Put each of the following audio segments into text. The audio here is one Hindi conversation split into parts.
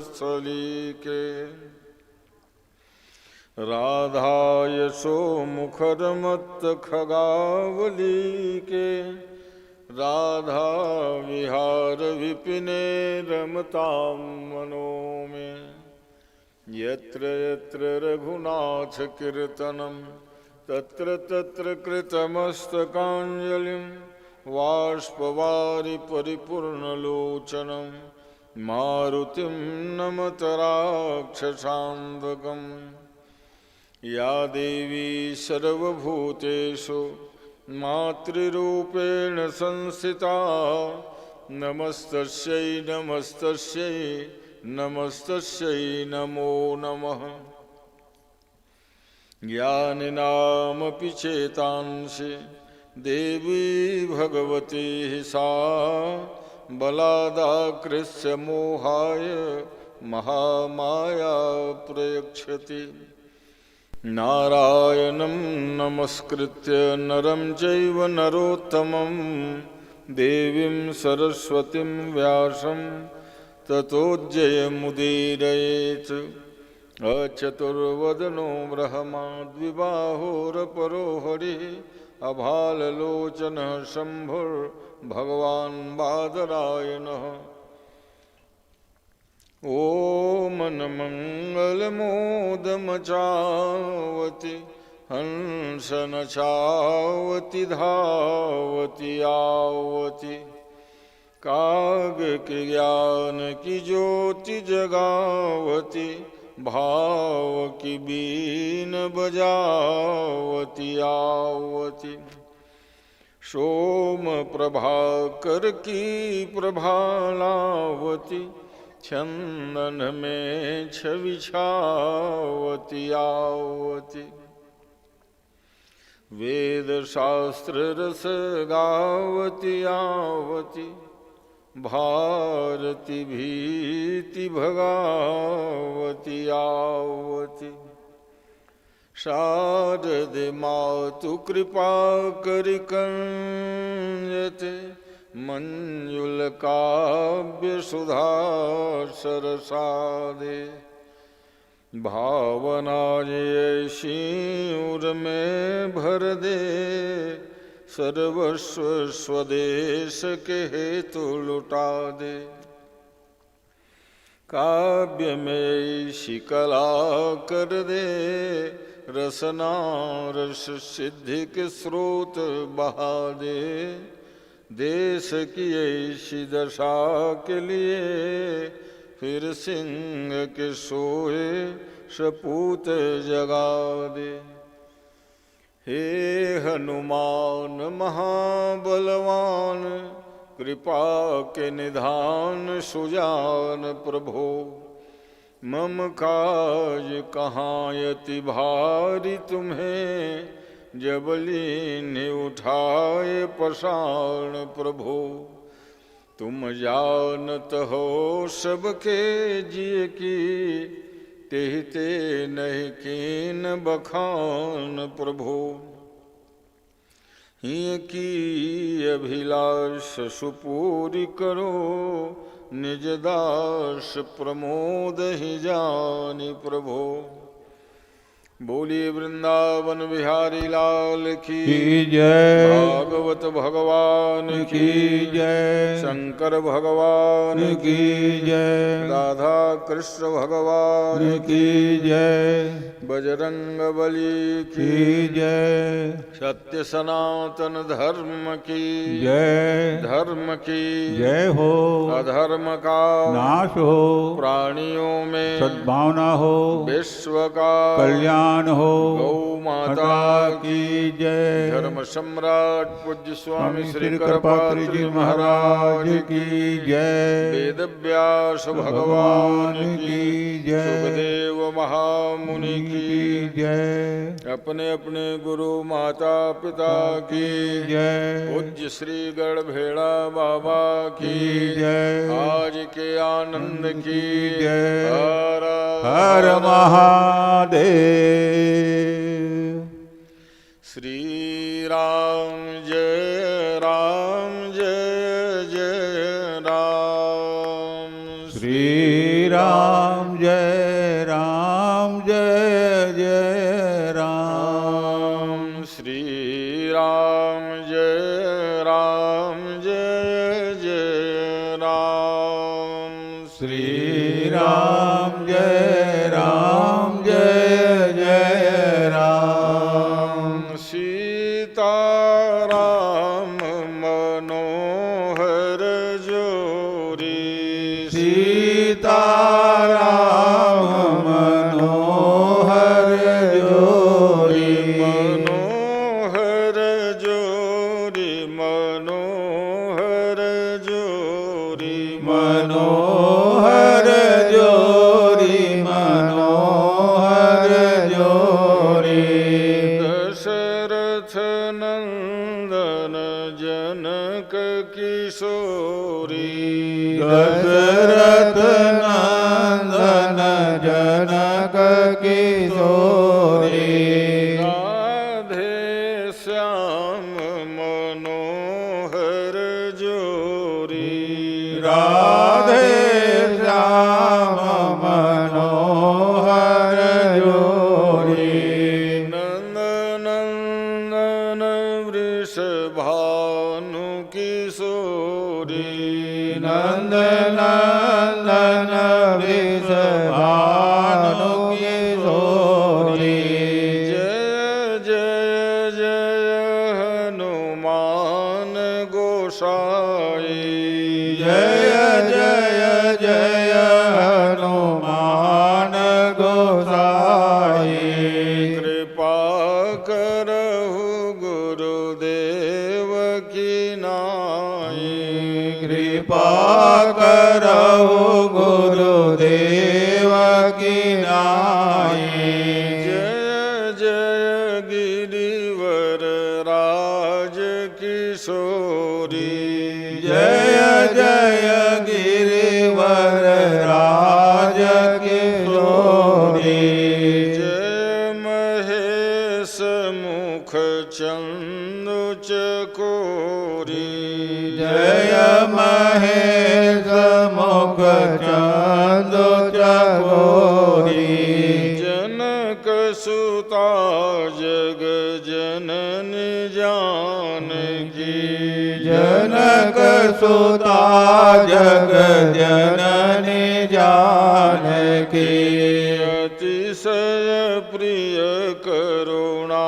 वक्षस्थली के। राधा यशो मुखर मत्त खगावली के। राधा विहार विपिने रमतां मनो में। यत्र यत्र रघुनाथ कीर्तनं तत्र तत्र कृतमस्तकाञ्जलिं। बाष्पवारि परिपूर्णलोचनं मारुतिं नमत राक्षसान्धकम्। या देवी सर्वभूतेषु मातृरूपेण संस्थिता। नमस्तस्यै नमस्तस्यै नमस्तस्यै नमो नमः। ज्ञानिनामपि चेतांसि देवी भगवती सा। बलादाकृष्य मोहाय महामाया प्रयच्छति। नारायणं नमस्कृत्य नरं चैव नरोत्तमं। देवीं सरस्वतीं व्यासं ततो जयमुदीरयेत्। अचतुर्वदनो ब्रह्मा द्विबाहोरपरो हरिः। अभाललोचनः शम्भुर्भगवान् बादरायणः। ओम मंगलमोदमचावति हंसनचावति धावति आवति। काग के ज्ञान की ज्योति जगावती। भाव की बीन बजावती आवती। सोम प्रभाकर की प्रभालावती। चंदन में छवि छावती आवती। वेद शास्त्र रस गावती आवती। भारती भीति भगावती आवती। शारदे मातु कृपा करि कंजते। मंजुल काव्य सुधा सरसादे। भावना ऐसी उर में भर दे। सर्वस्व स्वदेश के हेतु लुटा दे। काव्य में ऐसी कला कर दे। रसना रस सिद्धि के स्रोत बहा दे। देश की ऐसी दशा के लिए फिर सिंह के सोए सपूत जगा दे। हे हनुमान महाबलवान कृपा के निधान सुजान प्रभो। मम काज कहाँ यति भारी तुम्हें। जबलीन उठाए पसाण प्रभो। तुम जानत हो सबके जिय की। तेहते नहीं कीन बखान प्रभो। हिय की अभिलाष सुपूरी करो। निज दास प्रमोद ही जानि प्रभो। बोलिए वृंदावन बिहारी लाल की जय। भागवत भगवान की जय। शंकर भगवान की जय। राधा कृष्ण भगवान की जय। बजरंग बली की जय। सत्य सनातन धर्म की जय। धर्म की जय हो। अधर्म का नाश हो। प्राणियों में सद्भावना हो। विश्व का कल्याण हो। गौ माता की जय। धर्म सम्राट पूज्य स्वामी श्री कृपात्री कृपात्री जी महाराज की जय। वेद व्यास भगवान की जय। सुखदेव महामुनि की जय। अपने अपने गुरु माता पिता की जय। पूज्य श्री गढ़भेड़ा बाबा की जय। आज के आनंद की जय। हर हर महादेव। श्री राम जय जय जय राम। श्री राम राम जय राम जय जय राम श्री राम जय जय राम श्री राम जय जय राम सीता राम मनोहर जोरी सीता राम मनोहर जोरी मनोहर जोरी मनोहर जोरी मनोहर जोरी मनोहर जोरी दशरथ नंदन जनक किशोरी दशरथ नंदन जनक किशोरी राधे श्याम मनोहर जोरी राधे श्याम मनोहर जोरी नंदन वृषभानु किशोरी नंदन वृषभानु किशोरी जय जय जय हनुमान गोसाई जय जय जय हनुमान गोसाई कृपा करहु गुरुदेव की नाई कृपा करहु गुरुदेव की नाई जय जय गिरिवर राज किशोरी जय जय गिरिवर राज किशोरी जय महेश मुख चंदु चकोरी जय महेश मुख चंदु चकोरी जनक सुता जग जननी जानकी जनक सुता जग जननी जानकी अतिशय प्रिय करुणा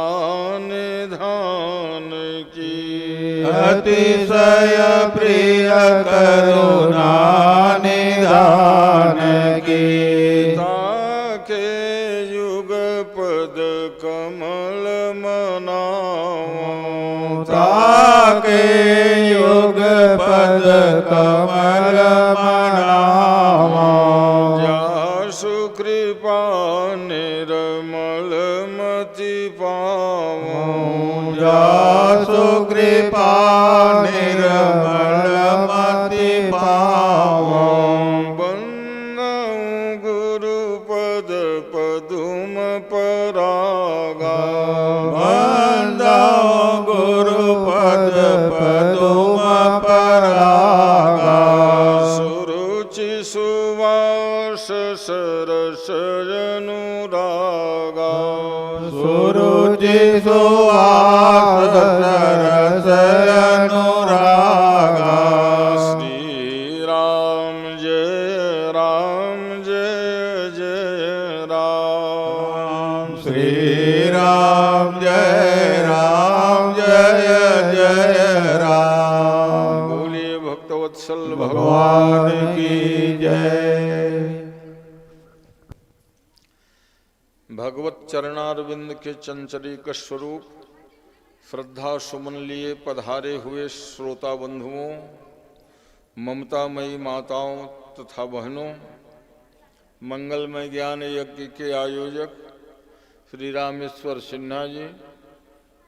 निधान की अतिशय प्रिय करुणा निधान की ताके युग पद कमल मनाओ ताके युग पद कमल मनाओ जासु कृपा निर्मल मति पाओ जासु कृपा निर्मल मति पाओ बंदौ गुरुपद पदुम परागा वंदौ गुरुपद पदुम परागा सुरुचि सुवास सरस अनुरागा सुरुचि सुवास सरस अनुरागा श्री राम जय जय राम श्री राम जय जय राम बोलिए भक्तवत्सल भगवान की जय भगवत चरणारविंद के चंचरीक स्वरूप श्रद्धा सुमन लिए पधारे हुए श्रोता बंधुओं, ममतामयी माताओं तथा बहनों, मंगलमय ज्ञान यज्ञ के आयोजक श्री रामेश्वर सिन्हा जी,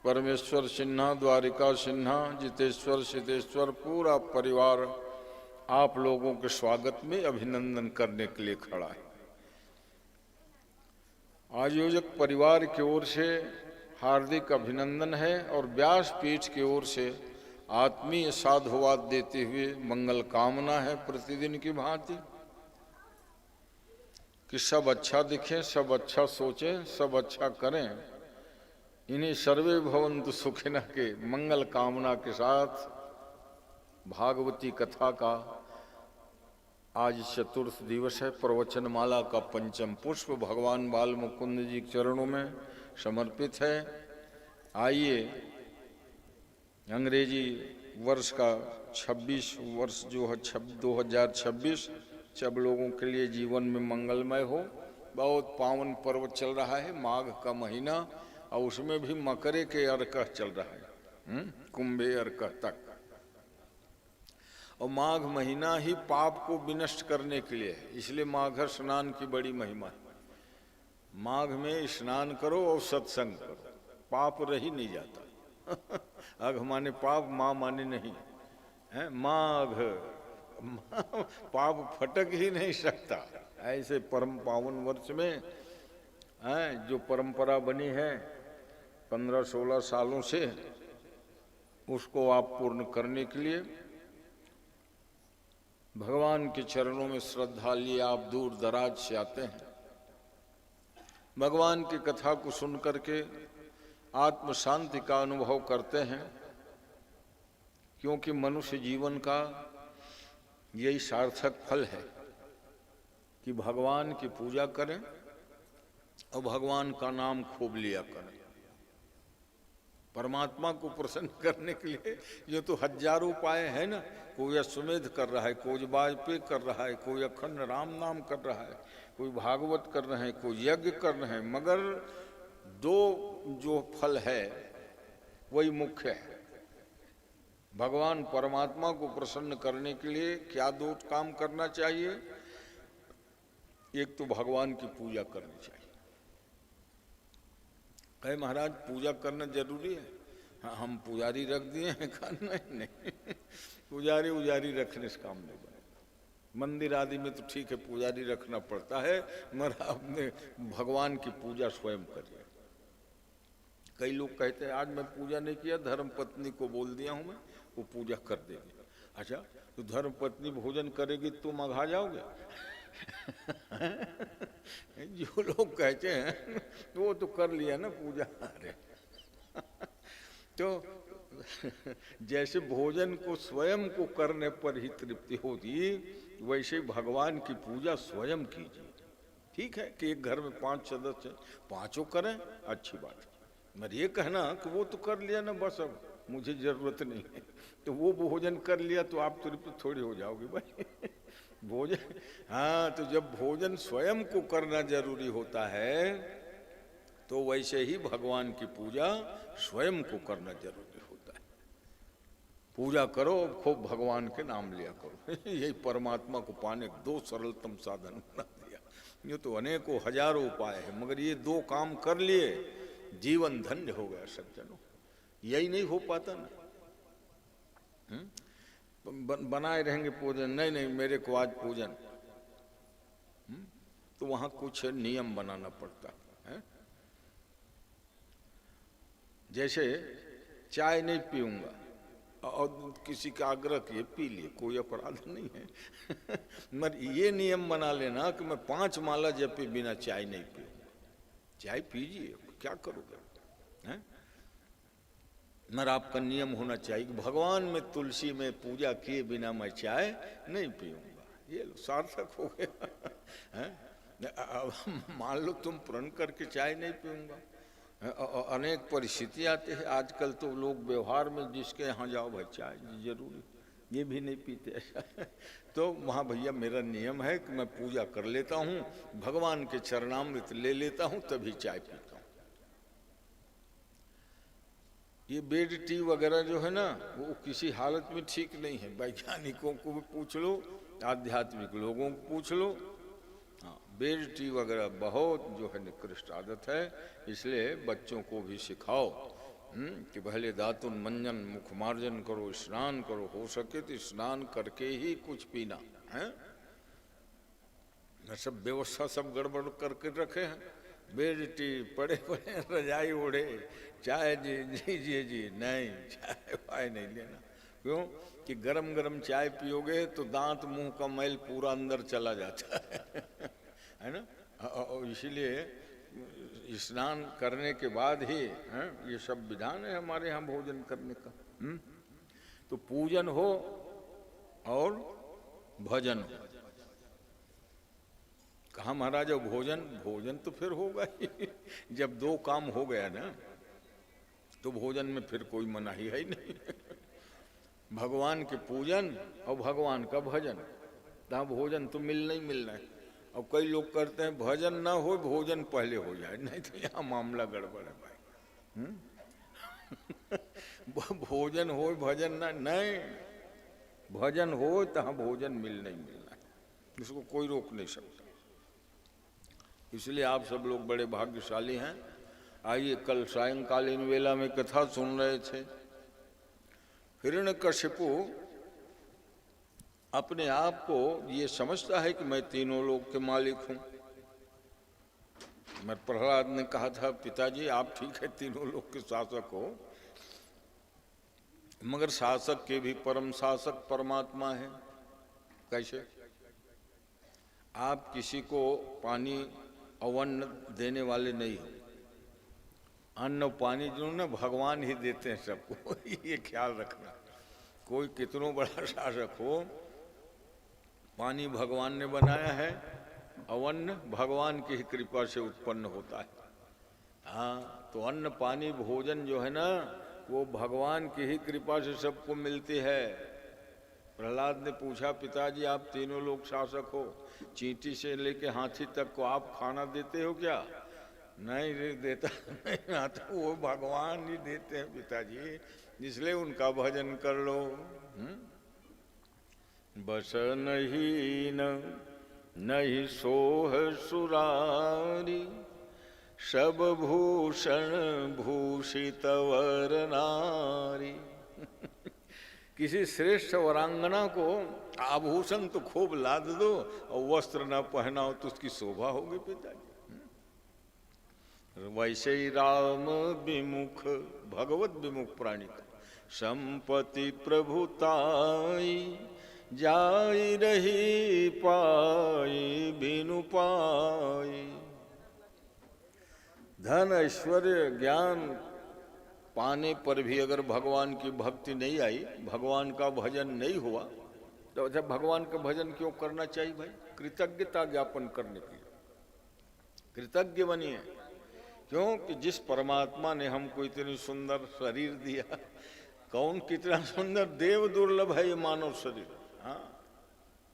परमेश्वर सिन्हा, द्वारिका सिन्हा, जितेश्वर, सिद्धेश्वर, पूरा परिवार आप लोगों के स्वागत में अभिनंदन करने के लिए खड़ा है। आयोजक परिवार की ओर से हार्दिक अभिनंदन है और व्यासपीठ की ओर से आत्मीय साधुवाद देते हुए मंगल कामना है प्रतिदिन की भांति। कि सब अच्छा दिखें, सब अच्छा सोचें, सब अच्छा करें। इन्हीं सर्वे भवन्तु सुखिनः के मंगल कामना के साथ भागवती कथा का आज चतुर्थ दिवस है। प्रवचन माला का पंचम पुष्प भगवान बाल मुकुंद जी के चरणों में समर्पित है। आइए अंग्रेजी वर्ष का 26 वर्ष जो है 2026 सब लोगों के लिए जीवन में मंगलमय हो। बहुत पावन पर्व चल रहा है, माघ का महीना, और उसमें भी मकरे के अर्क चल रहा है, कुंभे अर्क तक। और माघ महीना ही पाप को विनष्ट करने के लिए है, इसलिए माघ स्नान की बड़ी महिमा है। माघ में स्नान करो और सत्संग करो, पाप रह ही नहीं जाता। अघ माने पाप, माँ माने नहीं है। माघ पाप फटक ही नहीं सकता। ऐसे परम पावन वर्ष में जो परंपरा बनी है 15-16 सालों से, उसको आप पूर्ण करने के लिए भगवान के चरणों में श्रद्धा लिए आप दूर दराज से आते हैं। भगवान की कथा को सुन करके आत्म शांति का अनुभव करते हैं, क्योंकि मनुष्य जीवन का यही सार्थक फल है कि भगवान की पूजा करें और भगवान का नाम खूब लिया करें। परमात्मा को प्रसन्न करने के लिए ये तो हजारों उपाय है ना। कोई अश्वमेध कर रहा है, कोई वाजपेयी कर रहा है, कोई अखंड राम नाम कर रहा है, कोई भागवत कर रहे हैं, कोई यज्ञ कर रहे हैं, मगर दो जो फल है वही मुख्य है। भगवान परमात्मा को प्रसन्न करने के लिए क्या दो काम करना चाहिए? एक तो भगवान की पूजा करनी चाहिए। कहे महाराज पूजा करना जरूरी है? हाँ, हम पुजारी रख दिए हैं। कहा नहीं पुजारी रखने से काम नहीं बनेगा। मंदिर आदि में तो ठीक है पुजारी रखना पड़ता है, मगर आपने भगवान की पूजा स्वयं करिए। कई लोग कहते हैं आज मैं पूजा नहीं किया, धर्म पत्नी को बोल दिया हूं मैं, वो पूजा कर देगी। अच्छा, तो धर्म पत्नी भोजन करेगी तुम अघा जाओगे? जो लोग कहते हैं वो तो कर लिया ना पूजा। अरे तो जैसे भोजन को स्वयं को करने पर ही तृप्ति होती, वैसे भगवान की पूजा स्वयं कीजिए। ठीक है कि एक घर में 5 सदस्य, पांचों करें, अच्छी बात है। मगर ये कहना कि वो तो कर लिया ना, बस अब मुझे जरूरत नहीं है, तो वो भोजन कर लिया तो आप तृप्त थोड़ी हो जाओगे भाई। भोजन, हाँ, तो जब भोजन स्वयं को करना जरूरी होता है, तो वैसे ही भगवान की पूजा स्वयं को करना जरूरी होता है। पूजा करो, खूब भगवान के नाम लिया करो। यही परमात्मा को पाने के 2 सरलतम साधन बना दिया। ये तो अनेकों हजारों उपाय है, मगर ये 2 काम कर लिए जीवन धन्य हो गया सज्जनों। यही नहीं हो पाता ना, बनाए रहेंगे पूजन, नहीं मेरे को आज पूजन, तो वहां कुछ नियम बनाना पड़ता है। जैसे चाय नहीं पीऊंगा और किसी का आग्रह किए पी लिए, कोई अपराध नहीं है। मगर ये नियम बना लेना कि मैं 5 माला जपे बिना चाय नहीं पीऊंगा। चाय पीजिए, क्या करोगे हैं? मगर आपका नियम होना चाहिए कि भगवान में तुलसी में पूजा किए बिना मैं चाय नहीं पीऊंगा। ये सार्थक हो गया। मान लो तुम प्रण करके चाय नहीं पीऊंगा, अनेक परिस्थिति आते हैं आजकल, तो लोग व्यवहार में जिसके यहाँ जाओ भाई चाय जरूरी, ये भी नहीं पीते। तो वहाँ भैया मेरा नियम है कि मैं पूजा कर लेता हूँ, भगवान के चरणामृत ले लेता हूँ, तभी चाय पीता हूँ। ये बेड टी वगैरह जो है ना, वो किसी हालत में ठीक नहीं है। वैज्ञानिकों को भी पूछ लो, आध्यात्मिक लोगों को पूछ लो, हाँ, बेड टी वगैरह बहुत जो है निकृष्ट आदत है। इसलिए बच्चों को भी सिखाओ कि पहले दातुन मंजन मुख मार्जन करो, स्नान करो, हो सके तो स्नान करके ही कुछ पीना है। सब व्यवस्था सब गड़बड़ करके रखे हैं। बेड टी पड़े रजाई ओढ़े, चाय जी नहीं, चाय वाय नहीं लेना। क्यों कि गरम गरम चाय पियोगे तो दांत मुंह का मैल पूरा अंदर चला जाता है ना। और इसीलिए स्नान करने के बाद ही ये सब विधान है हमारे यहाँ भोजन करने का। तो पूजन हो और भजन हो। कहा महाराज भोजन, भोजन तो फिर होगा ही जब दो काम हो गया ना तो भोजन में फिर कोई मनाही है ही नहीं भगवान के पूजन और भगवान का भजन, तो भोजन तो मिलना ही मिलना है। और कई लोग करते हैं भजन ना हो भोजन पहले हो जाए, नहीं तो यहाँ मामला गड़बड़ है भाई। भोजन हो भजन ना, नहीं, भजन हो तो भोजन मिलना ही मिलना है, इसको कोई रोक नहीं सकता। इसलिए आप सब लोग बड़े भाग्यशाली हैं। आइए, कल सायंकालीन वेला में कथा सुन रहे थे। हिरण्यकशिपु अपने आप को ये समझता है कि मैं तीनों लोक के मालिक हूं। मैं प्रहलाद ने कहा था पिताजी आप ठीक है तीनों लोक के शासक हो, मगर शासक के भी परम शासक परमात्मा है। कैसे? आप किसी को पानी अवन्न देने वाले नहीं हो, अन्न पानी जो ना भगवान ही देते हैं सबको ये ख्याल रखना। कोई कितनों बड़ा शासक हो, पानी भगवान ने बनाया है, अवन्न भगवान की ही कृपा से उत्पन्न होता है। हाँ, तो अन्न पानी भोजन जो है ना वो भगवान की ही कृपा से सबको मिलती है। प्रहलाद ने पूछा पिताजी आप तीनों लोग शासक हो, चींटी से लेके हाथी तक को आप खाना देते हो क्या? नहीं देता नहीं आता, वो भगवान ही देते हैं पिताजी, इसलिए उनका भजन कर लो। बस नहीं नहीं सोह सुरारी, सब भूषण भूषित वर नारी। किसी श्रेष्ठ वरांगना को आभूषण तो खूब लाद दो और वस्त्र न पहनाओ तो उसकी शोभा होगी पिताजी। वैसे ही राम विमुख भगवत विमुख प्राणी का संपत्ति प्रभुताई, जाई रही पाई बिनु पाई। धन ऐश्वर्य ज्ञान पाने पर भी अगर भगवान की भक्ति नहीं आई, भगवान का भजन नहीं हुआ, तो अच्छा भगवान का भजन क्यों करना चाहिए भाई? कृतज्ञता ज्ञापन करने के लिए कृतज्ञ बनिए। क्यों कि जिस परमात्मा ने हमको इतनी सुंदर शरीर दिया, कौन कितना सुंदर, देव दुर्लभ है ये मानव शरीर। हाँ,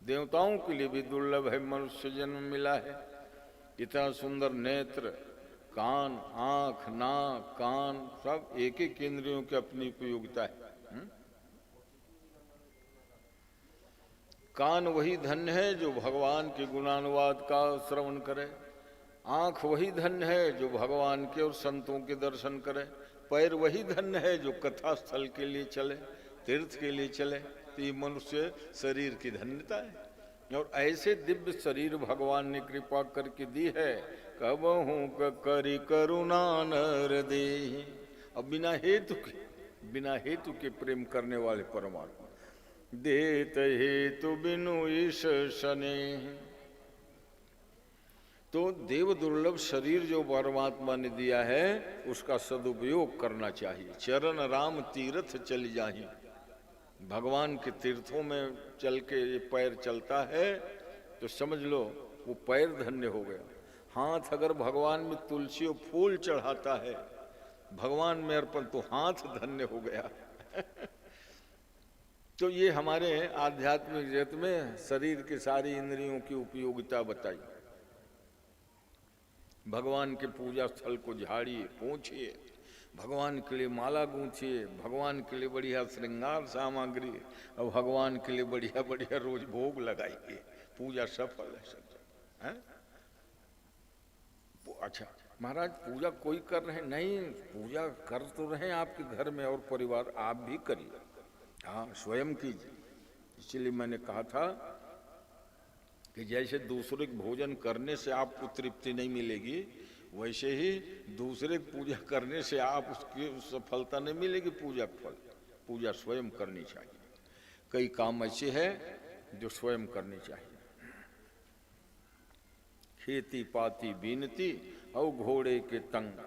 देवताओं के लिए भी दुर्लभ है, मनुष्य जन्म मिला है। इतना सुंदर नेत्र, कान, आंख, नाक, कान, सब एक एक इंद्रियों की अपनी उपयोगिता है। कान वही धन्य है जो भगवान के गुणानुवाद का श्रवण करे, आंख वही धन्य है जो भगवान के और संतों के दर्शन करे, पैर वही धन्य है जो कथा स्थल के लिए चले, तीर्थ के लिए चले। तो ये मनुष्य शरीर की धन्यता है। और ऐसे दिव्य शरीर भगवान ने कृपा करके दी है, कबहू करी करुणा नर दे। अब बिना हेतु के प्रेम करने वाले परमात्मा, देत हेतु बिनु ईश स्नेह। तो देव दुर्लभ शरीर जो परमात्मा ने दिया है उसका सदुपयोग करना चाहिए। चरण राम तीर्थ चली जाही, भगवान के तीर्थों में चल के ये पैर चलता है तो समझ लो वो पैर धन्य हो गया। हाथ अगर भगवान में तुलसी और फूल चढ़ाता है भगवान में अर्पण, तो हाथ धन्य हो गया। तो ये हमारे आध्यात्मिक जगत में शरीर के सारी इंद्रियों की उपयोगिता बताई। भगवान के पूजा स्थल को झाड़िए, पोंछिए, भगवान के लिए माला गूंथिए, भगवान के लिए बढ़िया श्रृंगार सामग्री और भगवान के लिए बढ़िया बढ़िया रोज भोग लगाइए, पूजा सफल है सब। अच्छा महाराज पूजा कोई कर रहे नहीं, पूजा कर तो रहे आपके घर में और परिवार, आप भी करिए, हाँ स्वयं कीजिए। इसलिए मैंने कहा था कि जैसे दूसरे भोजन करने से आपको तृप्ति नहीं मिलेगी, वैसे ही दूसरे पूजा करने से आप उसकी सफलता नहीं मिलेगी। पूजा फल, पूजा स्वयं करनी चाहिए। कई काम ऐसे हैं जो स्वयं करनी चाहिए। खेती पाती बीनती और घोड़े के तंग,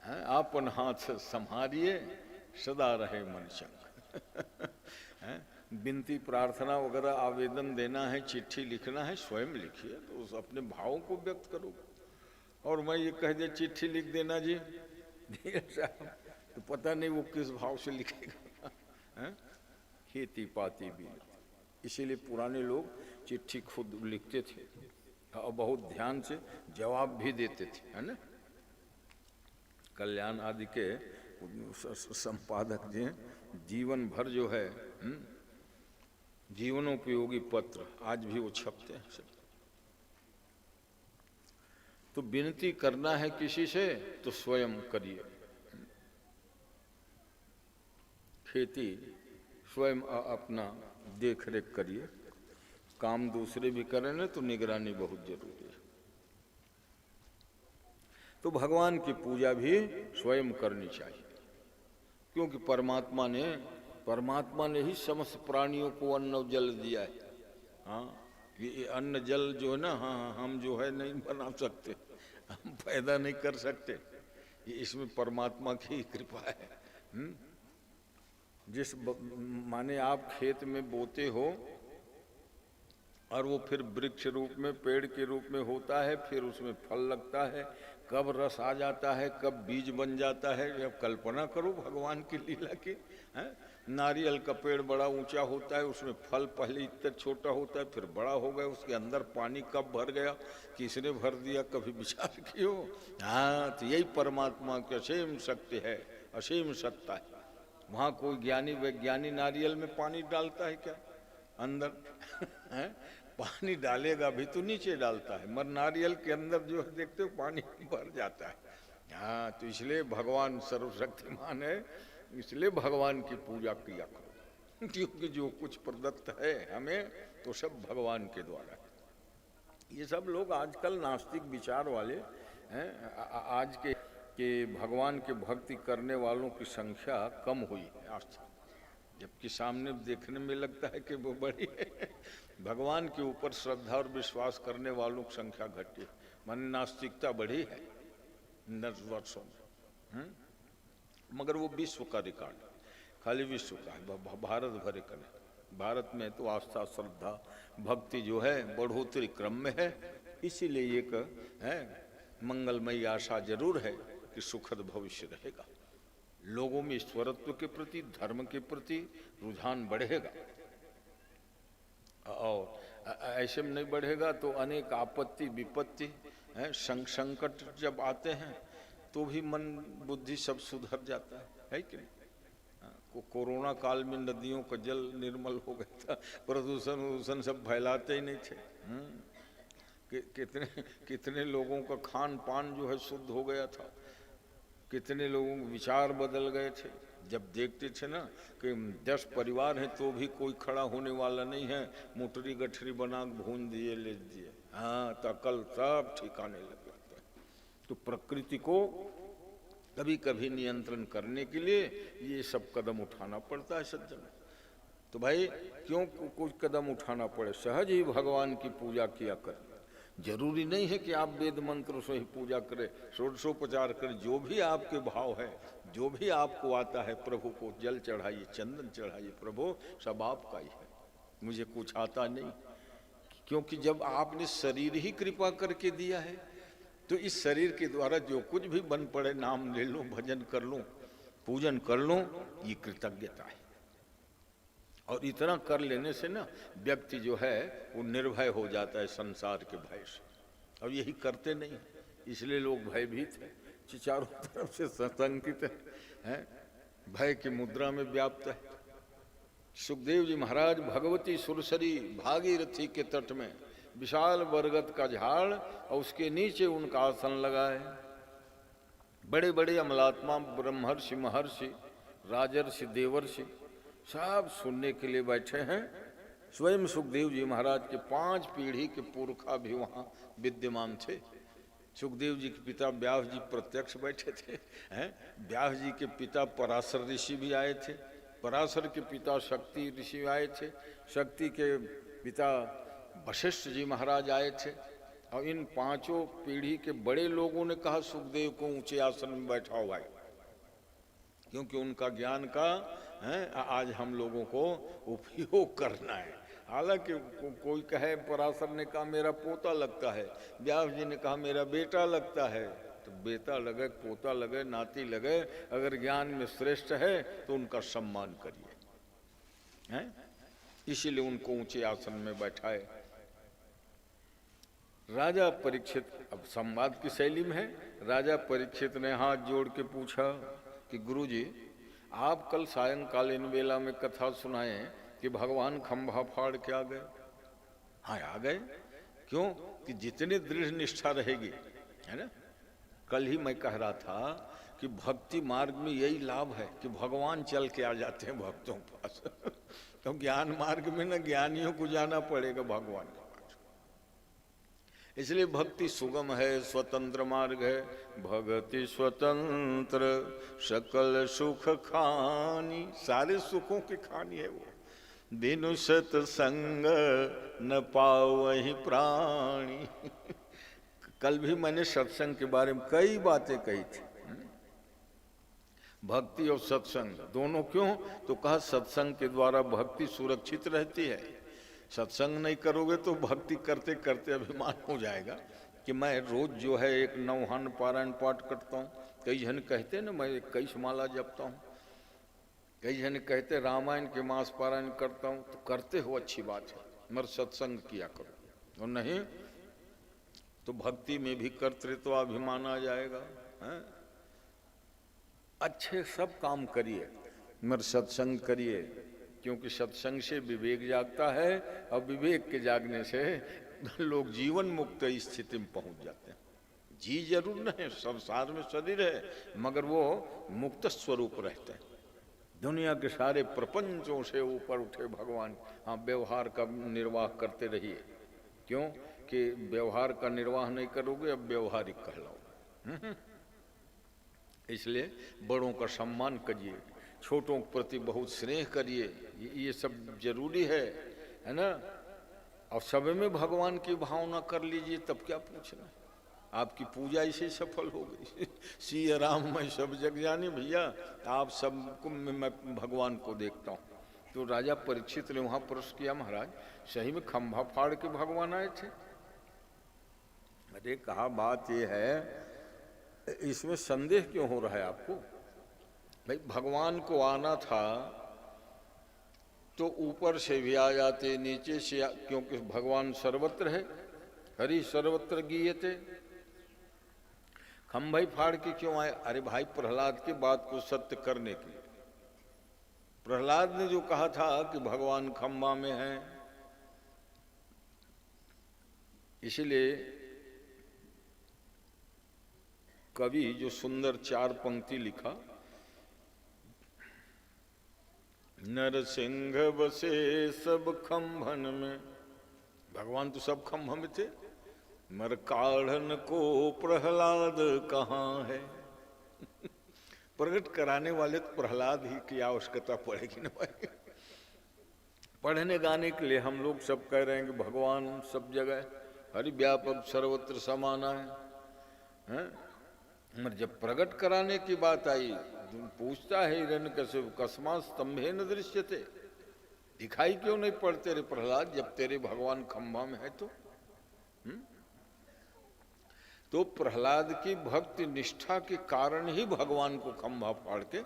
हैं आपन हाथ संहारिए सदा रहे मन चंग। हैं विनती प्रार्थना वगैरह आवेदन देना है, चिट्ठी लिखना है, स्वयं लिखिए, तो उस अपने भावों को व्यक्त करो। और मैं ये कह दे चिट्ठी लिख देना जी तो पता नहीं वो किस भाव से लिखेगा। हैं खेती पाती भी, इसीलिए पुराने लोग चिट्ठी खुद लिखते थे और बहुत ध्यान से जवाब भी देते थे, है ना। कल्याण आदि के संपादक जी जीवन भर जो है जीवनोपयोगी पत्र आज भी वो छपते हैं सब। तो विनती करना है किसी से तो स्वयं करिए, खेती स्वयं अपना देख रेख करिए, काम दूसरे भी करें ना तो निगरानी बहुत जरूरी है। तो भगवान की पूजा भी स्वयं करनी चाहिए, क्योंकि परमात्मा ने ही समस्त प्राणियों को अन्न और जल दिया है। हाँ ये अन्न जल जो है ना, हाँ हम जो है नहीं बना सकते, हम पैदा नहीं कर सकते, ये इसमें परमात्मा की कृपा है। जिस माने आप खेत में बोते हो और वो फिर वृक्ष रूप में पेड़ के रूप में होता है, फिर उसमें फल लगता है, कब रस आ जाता है, कब बीज बन जाता है, जब कल्पना करो भगवान की लीला की। है नारियल का पेड़ बड़ा ऊंचा होता है, उसमें फल पहले इतना छोटा होता है, फिर बड़ा हो गया, उसके अंदर पानी कब भर गया, किसने भर दिया, कभी विचार कियो। हाँ तो यही परमात्मा की असीम शक्ति है, असीम सत्ता है। वहाँ कोई ज्ञानी वैज्ञानी नारियल में पानी डालता है क्या अंदर? है पानी डालेगा भी तो नीचे डालता है, मगर नारियल के अंदर जो है देखते हो पानी भर जाता है। हाँ तो इसलिए भगवान सर्वशक्तिमान है, इसलिए भगवान की पूजा किया करो, क्योंकि जो कुछ प्रदत्त है हमें तो सब भगवान के द्वारा है। ये सब लोग आजकल नास्तिक विचार वाले हैं, आज के भगवान के भक्ति करने वालों की संख्या कम हुई है आज, जबकि सामने देखने में लगता है कि वो बड़ी है। भगवान के ऊपर श्रद्धा और विश्वास करने वालों की संख्या घटी है, माने नास्तिकता बढ़ी है 10 वर्षों में। मगर वो विश्व का रिकॉर्ड, खाली विश्व का है, भारत भरे का नहीं। भारत में तो आस्था श्रद्धा भक्ति जो है बढ़ोतरी क्रम में है, इसीलिए एक है मंगलमयी आशा जरूर है कि सुखद भविष्य रहेगा, लोगों में ईश्वरत्व के प्रति धर्म के प्रति रुझान बढ़ेगा। और ऐसे में नहीं बढ़ेगा तो अनेक आपत्ति विपत्ति है, संकट जब आते हैं तो भी मन बुद्धि सब सुधर जाता है कि नहीं। कोरोना काल में नदियों का जल निर्मल हो गया था, प्रदूषण सब फैलाते ही नहीं थे। कितने लोगों का खान पान जो है शुद्ध हो गया था, कितने लोगों के विचार बदल गए थे। जब देखते थे ना कि 10 परिवार हैं तो भी कोई खड़ा होने वाला नहीं है, मोटरी गठरी बना भून दिए ले दिए, हाँ तो कल सब ठिकाने लग जाता है। तो प्रकृति को कभी कभी नियंत्रण करने के लिए ये सब कदम उठाना पड़ता है सज्जन। तो भाई क्यों कुछ कदम उठाना पड़े, सहज ही भगवान की पूजा किया कर। जरूरी नहीं है कि आप वेद मंत्र से ही पूजा करें, षोडशोपचार करें, जो भी आपके भाव है, जो भी आपको आता है, प्रभु को जल चढ़ाइए, चंदन चढ़ाइए, प्रभु सब आपका ही है, मुझे कुछ आता नहीं। क्योंकि जब आपने शरीर ही कृपा करके दिया है तो इस शरीर के द्वारा जो कुछ भी बन पड़े, नाम ले लो, भजन कर लो, पूजन कर लो, ये कृतज्ञता है। और इतना कर लेने से ना व्यक्ति जो है वो निर्भय हो जाता है संसार के भय से। और यही करते नहीं, इसलिए लोग भयभीत हैं, चारों तरफ से सतंकित है, भय की मुद्रा में व्याप्त है। सुखदेव जी महाराज भगवती सुरसरी भागीरथी के तट में विशाल बरगद का झाड़ और उसके नीचे उनका आसन लगा है। बड़े बड़े अमलात्मा ब्रह्मर्षि महर्षि राजर्षि देवर्षि सब सुनने के लिए बैठे हैं। स्वयं सुखदेव जी महाराज के 5 पीढ़ी के पुरखा भी वहाँ विद्यमान थे। सुखदेव जी के पिता व्यास जी प्रत्यक्ष बैठे थे, हैं व्यास जी के पिता पराशर ऋषि भी आए थे, पराशर के पिता शक्ति ऋषि आए थे, शक्ति के पिता वशिष्ठ जी महाराज आए थे, और इन पांचों पीढ़ी के बड़े लोगों ने कहा सुखदेव को ऊंचे आसन में बैठाओ भाई, क्योंकि उनका ज्ञान का आज हम लोगों को उपयोग करना है। हालांकि कोई कहे, पराशर ने कहा मेरा पोता लगता है, व्यास जी ने कहा मेरा बेटा लगता है, तो बेटा लगे, पोता लगे, नाती लगे, अगर ज्ञान में श्रेष्ठ है तो उनका सम्मान करिए, हैं? इसीलिए उनको ऊंचे आसन में बैठाए। राजा परीक्षित, अब संवाद की शैली में है, राजा परीक्षित ने हाथ जोड़ के पूछा कि गुरुजी, आप कल सायंकालीन वेला में कथा सुनाए कि भगवान खंभा फाड़ के आ गए। हाँ आ गए, क्यों कि जितनी दृढ़ निष्ठा रहेगी, है ना। कल ही मैं कह रहा था कि भक्ति मार्ग में यही लाभ है कि भगवान चल के आ जाते हैं भक्तों के पास तो ज्ञान मार्ग में न ज्ञानियों को जाना पड़ेगा भगवान के पास। इसलिए भक्ति सुगम है, स्वतंत्र मार्ग है। भक्ति स्वतंत्र सकल सुख खानी, सारे सुखों की खानी है वो। बिनु सत्संग न पावहि प्राणी कल भी मैंने सत्संग के बारे में कई बातें कही थी, भक्ति और सत्संग दोनों। क्यों तो कहा सत्संग के द्वारा भक्ति सुरक्षित रहती है। सत्संग नहीं करोगे तो भक्ति करते करते अभिमान हो जाएगा कि मैं रोज जो है एक नौहान पारायण पाठ करता हूँ। कई जन कहते हैं ना मैं 21 माला जपता हूँ, कई जन कहते रामायण के मास पारायण करता हूँ। तो करते हो अच्छी बात है, मगर सत्संग किया करो, और नहीं तो भक्ति में भी कर्तृत्व अभिमान आ जाएगा, है? अच्छे सब काम करिए मगर सत्संग करिए, क्योंकि सत्संग से विवेक जागता है और विवेक के जागने से लोग जीवन मुक्त स्थिति में पहुंच जाते हैं। जी जरूर नहीं, संसार में शरीर है मगर वो मुक्त स्वरूप रहते हैं। दुनिया के सारे प्रपंचों से ऊपर उठे भगवान। हाँ, व्यवहार का निर्वाह करते रहिए, क्यों कि व्यवहार का निर्वाह नहीं करोगे अब व्यवहारिक कहलाओ। इसलिए बड़ों का सम्मान करिए, छोटों के प्रति बहुत स्नेह करिए, ये सब जरूरी है ना। और सब में भगवान की भावना कर लीजिए, तब क्या पूछना, आपकी पूजा इसे सफल हो गई। सिया राम मैं सब जग जाने, भैया आप सबको मैं भगवान को देखता हूँ। तो राजा परीक्षित ने वहाँ प्रश्न किया, महाराज सही में खंभा फाड़ के भगवान आए थे? अरे कहा बात ये है, इसमें संदेह क्यों हो रहा है आपको? भाई भगवान को आना था तो ऊपर से भी आ जाते, नीचे से क्योंकि भगवान सर्वत्र है, हरि सर्वत्र गीयते। खंभा फाड़ के क्यों आए? अरे भाई प्रहलाद की बात को सत्य करने के लिए। प्रहलाद ने जो कहा था कि भगवान खंभा में है, इसलिए कवि जो सुंदर 4 पंक्ति लिखा, नरसिंह बसे सब खंभन में, भगवान तो सब खंभा में थे, मर काढ़न को प्रहलाद कहाँ है? प्रकट कराने वाले तो प्रहलाद ही की आवश्यकता पड़ेगी ना भाई। पढ़ने गाने के लिए हम लोग सब कह रहे हैं कि भगवान सब जगह हरि व्यापक सर्वत्र समाना है? मगर जब प्रकट कराने की बात आई, पूछता है हिरण्यकशिपु कस्मात् स्तंभेन दृश्यते, दिखाई क्यों नहीं पड़ते रे प्रहलाद जब तेरे भगवान खंभा में है तो प्रहलाद की भक्ति निष्ठा के कारण ही भगवान को खंभा फाड़ के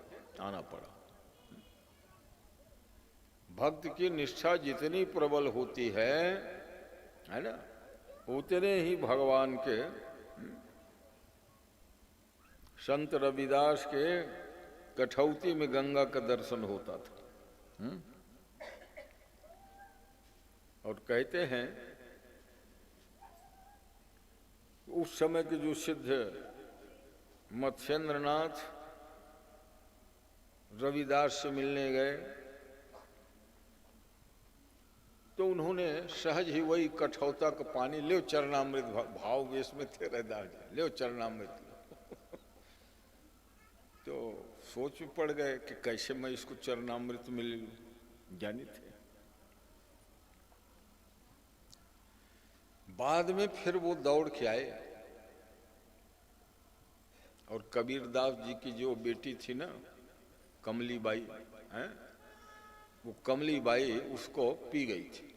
आना पड़ा। भक्त की निष्ठा जितनी प्रबल होती है ना, उतने ही भगवान के। संत रविदास के कठौती में गंगा का दर्शन होता था। और कहते हैं उस समय के जो सिद्ध मत्स्येंद्रनाथ रविदास से मिलने गए तो उन्होंने सहज ही वही कठौता का पानी, ले चरणामृत, भाव वेश में थे रविदास, ले चरणामृत। तो सोच में पड़ गए कि कैसे मैं इसको चरणामृत मिल जानी थे। बाद में फिर वो दौड़ के आए और कबीरदास जी की जो बेटी थी ना कमली बाई हैं, वो कमली बाई उसको पी गई थी।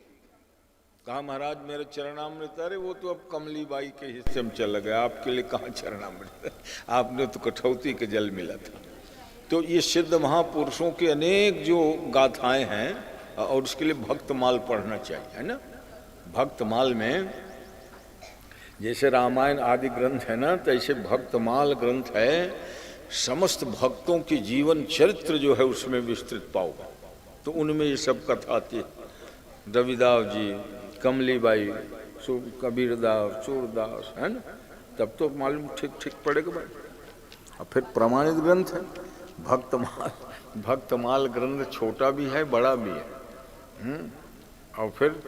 कहा महाराज मेरे चरणामृत, अरे वो तो अब कमली बाई के हिस्से में चला गया, आपके लिए कहाँ चरणामृत, आपने तो कठौती के जल मिला था। तो ये सिद्ध महापुरुषों के अनेक जो गाथाएं हैं और उसके लिए भक्तमाल पढ़ना चाहिए, है ना। भक्तमाल में जैसे रामायण आदि ग्रंथ है ना, तो ऐसे भक्तमाल ग्रंथ है, समस्त भक्तों की जीवन चरित्र जो है उसमें विस्तृत पाओगे। तो उनमें ये सब कथा आती है, रविदास जी, कमलीबाई, कबीरदास, सूरदास, है ना, तब तो मालूम ठीक ठीक पड़ेगा भाई। और फिर प्रमाणित ग्रंथ है भक्तमाल। भक्तमाल ग्रंथ छोटा भी है बड़ा भी है, और फिर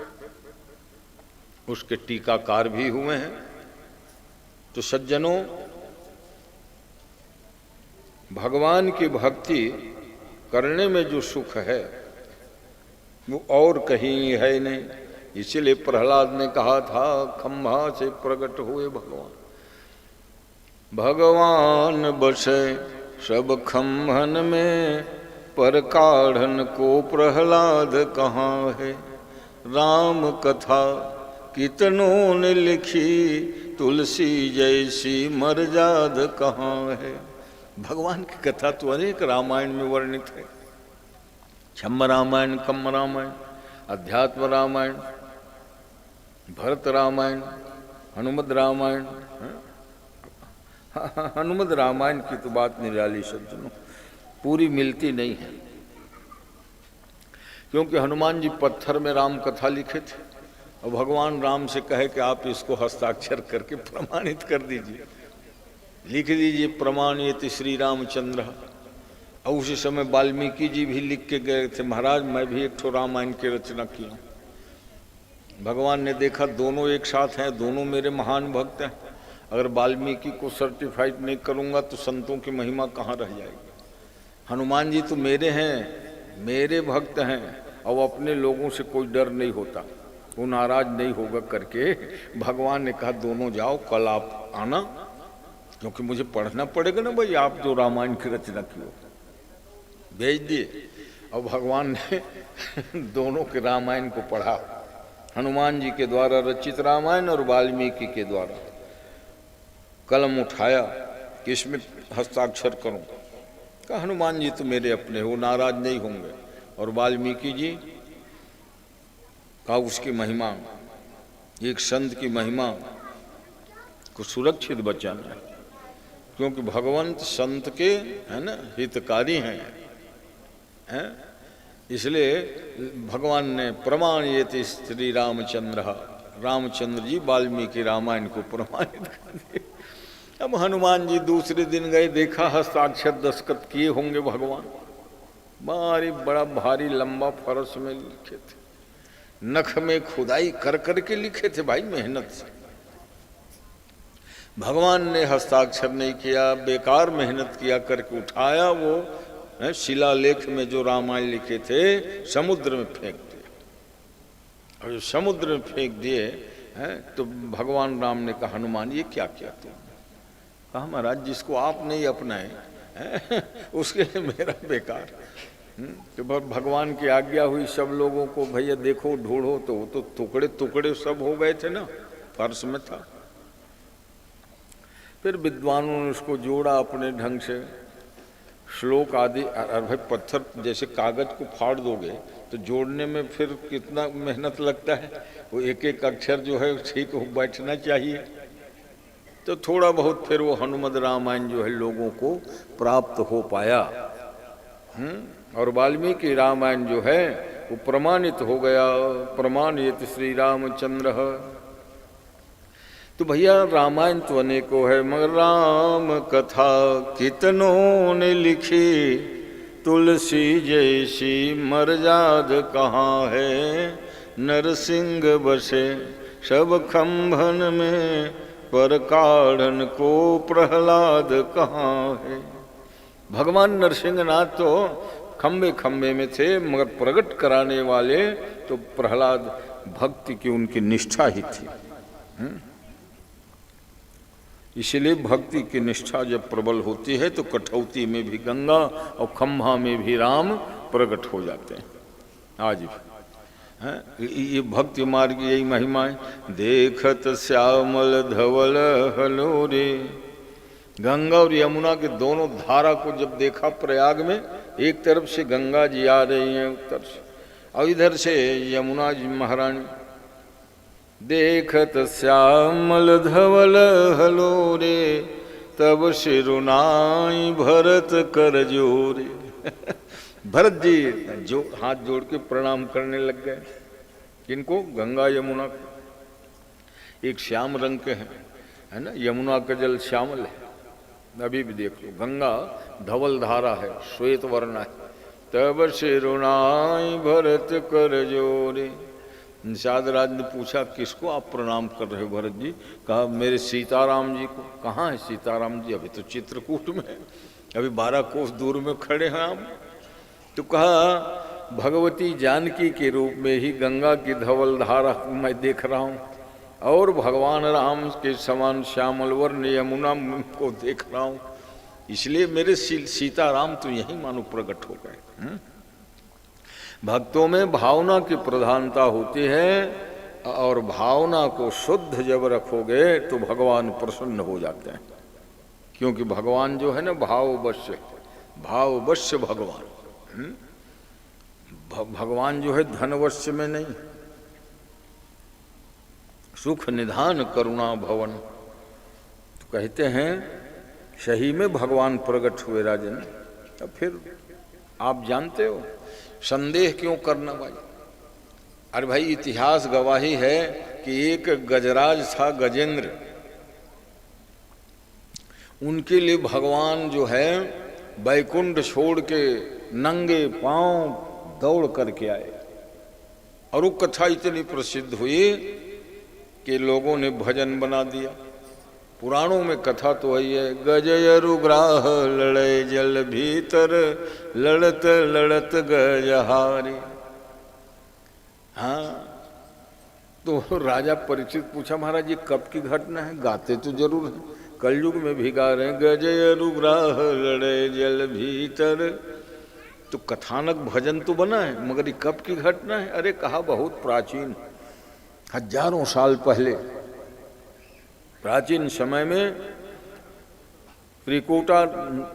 उसके टीकाकार भी हुए हैं। तो सज्जनों, भगवान की भक्ति करने में जो सुख है वो और कहीं है नहीं। इसीलिए प्रहलाद ने कहा था खम्भा से प्रकट हुए भगवान, भगवान बसे सब खम्भन में, पर काढ़न को प्रहलाद कहाँ है। राम कथा कितनों ने लिखी, तुलसी जैसी मर्याद कहाँ है। भगवान की कथा तो अनेक रामायण में वर्णित है, छम्म रामायण, कम्म रामायण, अध्यात्म रामायण, भरत रामायण, हनुमद रामायण। हनुमद रामायण की तो बात निराली सज्जनों, पूरी मिलती नहीं है, क्योंकि हनुमान जी पत्थर में राम कथा लिखे थे और भगवान राम से कहे कि आप इसको हस्ताक्षर करके प्रमाणित कर दीजिए, लिख दीजिए प्रमाणित श्री रामचंद्र। और उसी समय वाल्मीकि जी भी लिख के गए थे, महाराज मैं भी एक ठो रामायण की रचना किया। भगवान ने देखा दोनों एक साथ हैं, दोनों मेरे महान भक्त हैं, अगर वाल्मीकि को सर्टिफाइड नहीं करूंगा तो संतों की महिमा कहाँ रह जाएगी। हनुमान जी तो मेरे हैं, मेरे भक्त हैं, और अपने लोगों से कोई डर नहीं होता, वो नाराज नहीं होगा करके भगवान ने कहा दोनों जाओ, कल आप आना, क्योंकि मुझे पढ़ना पड़ेगा ना भाई, आप जो रामायण की रचना की हो। भेज दिए और भगवान ने दोनों के रामायण को पढ़ा, हनुमान जी के द्वारा रचित रामायण और वाल्मीकि के द्वारा। कलम उठाया कि इसमें हस्ताक्षर करूं, कहा हनुमान जी तो मेरे अपने हो, नाराज नहीं होंगे, और वाल्मीकि जी का उसकी महिमा, एक संत की महिमा को सुरक्षित बचाना, क्योंकि भगवंत संत के है ना हितकारी हैं, इसलिए भगवान ने प्रमाणित श्री रामचंद्र, रामचंद्र जी वाल्मीकि रामायण को प्रमाणित कर दिए। अब हनुमान जी दूसरे दिन गए, देखा हस्ताक्षर दस्तखत किए होंगे भगवान, बड़ा भारी लंबा फरस में लिखे थे, नख में खुदाई कर करके लिखे थे भाई मेहनत से। भगवान ने हस्ताक्षर नहीं किया, बेकार मेहनत किया करके उठाया, वो शिलालेख में जो रामायण लिखे थे समुद्र में फेंक दिए, और समुद्र में फेंक दिए तो भगवान राम ने कहा हनुमान ये क्या किया तुमने। कहा महाराज जिसको आप नहीं अपनाए उसके लिए मेरा बेकार। तो भगवान की आज्ञा हुई सब लोगों को, भैया देखो ढूंढो, तो वो तो टुकड़े टुकड़े सब हो गए थे ना, फर्श में था। फिर विद्वानों ने उसको जोड़ा अपने ढंग से, श्लोक आदि। अरे भाई पत्थर जैसे कागज को फाड़ दोगे तो जोड़ने में फिर कितना मेहनत लगता है, वो एक एक अक्षर जो है ठीक हो बैठना चाहिए। तो थोड़ा बहुत फिर वो हनुमद रामायण जो है लोगों को प्राप्त हो पाया, और वाल्मीकि रामायण जो है वो प्रमाणित हो गया, प्रमाणित श्री रामचंद्र। तो भैया रामायण तो अनेकों है, मगर राम कथा कितनों ने लिखी, तुलसी जैसी मर्याद कहाँ है। नरसिंह बसे सब खम्भन में, पर काढ़न को प्रहलाद कहाँ है। भगवान नरसिंहनाथ तो खम्बे खम्बे में थे, मगर प्रकट कराने वाले तो प्रहलाद, भक्ति की उनकी निष्ठा ही थी। इसलिए भक्ति की निष्ठा जब प्रबल होती है तो कठौती में भी गंगा और खम्भा में भी राम प्रकट हो जाते हैं आज भी। ये भक्ति मार्ग की यही महिमा है। देखत श्यामल धवल हलोरे, गंगा और यमुना के दोनों धारा को जब देखा प्रयाग में, एक तरफ से गंगा जी आ रही हैं उत्तर से और इधर से यमुना जी महारानी। देखत श्यामल धवल हलोरे, तब सिरुनाई भरत कर जोरे। भरत जी जो हाथ जोड़ के प्रणाम करने लग गए। किनको? गंगा यमुना को। एक श्याम रंग के हैं, है ना, यमुना का जल श्यामल है, अभी भी देख लो। गंगा धवल धारा है, श्वेत वर्ण है। तब सिरुनाई भरत कर जोरे। निषाद राज ने पूछा किसको आप प्रणाम कर रहे हो भरत जी? कहा मेरे सीताराम जी को। कहाँ है सीताराम जी? अभी तो चित्रकूट में है, अभी 12 कोस दूर में खड़े हैं आप। तो कहा भगवती जानकी के रूप में ही गंगा की धवल धारा मैं देख रहा हूँ और भगवान राम के समान श्यामल वर्ण यमुना को देख रहा हूँ, इसलिए मेरे सीताराम तो यही मानो प्रकट हो गए। भक्तों में भावना की प्रधानता होती है और भावना को शुद्ध जब रखोगे तो भगवान प्रसन्न हो जाते हैं। क्योंकि भगवान जो है ना भाववश्य भगवान। भगवान जो है धनवश्य में नहीं। सुख निधान करुणा भवन, तो कहते हैं सही में भगवान प्रकट हुए राजन। अब फिर आप जानते हो संदेह क्यों करना भाई? अरे भाई इतिहास गवाही है कि एक गजराज था गजेंद्र, उनके लिए भगवान जो है बैकुंठ छोड़ के नंगे पांव दौड़ करके आए और वो कथा इतनी प्रसिद्ध हुई कि लोगों ने भजन बना दिया। पुराणों में कथा तो वही है, गजयरु ग्राह लड़े जल भीतर, लड़त लड़त गजहारी। हाँ, तो राजा परीक्षित पूछा महाराज ये कब की घटना है? गाते तो जरूर है, कलयुग में भी गा रहे हैं, गजयरु ग्राह लड़े जल भीतर। तो कथानक भजन तो बना है, मगर ये कब की घटना है? अरे कहा बहुत प्राचीन, हजारों साल पहले, प्राचीन समय में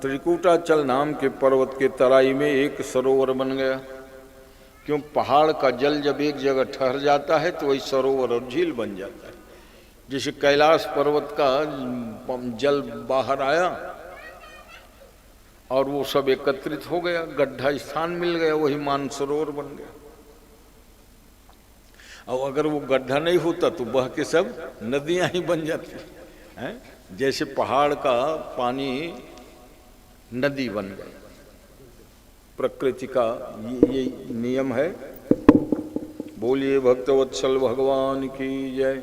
त्रिकूटाचल नाम के पर्वत के तराई में एक सरोवर बन गया। क्यों? पहाड़ का जल जब एक जगह ठहर जाता है तो वही सरोवर और झील बन जाता है। जैसे कैलाश पर्वत का जल बाहर आया और वो सब एकत्रित हो गया, गड्ढा स्थान मिल गया, वही मानसरोवर बन गया। और अगर वो गड्ढा नहीं होता तो बह के सब नदियां ही बन जाती हैं। जैसे पहाड़ का पानी नदी बन गया, प्रकृति का ये नियम है। बोलिए भक्तवत्सल भगवान की जय।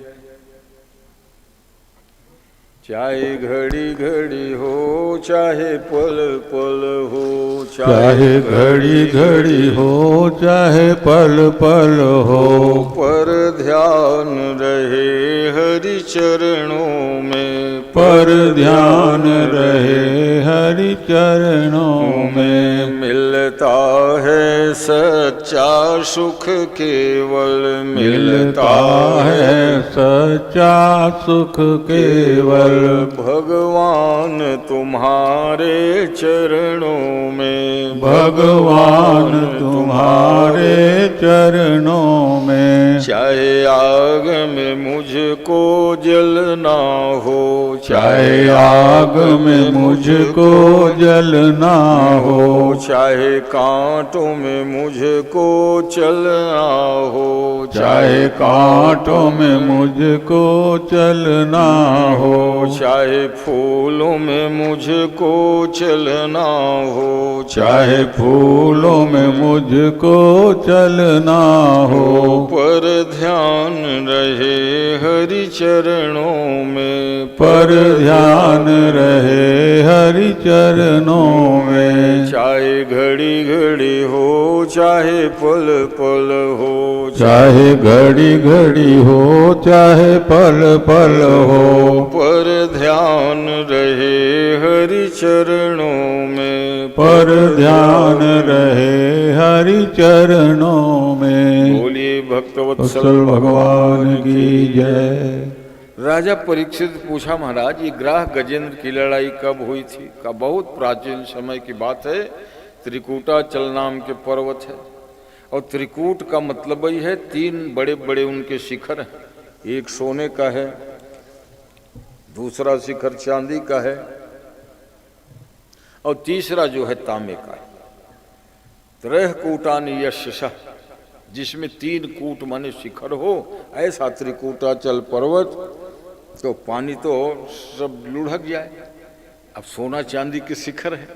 चाहे घड़ी घड़ी हो, चाहे पल पल हो, चाहे घड़ी घड़ी हो, चाहे पल पल हो, पर ध्यान रहे हरि चरणों में, पर ध्यान रहे हरि चरणों में। मिलता है सच्चा सुख केवल, मिलता है सच्चा सुख केवल, भगवान तुम्हारे चरणों में, भगवान तुम्हारे चरणों में। चाहे आग में मुझको जलना हो, चाहे आग में मुझको जलना हो, चाहे कांटों में मुझको चलना हो, चाहे कांटों में मुझको चलना हो, चाहे फूलों में मुझको चलना हो, चाहे फूलों में मुझको चलना हो, पर ध्यान रहे हरि चरणों में, पर ध्यान रहे हरि हरि चरणों में। चाहे घड़ी घड़ी हो चाहे पल पल हो, चाहे घड़ी घड़ी हो चाहे पल पल हो, पर ध्यान रहे हरि चरणों में। पर ध्यान रहे हरि चरणों में। बोलिए वत्सल भगवान की जय। राजा परीक्षित पूछा, महाराज ये ग्राह गजेंद्र की लड़ाई कब हुई थी? का बहुत प्राचीन समय की बात है। त्रिकूटाचल नाम के पर्वत है, और त्रिकूट का मतलब ही है तीन बड़े बड़े उनके शिखर हैं। एक सोने का है, दूसरा शिखर चांदी का है, और तीसरा जो है तांबे का है। त्रय कूटान यशः, जिसमें तीन कूट माने शिखर हो, ऐसा त्रिकूटाचल पर्वत। तो पानी तो सब लुढ़क जाए। अब सोना चांदी के शिखर है,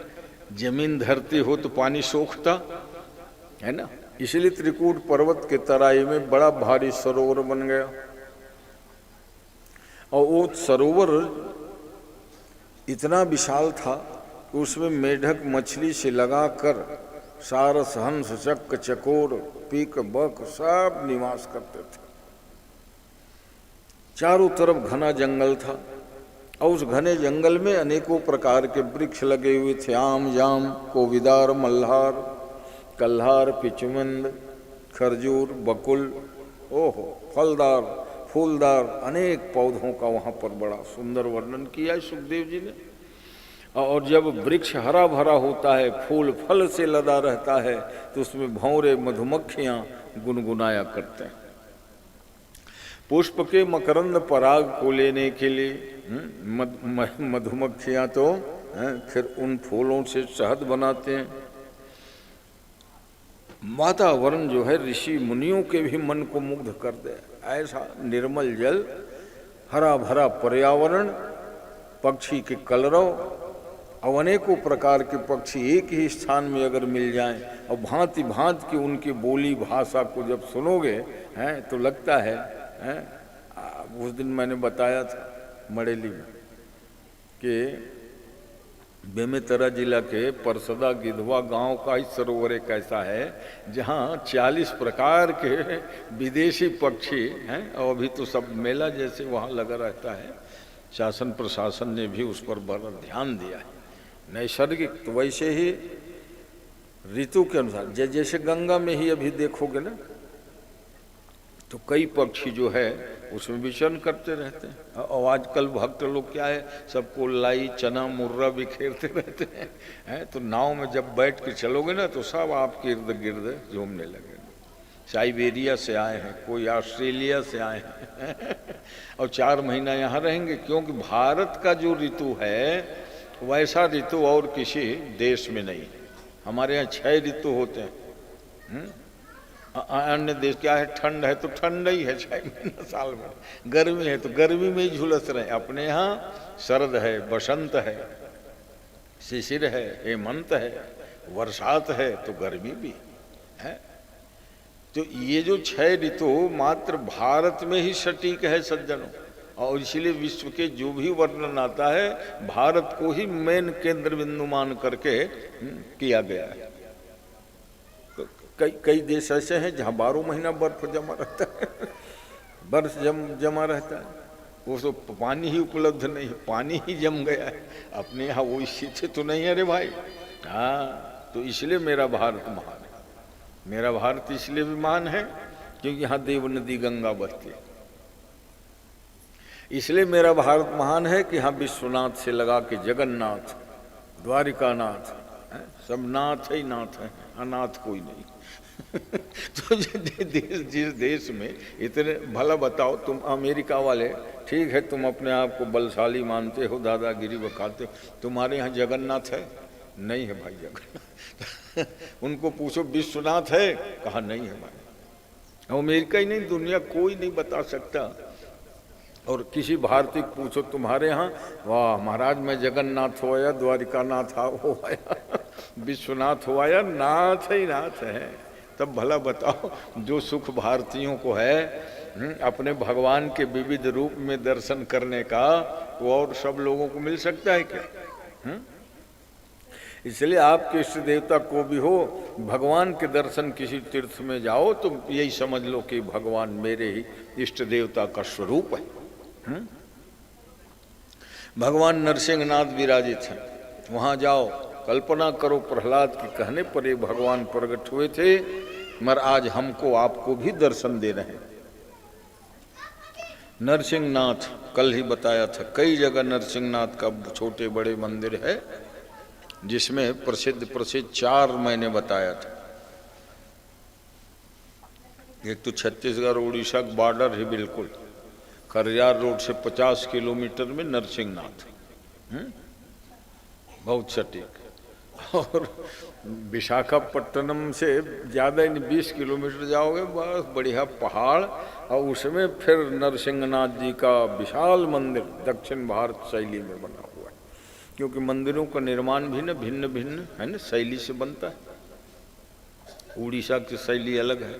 जमीन धरती हो तो पानी सोखता है ना। इसलिए त्रिकूट पर्वत के तराई में बड़ा भारी सरोवर बन गया, और वो सरोवर इतना विशाल था कि उसमें मेढक मछली से लगाकर सारस हंस चक्क चकोर पीक बक सब निवास करते थे। चारों तरफ घना जंगल था, और उस घने जंगल में अनेकों प्रकार के वृक्ष लगे हुए थे। आम जाम कोविदार मल्हार कल्हार पिचुमंद खरजूर बकुल, ओहो फलदार फूलदार अनेक पौधों का वहाँ पर बड़ा सुंदर वर्णन किया है सुखदेव जी ने। और जब वृक्ष हरा भरा होता है, फूल फल से लदा रहता है, तो उसमें भंवरे मधुमक्खियाँ गुनगुनाया करते हैं। पुष्प के मकरंद पराग को लेने के लिए मधुमक्खियाँ तो फिर उन फूलों से शहद बनाते हैं। वातावरण जो है ऋषि मुनियों के भी मन को मुग्ध कर दे, ऐसा निर्मल जल, हरा भरा पर्यावरण, पक्षी के कलरव, और अनेकों प्रकार के पक्षी एक ही स्थान में अगर मिल जाएं, और भांति भांति की उनकी बोली भाषा को जब सुनोगे हैं तो लगता है, उस दिन मैंने बताया था मड़ेली में कि बेमेतरा जिला के परसदा गिधवा गांव का ही सरोवर एक ऐसा है जहां 40 प्रकार के विदेशी पक्षी हैं, और अभी तो सब मेला जैसे वहां लगा रहता है। शासन प्रशासन ने भी उस पर बड़ा ध्यान दिया है। नैसर्गिक तो वैसे ही ऋतु के अनुसार, जैसे गंगा में ही अभी देखोगे ना तो कई पक्षी जो है उसमें विचरण करते रहते हैं। और आजकल भक्त लोग क्या है, सबको लाई चना मुर्रा बिखेरते रहते हैं। तो नाव में जब बैठ के चलोगे ना तो सब आपके इर्द गिर्द झूमने लगे। साइबेरिया से आए हैं, कोई ऑस्ट्रेलिया से आए हैं और 4 महीना यहाँ रहेंगे, क्योंकि भारत का जो ऋतु है वैसा ऋतु और किसी देश में नहीं। हमारे यहाँ 6 ऋतु होते हैं। अन्य देश क्या है, ठंड है तो ठंड ही है 6 महीना साल में, गर्मी है तो गर्मी में ही झुलस रहे। अपने यहाँ शरद है, बसंत है, शिशिर है, हेमंत है, वर्षात है, तो गर्मी भी है। तो ये जो 6 ऋतु मात्र भारत में ही सटीक है सज्जनों, और इसलिए विश्व के जो भी वर्णन आता है भारत को ही मेन केंद्र बिंदु मान करके किया गया है। तो कई देश ऐसे हैं जहाँ 12 महीना बर्फ जमा रहता है, बर्फ जमा रहता है, वो तो पानी ही उपलब्ध नहीं, पानी ही जम गया है। अपने यहाँ वो स्थिति तो नहीं है रे भाई। हाँ, तो इसलिए मेरा भारत महान है। मेरा भारत इसलिए भी महान है क्योंकि यहाँ देव नदी गंगा बहती है। इसलिए मेरा भारत महान है कि यहाँ विश्वनाथ से लगा के जगन्नाथ, द्वारिकानाथ, सब नाथ ही नाथ हैं, अनाथ कोई नहीं। तो जिस देश में इतने, भला बताओ तुम अमेरिका वाले, ठीक है तुम अपने आप को बलशाली मानते हो, दादागिरी बखाते हो, तुम्हारे यहाँ जगन्नाथ है? नहीं है भाई जगन्नाथ। उनको पूछो विश्वनाथ है? कहा नहीं है भाई। अमेरिका ही नहीं, दुनिया कोई नहीं बता सकता। और किसी भारतीय को पूछो तुम्हारे यहाँ, वाह महाराज मैं जगन्नाथ हो आया, द्वारिकानाथ हो आया, विश्वनाथ हो आया, नाथ ही नाथ है। तब भला बताओ जो सुख भारतीयों को है अपने भगवान के विविध रूप में दर्शन करने का, वो और सब लोगों को मिल सकता है क्या? इसलिए आपके इष्ट देवता को भी हो, भगवान के दर्शन किसी तीर्थ में जाओ तो यही समझ लो कि भगवान मेरे ही इष्ट देवता का स्वरूप है। भगवान नरसिंहनाथ विराजित हैं, वहां जाओ, कल्पना करो प्रहलाद के कहने पर ये भगवान प्रकट हुए थे, मगर आज हमको आपको भी दर्शन दे रहे हैं। नरसिंहनाथ कल ही बताया था, कई जगह नरसिंहनाथ का छोटे बड़े मंदिर है, जिसमें प्रसिद्ध 4 मैंने बताया था। एक तो छत्तीसगढ़ उड़ीसा का बॉर्डर है बिल्कुल, खरियार रोड से 50 किलोमीटर में नरसिंहनाथ, बहुत सटीक। और विशाखापट्टनम से ज़्यादा नहीं, 20 किलोमीटर जाओगे, बस बढ़िया पहाड़, और उसमें फिर नरसिंहनाथ जी का विशाल मंदिर दक्षिण भारत शैली में बना हुआ है, क्योंकि मंदिरों का निर्माण भी ना भिन्न भिन्न है ना शैली से बनता है। उड़ीसा की शैली अलग है,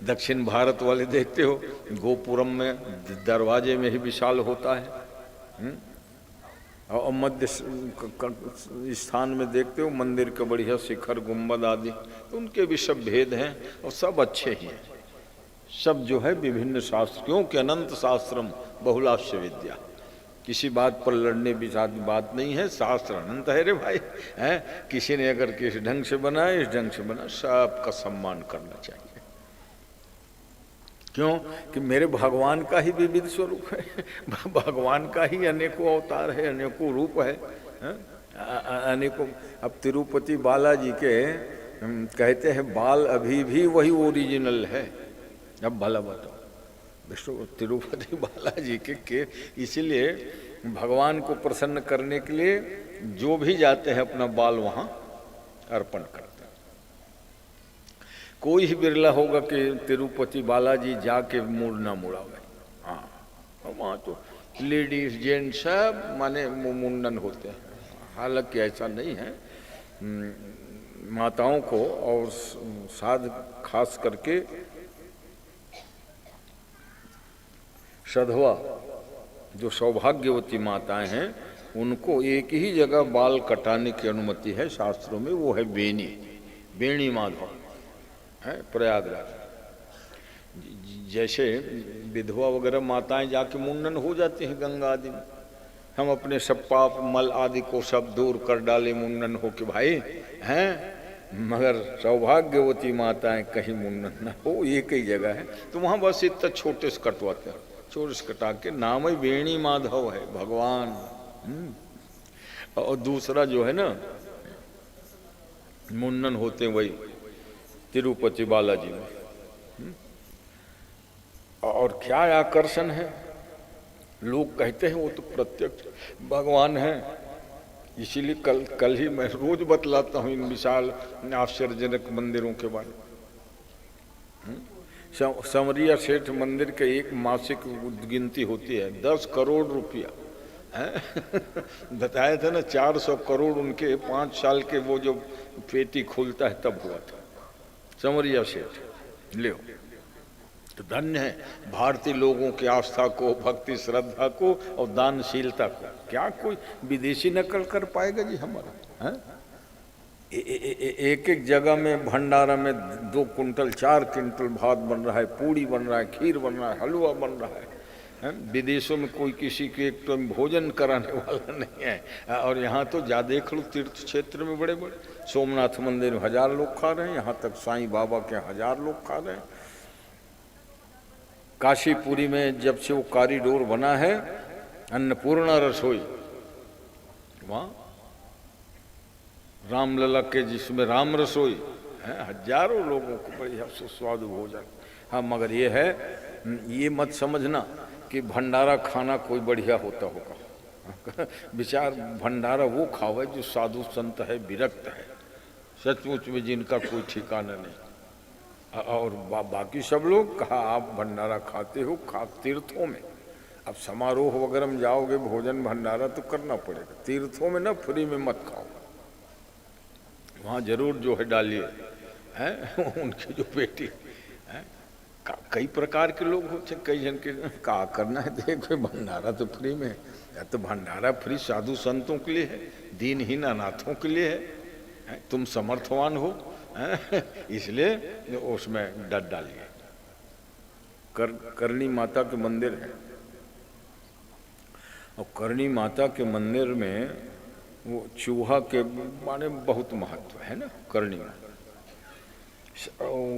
दक्षिण भारत वाले देखते हो गोपुरम में दरवाजे में ही विशाल होता है, और मध्य स्थान में देखते हो मंदिर का बढ़िया शिखर गुंबद आदि, तो उनके भी सब भेद हैं और सब अच्छे ही हैं। सब जो है विभिन्न शास्त्र, क्योंकि अनंत शास्त्रम बहुलाश्य विद्या, किसी बात पर लड़ने भी बात नहीं है, शास्त्र अनंत है रे भाई, है। किसी ने अगर किस ढंग से बनाया, इस ढंग से बना, सबका सम्मान करना चाहिए। क्यों कि मेरे भगवान का ही विविध स्वरूप है, भगवान का ही अनेकों अवतार है, अनेकों रूप है, अनेकों। अब तिरुपति बालाजी के कहते हैं बाल अभी भी वही ओरिजिनल है। अब भला बताओ, विष्णु तिरुपति बालाजी के इसीलिए भगवान को प्रसन्न करने के लिए जो भी जाते हैं अपना बाल वहाँ अर्पण करते हैं। कोई ही बिरला होगा कि तिरुपति बालाजी जाके मुड़ ना मुड़ावे। हाँ, वहाँ तो लेडीज जेंट्स सब माने मुंडन होते हैं। हालांकि ऐसा नहीं है, माताओं को और साध खास करके सधवा जो सौभाग्यवती माताएं हैं, उनको एक ही जगह बाल कटाने की अनुमति है शास्त्रों में, वो है बेणी माधव है प्रयागराज। जैसे विधवा वगैरह माताएं जाके मुंडन हो जाती हैं गंगा आदि में, हम अपने सब पाप मल आदि को सब दूर कर डाले मुंडन हो के भाई हैं, मगर सौभाग्यवती माताएं कहीं मुंडन ना हो, एक ही जगह है, तो वहाँ बस इतना छोटे से कटवाते हैं, छोटे से कटा के, नाम ही बेणी माधव है भगवान। और दूसरा जो है ना मुंडन होते वही तिरुपति बालाजी में। और क्या आकर्षण है, लोग कहते हैं वो तो प्रत्यक्ष भगवान है। इसीलिए कल ही मैं रोज बतलाता हूँ इन विशाल आश्चर्यजनक मंदिरों के बारे में। समरिया सेठ मंदिर के एक मासिक गिनती होती है 10 करोड़ रुपया बताया था ना, 400 करोड़ उनके 5 साल के वो जो पेटी खुलता है तब हुआ था समरिया सेठ। ले तो धन्य है भारतीय लोगों की आस्था को, भक्ति श्रद्धा को और दानशीलता को, क्या कोई विदेशी नकल कर पाएगा जी हमारा है? एक जगह में भंडारा में 2 कुंटल 4 कुंटल भात बन रहा है, पूड़ी बन रहा है, खीर बन रहा है, हलवा बन रहा है। विदेशों में कोई किसी के एक तो भोजन कराने वाला नहीं है, और यहाँ तो जा देख लो तीर्थ क्षेत्र में बड़े बड़े सोमनाथ मंदिर में 1000 लोग खा रहे हैं, यहाँ तक साईं बाबा के 1000 लोग खा रहे हैं। काशीपुरी में जब से वो कॉरिडोर बना है अन्नपूर्णा रसोई, वहाँ रामलला के जिसमें राम रसोई है, 1000 लोगों को बढ़िया सुस्वादु भोजन। हाँ, मगर ये है, ये मत समझना कि भंडारा खाना कोई बढ़िया होता होगा विचार भंडारा वो खावे जो साधु संत है, विरक्त है, सचमुच में जिनका कोई ठिकाना नहीं। और बाकी सब लोग कहा आप भंडारा खाते हो तीर्थों में। अब समारोह वगैरह में जाओगे भोजन भंडारा तो करना पड़ेगा, तीर्थों में ना फ्री में मत खाओ, वहाँ जरूर जो है डालिए हैं उनकी जो पेटी है। कई प्रकार के लोग होते हैं, कई जन के क्या करना है, देखो भंडारा तो फ्री में, या तो भंडारा फ्री साधु संतों के लिए है, दीनहीन अनाथों के लिए है, तुम समर्थवान हो, इसलिए उसमें डर डालिए। करणी माता के मंदिर है, और करणी माता के मंदिर में वो चूहा के माने बहुत महत्व है ना। करणी में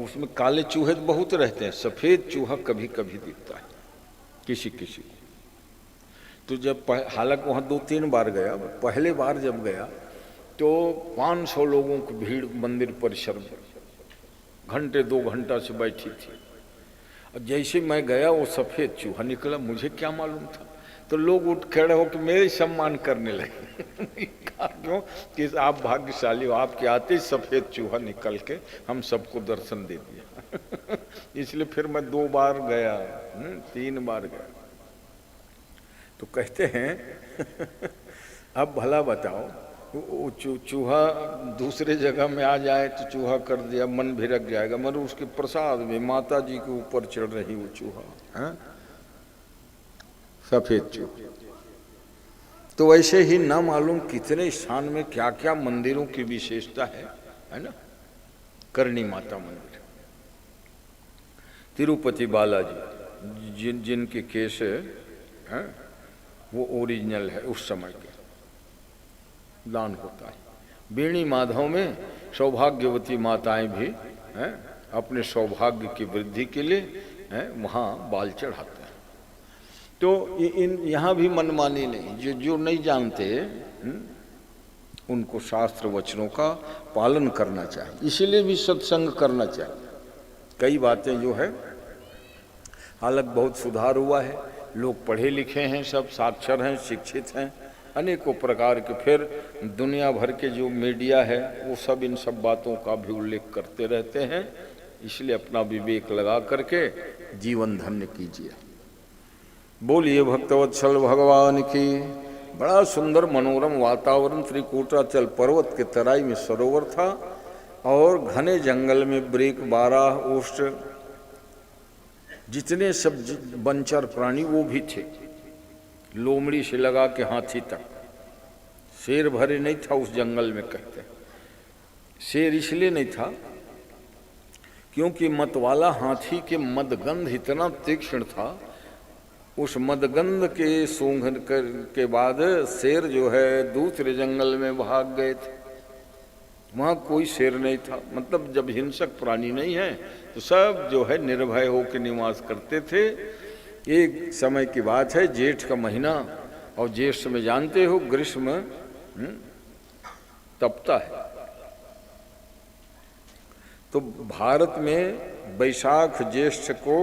उसमें काले चूहे तो बहुत रहते हैं, सफेद चूहा कभी कभी दिखता है किसी किसी को। तो जब हालांकि वहाँ 2-3 बार गया, पहले बार जब गया तो 500 लोगों की भीड़ मंदिर परिसर में घंटे 2 घंटा से बैठी थी। और जैसे मैं गया वो सफेद चूहा निकला, मुझे क्या मालूम था, तो लोग उठ खड़े हो कि मेरे सम्मान करने लगे। क्यों कि आप भाग्यशाली हो, आपके आते ही सफेद चूहा निकल के हम सबको दर्शन दे दिया। इसलिए फिर मैं 2 बार गया, 3 बार गया। तो कहते हैं अब भला बताओ, वो चूहा दूसरे जगह में आ जाए तो चूहा कर दिया, मन भिरक जाएगा, मगर उसके प्रसाद में माता जी के ऊपर चढ़ रही वो चूहा, सफेद चूहा। तो वैसे ही ना मालूम कितने स्थान में क्या क्या मंदिरों की विशेषता है ना। करणी माता मंदिर, तिरुपति बालाजी जिनके केस है वो ओरिजिनल है, उस समय के दान होता है। बेणी माधव में सौभाग्यवती माताएं भी हैं, अपने सौभाग्य की वृद्धि के लिए वहाँ बाल चढ़ाते हैं। तो यहाँ भी मनमानी नहीं, जो नहीं जानते उनको शास्त्र वचनों का पालन करना चाहिए, इसीलिए भी सत्संग करना चाहिए। कई बातें जो है हालांकि बहुत सुधार हुआ है, लोग पढ़े लिखे हैं, सब साक्षर हैं, शिक्षित हैं, अनेकों प्रकार के। फिर दुनिया भर के जो मीडिया है वो सब इन सब बातों का भी उल्लेख करते रहते हैं, इसलिए अपना विवेक लगा करके जीवन धन्य कीजिए। बोलिए भक्तवत्सल भगवान की। बड़ा सुंदर मनोरम वातावरण, त्रिकूटाचल पर्वत के तराई में सरोवर था और घने जंगल में ब्रेक, 12 ओष्ठ, जितने सब बनचर प्राणी वो भी थे, लोमड़ी से लगा के हाथी तक। शेर भरे नहीं था उस जंगल में, कहते शेर इसलिए नहीं था क्योंकि मतवाला हाथी के मदगंध इतना तीक्ष्ण था, उस मदगंध के सूंघ के बाद शेर जो है दूसरे जंगल में भाग गए थे। वहाँ कोई शेर नहीं था, मतलब जब हिंसक प्राणी नहीं है तो सब जो है निर्भय होकर निवास करते थे। एक समय की बात है, जेठ का महीना, और जेठ में जानते हो ग्रीष्म तपता है। तो भारत में बैसाख ज्येष्ठ को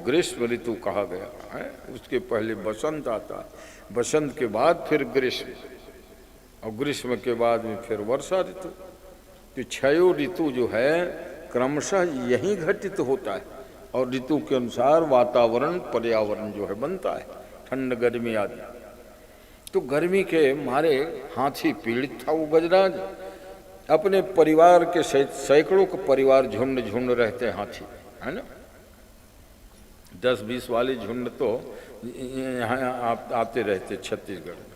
ग्रीष्म ऋतु कहा गया है। उसके पहले बसंत आता है, बसंत के बाद फिर ग्रीष्म, और ग्रीष्म के बाद में फिर वर्षा ऋतु। तो 6 ऋतु जो है क्रमशः यही घटित होता है, और ऋतु के अनुसार वातावरण पर्यावरण जो है बनता है, ठंड गर्मी आदि। तो गर्मी के मारे हाथी पीड़ित था। वो गजराज अपने परिवार के सैकड़ों के परिवार झुंड झुंड रहते हैं हाथी, है ना। 10-20 वाले झुंड तो यहाँ आते रहते छत्तीसगढ़ में।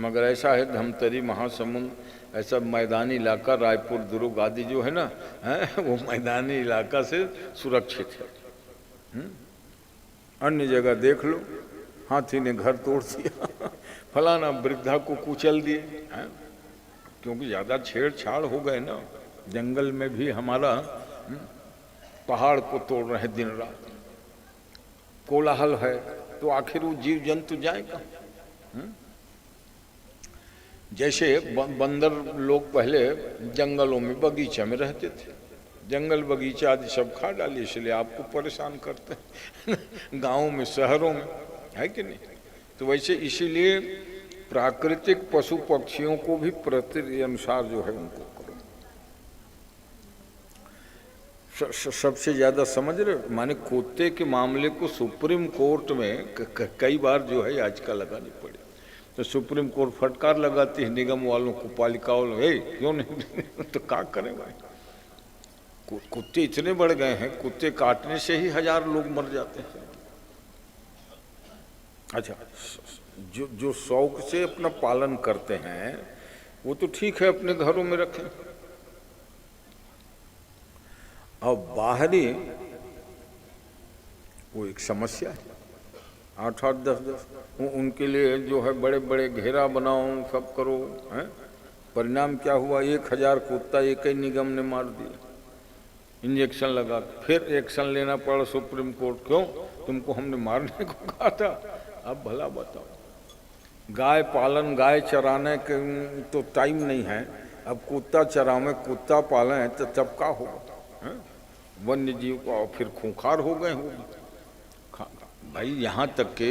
मगर ऐसा है धमतरी, महासमुंद, ऐसा मैदानी इलाका, रायपुर, दुर्ग आदि जो है ना, वो मैदानी इलाका से सुरक्षित है। अन्य जगह देख लो, हाथी ने घर तोड़ दिया, फलाना वृद्धा को कुचल दिए, क्योंकि ज़्यादा छेड़छाड़ हो गए ना। जंगल में भी हमारा पहाड़ को तोड़ रहे दिन रात, कोलाहल है, तो आखिर वो जीव जंतु जाएगा। जैसे बंदर लोग पहले जंगलों में बगीचा में रहते थे, जंगल बगीचा आदि सब खा डाली, इसलिए आपको परेशान करते हैं गाँव में, शहरों में, है कि नहीं। तो वैसे इसीलिए प्राकृतिक पशु पक्षियों को भी प्रकृति अनुसार जो है उनको करो। सबसे ज़्यादा समझ रहे, माने कुत्ते के मामले को सुप्रीम कोर्ट में कई बार जो है याचिका लगानी पड़ी, तो सुप्रीम कोर्ट फटकार लगाती है निगम वालों को, पालिका वालों, क्यों नहीं तो क्या करें भाई, कुत्ते इतने बढ़ गए हैं, कुत्ते काटने से ही 1000 लोग मर जाते हैं। अच्छा, जो शौक से अपना पालन करते हैं, वो तो ठीक है, अपने घरों में रखें। अब बाहरी वो एक समस्या है, 8-8, 10-10 उनके लिए जो है बड़े बड़े घेरा बनाओ, सब करो, हैं? परिणाम क्या हुआ? 1000 कुत्ता एक ही निगम ने मार दिया, इंजेक्शन लगा। फिर एक्शन लेना पड़ा सुप्रीम कोर्ट, क्यों? तुमको हमने मारने को कहा था। अब भला बताओ, गाय पालन, गाय चराने के तो टाइम नहीं है, अब कुत्ता चरावे, कुत्ता पालें तो तब का होगा? वन्य जीव को फिर खूंखार हो गए हो भाई। यहाँ तक के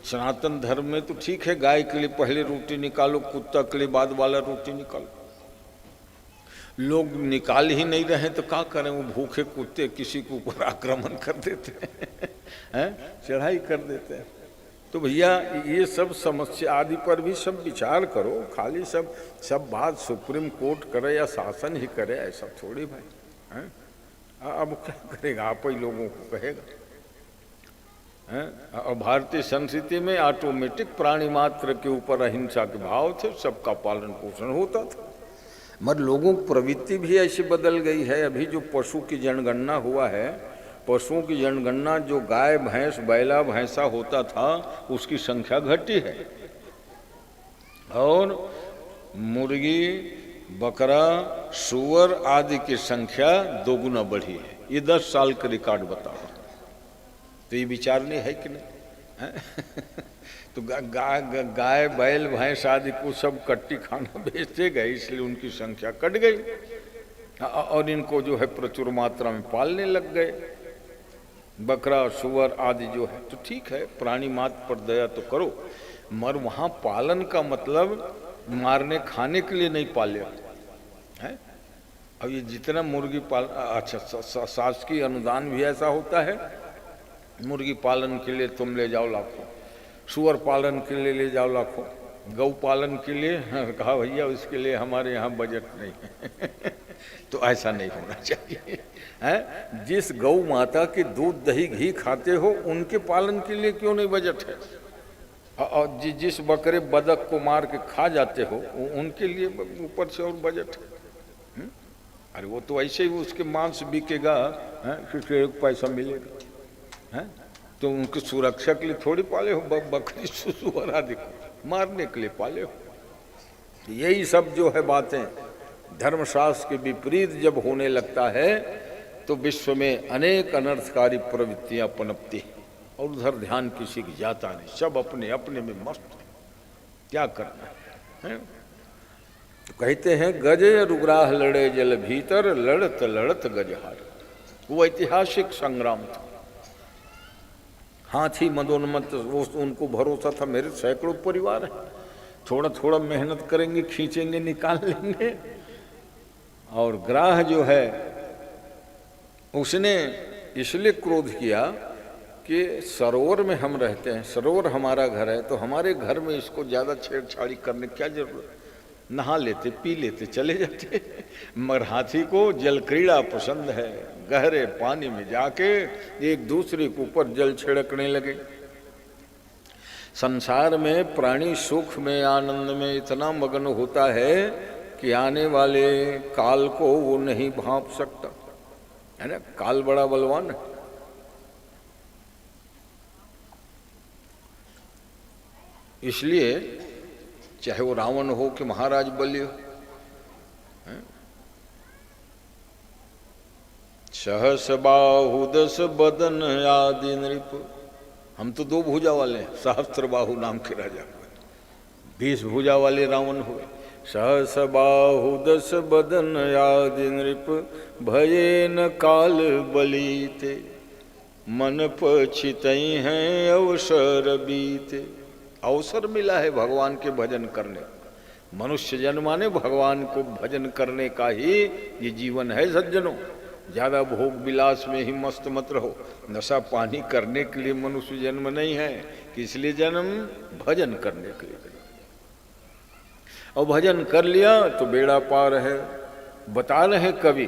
सनातन धर्म में तो ठीक है, गाय के लिए पहले रोटी निकालो, कुत्ता के लिए बाद वाला रोटी निकालो। लोग निकाल ही नहीं रहे तो क्या करें? वो भूखे कुत्ते किसी के ऊपर आक्रमण कर देते हैं, चढ़ाई कर देते हैं। तो भैया ये सब समस्या आदि पर भी सब विचार करो, खाली सब बात सुप्रीम कोर्ट करे या शासन ही करे, ऐसा थोड़ी भाई, हैं? अब क्या करेगा? आप ही लोगों को कहेगा, हैं? और भारतीय संस्कृति में ऑटोमेटिक प्राणी मात्र के ऊपर अहिंसा के भाव थे, सबका पालन पोषण होता था। मगर लोगों की प्रवृत्ति भी ऐसी बदल गई है। अभी जो पशु की जनगणना हुआ है, पशुओं की जनगणना जो गाय भैंस बैला भैंसा होता था उसकी संख्या घटी है, और मुर्गी बकरा सूअर आदि की संख्या दोगुना बढ़ी है। ये 10 साल का रिकॉर्ड बताओ, तो ये विचार नहीं है कि नहीं? तो गाय बैल भैंस आदि को सब कट्टी खाना बेचते गए, इसलिए उनकी संख्या कट गई, और इनको जो है प्रचुर मात्रा में पालने लग गए, बकरा सूअर आदि जो है। तो ठीक है, प्राणी मात्र पर दया तो करो, मगर वहाँ पालन का मतलब मारने खाने के लिए नहीं पाले है। अब ये जितना मुर्गी पालन, अच्छा शासकीय अनुदान भी ऐसा होता है, मुर्गी पालन के लिए तुम ले जाओ लाखों, सूअर पालन के लिए ले जाओ लाखों, गौ पालन के लिए कहा भैया उसके लिए हमारे यहाँ बजट नहीं है। तो ऐसा नहीं होना चाहिए, है? जिस गौ माता के दूध दही घी खाते हो उनके पालन के लिए क्यों नहीं बजट है? और जिस बकरे बदक को मार के खा जाते हो उनके लिए ऊपर से और बजट है। अरे वो तो ऐसे ही उसके मांस बिकेगा, फिर पैसा मिलेगा, है? तो उनकी सुरक्षा के लिए थोड़ी पाले हो बकरी सुअर आदि को, मारने के लिए पाले हो। यही सब जो है बातें धर्मशास्त्र के विपरीत जब होने लगता है तो विश्व में अनेक अनर्थकारी प्रवृत्तियां पनपती हैं, और उधर ध्यान किसी की जाता नहीं, सब अपने अपने में मस्त है, क्या करना है? तो कहते हैं गज रुग्राह लड़े जल भीतर, लड़त लड़त गजहार। वो ऐतिहासिक संग्राम था। हाथी मदोन्मत्त, वो उनको भरोसा था मेरे सैकड़ों परिवार है, थोड़ा थोड़ा मेहनत करेंगे, खींचेंगे, निकाल लेंगे। और ग्राह जो है उसने इसलिए क्रोध किया कि सरोवर में हम रहते हैं, सरोवर हमारा घर है, तो हमारे घर में इसको ज़्यादा छेड़छाड़ी करने की क्या जरूरत? नहा लेते, पी लेते, चले जाते। मगर हाथी को जल क्रीड़ा पसंद है, गहरे पानी में जाके एक दूसरे के ऊपर जल छिड़कने लगे। संसार में प्राणी सुख में आनंद में इतना मग्न होता है कि आने वाले काल को वो नहीं भांप सकता, है ना? काल बड़ा बलवान है। इसलिए चाहे वो रावण हो कि महाराज बलि हो, सहस बाहु दस बदन आदि नृप, हम तो 2 भुजा वाले हैं, सहस्त्र बाहु नाम के राजा, 20 भुजा वाले रावण हुए। सहस बाहु दस बदन आदि नृप, भये न काल बलीते, मन पछितई हैं अवसर बीते। अवसर मिला है भगवान के भजन करने, मनुष्य जन्माने भगवान को भजन करने का ही ये जीवन है सज्जनों। ज़्यादा भोग विलास में ही मस्त मत रहो, नशा पानी करने के लिए मनुष्य जन्म नहीं है, कि इसलिए जन्म भजन करने के लिए। और भजन कर लिया तो बेड़ा पार है। बता रहे कवि,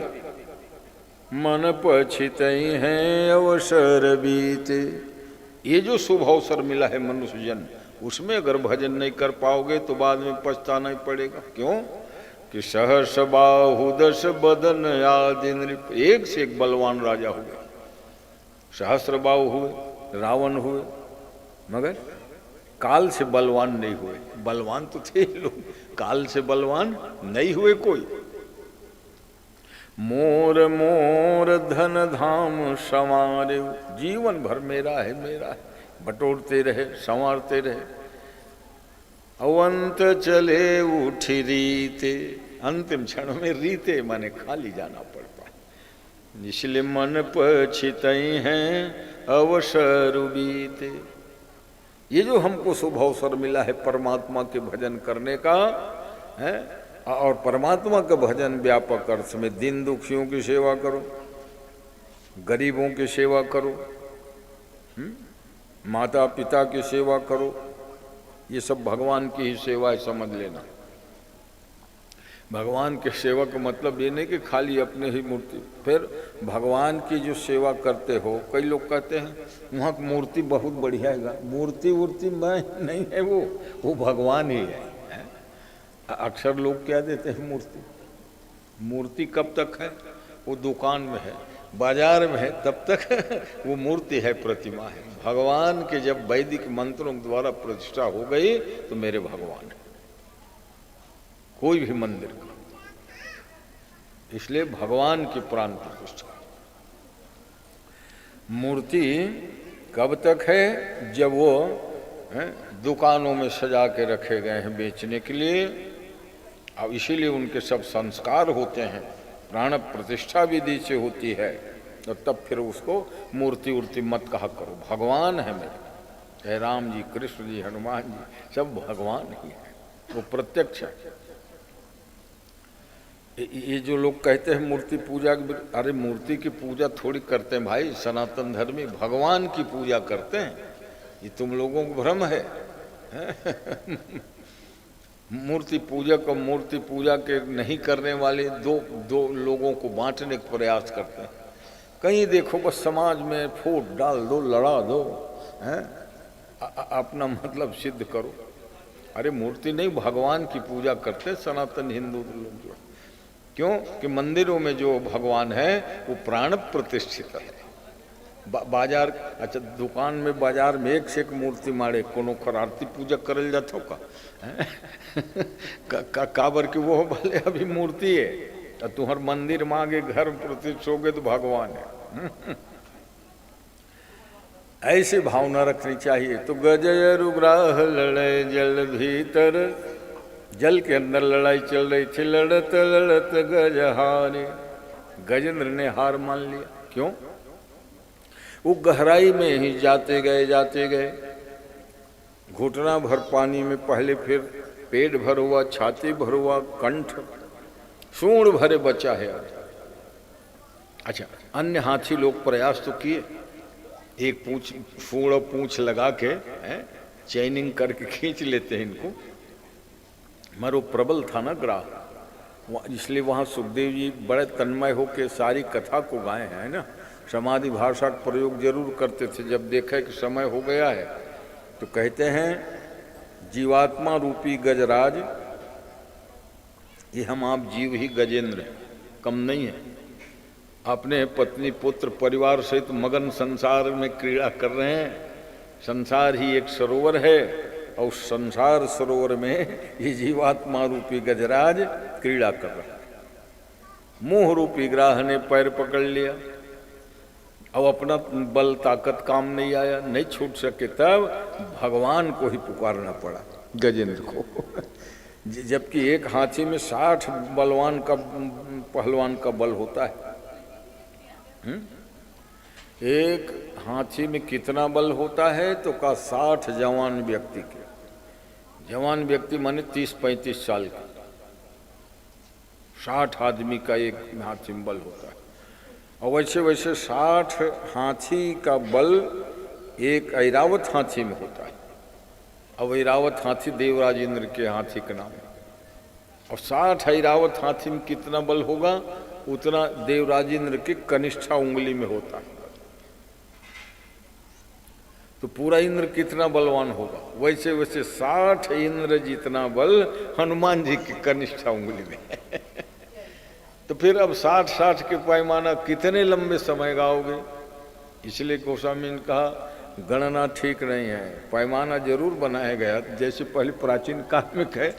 मन पछितई हैं अवसर बीते। ये जो शुभ अवसर मिला है मनुष्य जन्म, उसमें अगर भजन नहीं कर पाओगे तो बाद में पछताना ही पड़ेगा। क्यों कि सहस बाहु दस बदन आदि नृप, एक से एक बलवान राजा हुए, सहस्र बाहु हुए, रावण हुए, मगर काल से बलवान नहीं हुए। बलवान तो थे लोग, काल से बलवान नहीं हुए कोई। मोर मोर धन धाम संवारे, जीवन भर मेरा है मेरा है, बटोरते रहे संवारते रहे। अवंत चले उठी रीते, अंतिम क्षण में रीते माने खाली जाना पड़ता है। इसलिए मन पछितई हैं अवसर बीते। ये जो हमको शुभ अवसर मिला है परमात्मा के भजन करने का है, और परमात्मा का भजन व्यापक अर्थ में दीन दुखियों की सेवा करो, गरीबों की सेवा करो, माता पिता की सेवा करो, ये सब भगवान की ही सेवा है, समझ लेना। भगवान के सेवा का मतलब ये नहीं कि खाली अपने ही मूर्ति। फिर भगवान की जो सेवा करते हो, कई लोग कहते हैं वहाँ की मूर्ति बहुत बढ़िया है। मूर्ति वूर्ति मैं नहीं है, वो भगवान ही है। अक्सर लोग क्या देते हैं मूर्ति, मूर्ति कब तक है, वो दुकान में है, बाजार में है, तब तक वो मूर्ति है, प्रतिमा है। भगवान के जब वैदिक मंत्रों द्वारा प्रतिष्ठा हो गई तो मेरे भगवान है, कोई भी मंदिर का। इसलिए भगवान की प्राण प्रतिष्ठा। मूर्ति कब तक है, जब वो दुकानों में सजा के रखे गए हैं बेचने के लिए, अब इसीलिए उनके सब संस्कार होते हैं, प्राण प्रतिष्ठा विधि से होती है, तो तब फिर उसको मूर्ति उर्ति मत कहा करो। भगवान है मेरे, चाहे राम जी, कृष्ण जी, हनुमान जी, सब भगवान ही है, वो प्रत्यक्ष है। ये जो लोग कहते हैं मूर्ति पूजा, अरे मूर्ति की पूजा थोड़ी करते हैं भाई, सनातन धर्मी भगवान की पूजा करते हैं। ये तुम लोगों को भ्रम है। मूर्ति पूजक और मूर्ति पूजा के नहीं करने वाले दो लोगों को बांटने का प्रयास करते हैं। कहीं देखो बस समाज में फूट डाल दो, लड़ा दो, हैं, अपना मतलब सिद्ध करो। अरे मूर्ति नहीं, भगवान की पूजा करते सनातन हिंदू लोग। जो क्यों कि मंदिरों में जो भगवान है वो प्राण प्रतिष्ठित है। बाजार, अच्छा दुकान में बाजार में एक से एक मूर्ति मारे, कोनो खरारती पूजा करल जाता का काबर की वो भले अभी मूर्ति है, तो तुम्हार मंदिर मांगे घर प्रतिष्ठित हो गए तो भगवान है। ऐसी भावना रखनी चाहिए। तो गजय रुग्राह लड़े जल भीतर, जल के अंदर लड़ाई चल रही थी, लड़त लड़त गज हारे, गजेंद्र ने हार मान लिया। क्यों? वो गहराई में ही जाते गए, घुटना भर पानी में पहले, फिर पेट भर हुआ, छाती भर हुआ, कंठ सूंड भरे बचा है। अच्छा, अन्य हाथी लोग प्रयास तो किए, एक सूंड पूंछ लगा के चैनिंग करके खींच लेते हैं इनको, मगर वो प्रबल था ना ग्राह, इसलिए वहाँ सुखदेव जी बड़े तन्मय होकर सारी कथा को गाए हैं ना। समाधि भाषा का प्रयोग जरूर करते थे। जब देखा कि समय हो गया है तो कहते हैं जीवात्मा रूपी गजराज, ये हम आप जीव ही गजेंद्र हैं, कम नहीं है। अपने पत्नी पुत्र परिवार सहित मगन संसार में क्रीड़ा कर रहे हैं। संसार ही एक सरोवर है और संसार सरोवर में ये जीवात्मा रूपी गजराज क्रीड़ा कर रहा है। मोह रूपी ग्राह ने पैर पकड़ लिया, अब अपना बल ताकत काम नहीं आया, नहीं छूट सके, तब भगवान को ही पुकारना पड़ा गजेंद्र को। जबकि एक हाथी में 60 पहलवान का बल होता है। एक हाथी में कितना बल होता है तो का 60 जवान व्यक्ति के, जवान व्यक्ति माने 30-35 साल का, 60 आदमी का एक हाथी में बल होता है। और वैसे 60 हाथी का बल एक ऐरावत हाथी में होता है। अब ऐरावत हाथी देवराज इंद्र के हाथी का नाम है। और 60 ऐरावत हाथी में कितना बल होगा उतना देवराज इंद्र के कनिष्ठा उंगली में होता है। तो पूरा इंद्र कितना बलवान होगा, वैसे वैसे 60 इंद्र जितना बल हनुमान जी की कनिष्ठ उंगली में। तो फिर अब 60-60 के पैमाना कितने लंबे समय गाओगे। इसलिए गोस्वामी ने कहा गणना ठीक नहीं है, पैमाना जरूर बनाया गया। जैसे पहले प्राचीन काल में कहे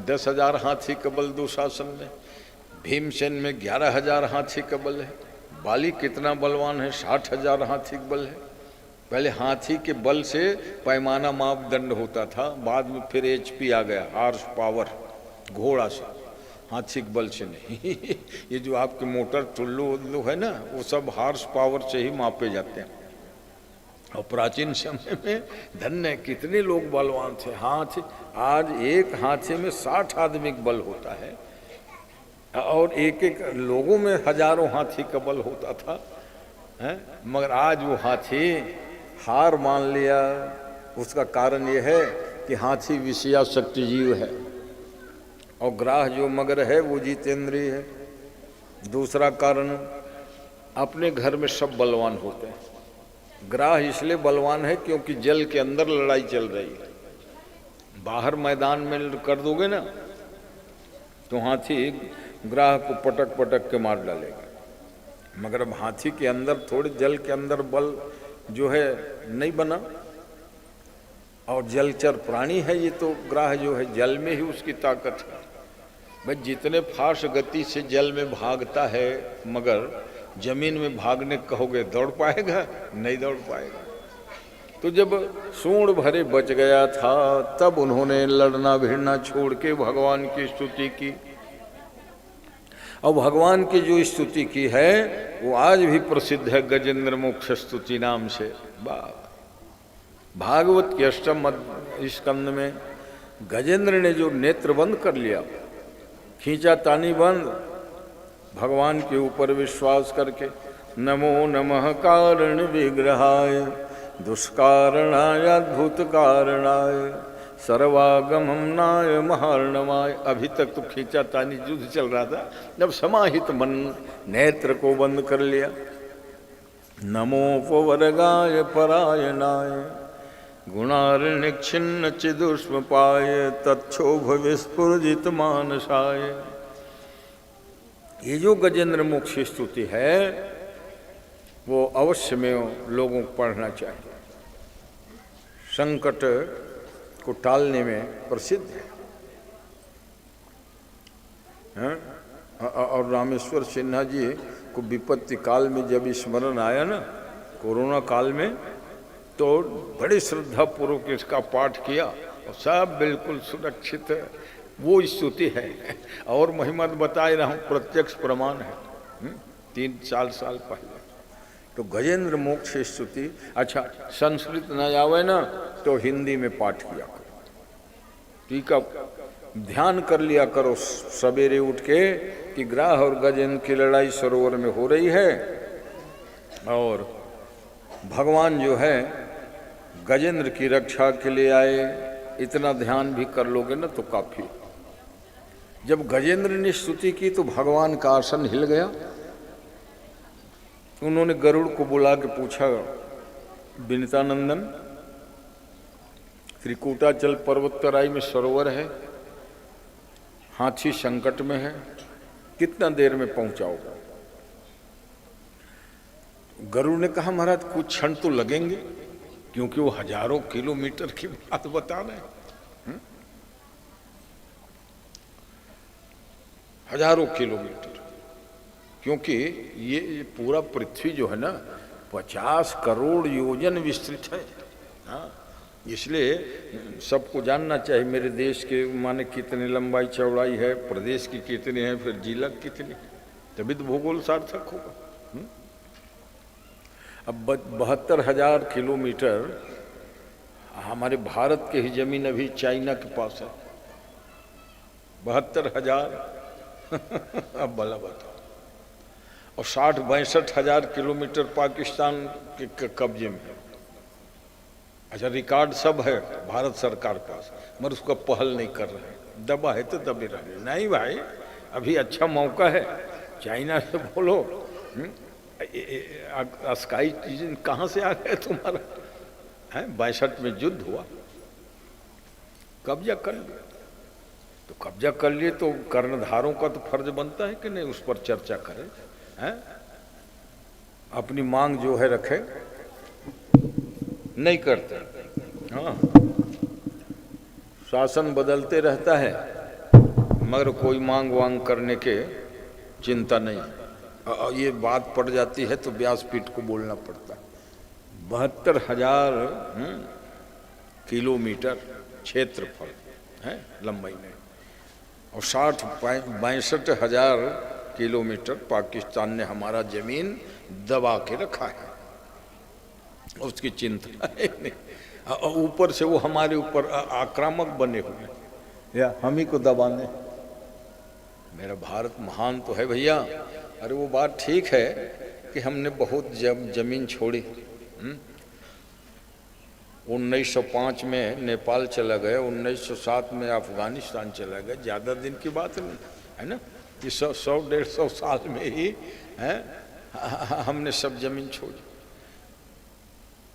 10,000 हाथी का बल दुशासन में, भीमसेन में 11,000 हाथी का बल है, बाली कितना बलवान है, 60,000 हाथी का बल है। पहले हाथी के बल से पैमाना मापदंड होता था, बाद में फिर HP आ गया, हॉर्स पावर, घोड़ा से, हाथी के बल से नहीं। ये जो आपके मोटर टुल्लू उल्लू है ना, वो सब हॉर्स पावर से ही मापे जाते हैं। और प्राचीन समय में धन्य कितने लोग बलवान थे। हाथी, आज एक हाथी में 60 आदमी का बल होता है, और एक एक लोगों में हजारों हाथी का बल होता था, है? मगर आज वो हाथी हार मान लिया। उसका कारण ये है कि हाथी विषयासक्त जीव है, और ग्राह जो मगर है वो जितेंद्रिय है। दूसरा कारण, अपने घर में सब बलवान होते हैं। ग्राह इसलिए बलवान है क्योंकि जल के अंदर लड़ाई चल रही है। बाहर मैदान में कर दोगे ना तो हाथी ग्राह को पटक पटक के मार डालेगा, मगर अब हाथी के अंदर थोड़े जल के अंदर बल जो है नहीं बना, और जलचर प्राणी है ये, तो ग्राह जो है जल में ही उसकी ताकत है। भाई जितने फास्ट गति से जल में भागता है, मगर जमीन में भागने कहोगे दौड़ पाएगा, नहीं दौड़ पाएगा। तो जब सूंड भरे बच गया था, तब उन्होंने लड़ना भिड़ना छोड़ के भगवान की स्तुति की। और भगवान की जो स्तुति की है वो आज भी प्रसिद्ध है गजेंद्र मोक्ष स्तुति नाम से। भागवत के 8वें स्कंद में गजेंद्र ने जो नेत्र बंद कर लिया, खींचा तानी बंद, भगवान के ऊपर विश्वास करके, नमो नमः कारण विग्रहाय दुष्कारणाय अद्भुत कारणाय सर्वागमम नाय महार्णवाय। अभी तक तो खींचा तानी युद्ध चल रहा था, जब समाहित मन नेत्र को बंद कर लिया, नमोपवर्गाय परायणाय गुणार्णिक्षिन्न चिदुष्म पाय तच्छोभ विस्फुजित मानसाय। ये जो गजेंद्र मोक्ष स्तुति है वो अवश्य में लोगों को पढ़ना चाहिए, संकट को टालने में प्रसिद्ध है। और रामेश्वर सिन्हा जी को विपत्ति काल में जब स्मरण आया ना, कोरोना काल में, तो बड़ी श्रद्धा पूर्वक इसका पाठ किया और सब बिल्कुल सुरक्षित है। वो स्तुति है, और महिमा बताए रहा हूँ, प्रत्यक्ष प्रमाण है 3-4 साल पहले। तो गजेंद्र मोक्ष स्तुति, अच्छा संस्कृत न आवे ना तो हिंदी में पाठ किया करो, ठीक है, ध्यान कर लिया करो सवेरे उठ के कि ग्राह और गजेंद्र की लड़ाई सरोवर में हो रही है, और भगवान जो है गजेंद्र की रक्षा के लिए आए। इतना ध्यान भी कर लोगे ना तो काफी। जब गजेंद्र ने स्तुति की तो भगवान का आसन हिल गया। उन्होंने गरुड़ को बुला के पूछा, विनीतानंदन, त्रिकूटाचल पर्वतराई में सरोवर है, हाथी संकट में है, कितना देर में पहुंचाओगे? गरुड़ ने कहा, महाराज कुछ क्षण तो लगेंगे, क्योंकि वो हजारों किलोमीटर की बात बता रहे हैं, हजारों किलोमीटर, क्योंकि ये पूरा पृथ्वी जो है ना 50 करोड़ योजन विस्तृत है। हाँ, इसलिए सबको जानना चाहिए मेरे देश के माने कितनी लंबाई चौड़ाई है, प्रदेश की कितनी है, फिर जिला कितनी, तभी तो भूगोल सार्थक होगा। अब 72,000 किलोमीटर हमारे भारत के ही जमीन अभी चाइना के पास है, 72,000। अब भला बताओ, और 60-62,000 किलोमीटर पाकिस्तान के कब्जे में है। अच्छा, रिकॉर्ड सब है भारत सरकार पास, मगर उसका पहल नहीं कर रहे हैं, दबा है तो दबे रहे। नहीं भाई, अभी अच्छा मौका है, चाइना से बोलो, स्काई कहाँ से आ गए तुम्हारा? है 62 में युद्ध हुआ, कब्जा कर लिया। तो कब्जा कर लिए तो कर्णधारों का तो फर्ज बनता है कि नहीं उस पर चर्चा करें, हैं? अपनी मांग जो है रखे, नहीं करते। हाँ, शासन बदलते रहता है मगर कोई मांग वांग करने के चिंता नहीं। ये बात पड़ जाती है तो व्यासपीठ को बोलना पड़ता है। 72,000 किलोमीटर क्षेत्रफल है लंबाई में, और 62,000 किलोमीटर पाकिस्तान ने हमारा जमीन दबा के रखा है, उसकी चिंता है नहीं। ऊपर से वो हमारे ऊपर आक्रामक बने हुए या हम ही को दबाने। मेरा भारत महान तो है भैया। अरे वो बात ठीक है कि हमने बहुत जमीन छोड़ी। 1905 में नेपाल चला गए, 1907 में अफगानिस्तान चला गए, ज़्यादा दिन की बात नहीं है ना, कि 100-150 साल में ही है हमने सब जमीन छोड़ी।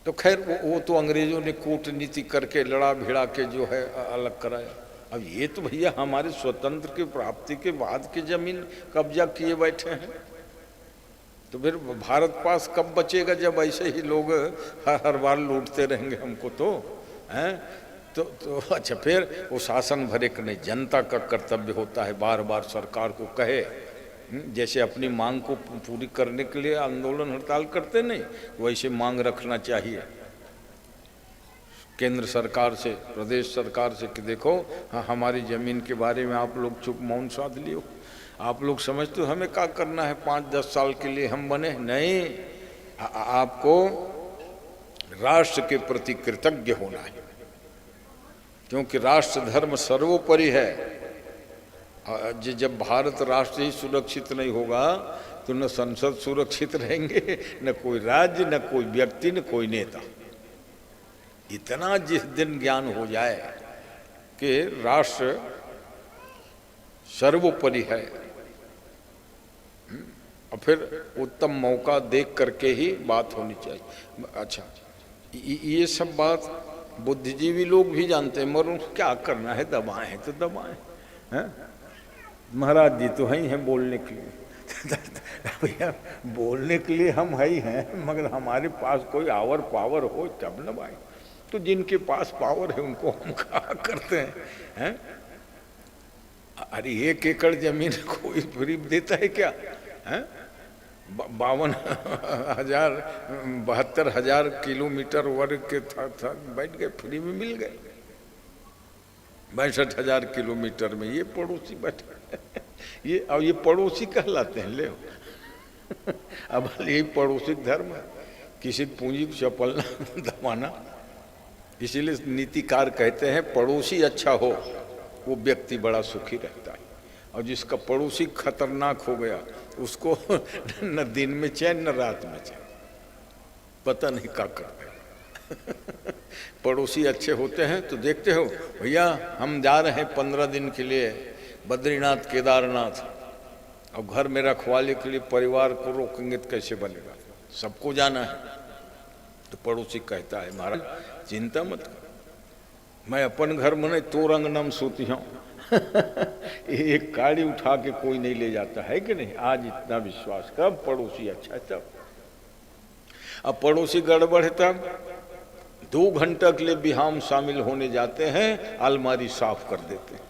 तो खैर वो तो अंग्रेजों ने कूटनीति करके लड़ा भिड़ा के जो है अलग कराया। अब ये तो भैया हमारे स्वतंत्र की प्राप्ति के बाद की जमीन कब्जा किए बैठे हैं, तो फिर भारत पास कब बचेगा जब ऐसे ही लोग हर बार लूटते रहेंगे हमको। तो हैं तो अच्छा, फिर वो शासन भरे कि नहीं, जनता का कर्तव्य होता है बार बार सरकार को कहे, जैसे अपनी मांग को पूरी करने के लिए आंदोलन हड़ताल करते नहीं, वैसे मांग रखना चाहिए केंद्र सरकार से, प्रदेश सरकार से कि देखो हाँ हमारी ज़मीन के बारे में आप लोग चुप मौन साध लियो। आप लोग समझते हो हमें क्या करना है, 5-10 साल के लिए हम बने नहीं, आपको राष्ट्र के प्रति कृतज्ञ होना है, क्योंकि राष्ट्र धर्म सर्वोपरि है। जब भारत राष्ट्र ही सुरक्षित नहीं होगा तो न संसद सुरक्षित रहेंगे, न कोई राज्य, न कोई व्यक्ति, न कोई नेता। इतना जिस दिन ज्ञान हो जाए कि राष्ट्र सर्वोपरि है, और फिर उत्तम मौका देख करके ही बात होनी चाहिए। अच्छा, ये सब बात बुद्धिजीवी लोग भी जानते हैं, मगर उनको क्या करना है, दबाएं है तो दबाएं हैं। महाराज जी तो ही हैं बोलने के लिए भैया बोलने के लिए हम है ही हैं, मगर हमारे पास कोई आवर पावर हो तब न भाई। तो जिनके पास पावर है उनको हम कहा करते हैं। अरे 1 एकड़ जमीन कोई फ्री देता है क्या है? 72,000 किलोमीटर वर्ग के बैठ गए, फ्री में मिल गए। 62,000 किलोमीटर में ये पड़ोसी बैठे ये, अब ये पड़ोसी कहलाते हैं। ले अब यही पड़ोसी धर्म है, किसी पूंजी को चपलना दबाना। इसीलिए नीतिकार कहते हैं पड़ोसी अच्छा हो वो व्यक्ति बड़ा सुखी रहता है, और जिसका पड़ोसी खतरनाक हो गया उसको न दिन में चैन न रात में चैन, पता नहीं क्या करते। पड़ोसी अच्छे होते हैं तो देखते हो भैया हम जा रहे हैं 15 दिन के लिए बद्रीनाथ केदारनाथ, अब घर में रखवाले के लिए परिवार को रोकेंगे तो कैसे बनेगा, सबको जाना है। तो पड़ोसी कहता है महाराज चिंता मत कर, मैं अपन घर में नहीं तो रंगनम सूती हूँ एक गाड़ी उठा के कोई नहीं ले जाता है कि नहीं। आज इतना विश्वास कब पड़ोसी अच्छा है तब। अब पड़ोसी गड़बड़ है तब 2 घंटे के लिए भी हम शामिल होने जाते हैं, अलमारी साफ कर देते हैं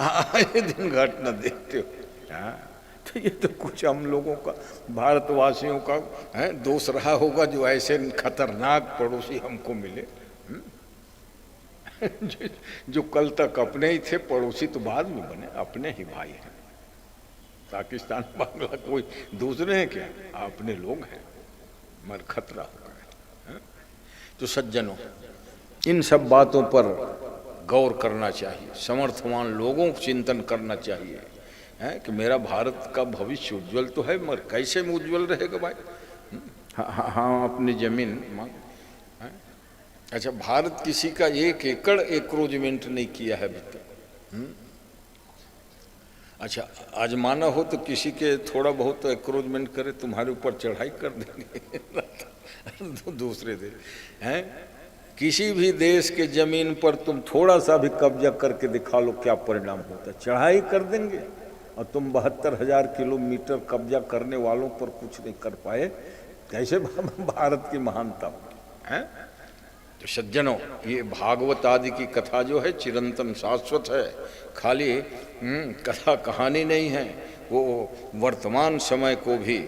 आए दिन घटना देखते हो। हाँ तो ये तो कुछ हम लोगों का भारतवासियों का है दोष रहा होगा जो ऐसे खतरनाक पड़ोसी हमको मिले। जो कल तक अपने ही थे, पड़ोसी तो बाद में बने, अपने ही भाई हैं। पाकिस्तान बांग्ला कोई दूसरे हैं क्या, अपने लोग हैं, मगर खतरा होगा है। तो सज्जनों इन सब बातों पर गौर करना चाहिए, समर्थवान लोगों को चिंतन करना चाहिए है कि मेरा भारत का भविष्य उज्जवल तो है, मगर कैसे में उज्जवल रहेगा भाई। हाँ अपनी जमीन मांग। अच्छा भारत किसी का 1 एकड़ एक्रोजमेंट नहीं किया है अभी तक। अच्छा आजमाना हो तो किसी के थोड़ा बहुत एक्रोजमेंट करे, तुम्हारे ऊपर चढ़ाई कर देंगे तो दूसरे देश हैं, किसी भी देश के जमीन पर तुम थोड़ा सा भी कब्जा करके दिखा लो, क्या परिणाम होता है? चढ़ाई कर देंगे। और तुम 72,000 किलोमीटर कब्जा करने वालों पर कुछ नहीं कर पाए, कैसे भारत की महानता है? तो सज्जनों, ये भागवत आदि की कथा जो है चिरंतन शाश्वत है, खाली कथा कहानी नहीं है, वो वर्तमान समय को भी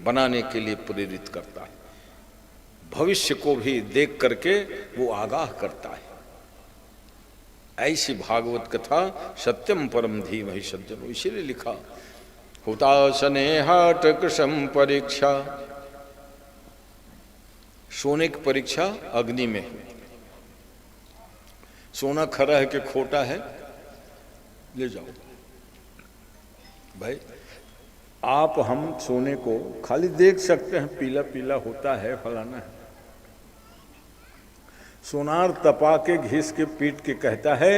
बनाने के लिए प्रेरित करता है, भविष्य को भी देख करके वो आगाह करता है। ऐसी भागवत कथा सत्यम परम धीमहि सज्जनों, इसीलिए लिखा हुतासने हाटक सम परीक्षा। सोने की परीक्षा अग्नि में है। सोना खरा है कि खोटा है, ले जाओ भाई। आप हम सोने को खाली देख सकते हैं, पीला पीला होता है, फलाना है। सोनार तपा के घिस के पीट के कहता है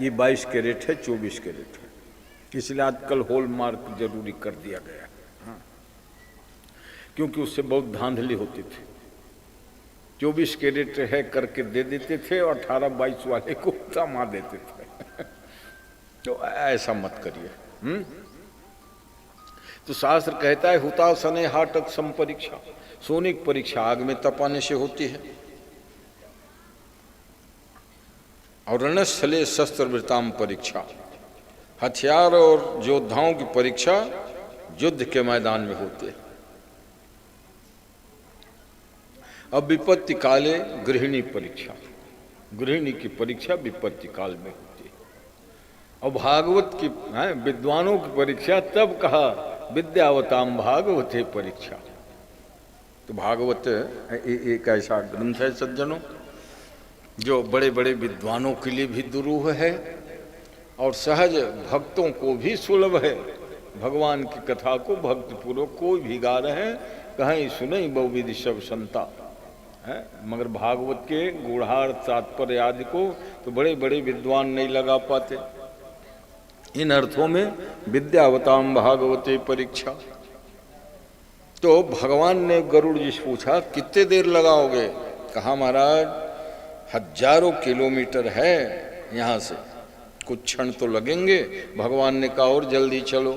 ये 22 कैरेट है, 24 कैरेट है। इसलिए आजकल हॉलमार्क जरूरी कर दिया गया। हाँ, क्योंकि उससे बहुत धांधली होती थी। 24 कैरेट है करके दे देते थे और 18-22 वाले को थमा देते थे। तो ऐसा मत करिए। तो शास्त्र कहता है हुतासने हाटक सम परीक्षा। सोने की परीक्षा आग में तपाने से होती है। और रणस्थले शस्त्र वृताम परीक्षा, हथियार और योद्धाओं की परीक्षा युद्ध के मैदान में होती है। अब विपत्ति काले गृहिणी परीक्षा, गृहिणी की परीक्षा विपत्ति काल में होती है। और भागवत की विद्वानों की परीक्षा तब कहा विद्यावताम भागवते परीक्षा। तो भागवत एक ऐसा ग्रंथ है सज्जनों जो बड़े बड़े विद्वानों के लिए भी दुरूह है और सहज भक्तों को भी सुलभ है। भगवान की कथा को भक्तिपूर्वक कोई भी गा रहे हैं, कहीं सुने बहुविधि सब संता है, मगर भागवत के गूढ़ार्थ तात्पर्य आदि को तो बड़े बड़े विद्वान नहीं लगा पाते। इन अर्थों में विद्यावताम भागवते परीक्षा। तो भगवान ने गरुड़ जी से पूछा कितने देर लगाओगे? कहा महाराज हजारों किलोमीटर है यहाँ से, कुछ क्षण तो लगेंगे। भगवान ने कहा और जल्दी चलो।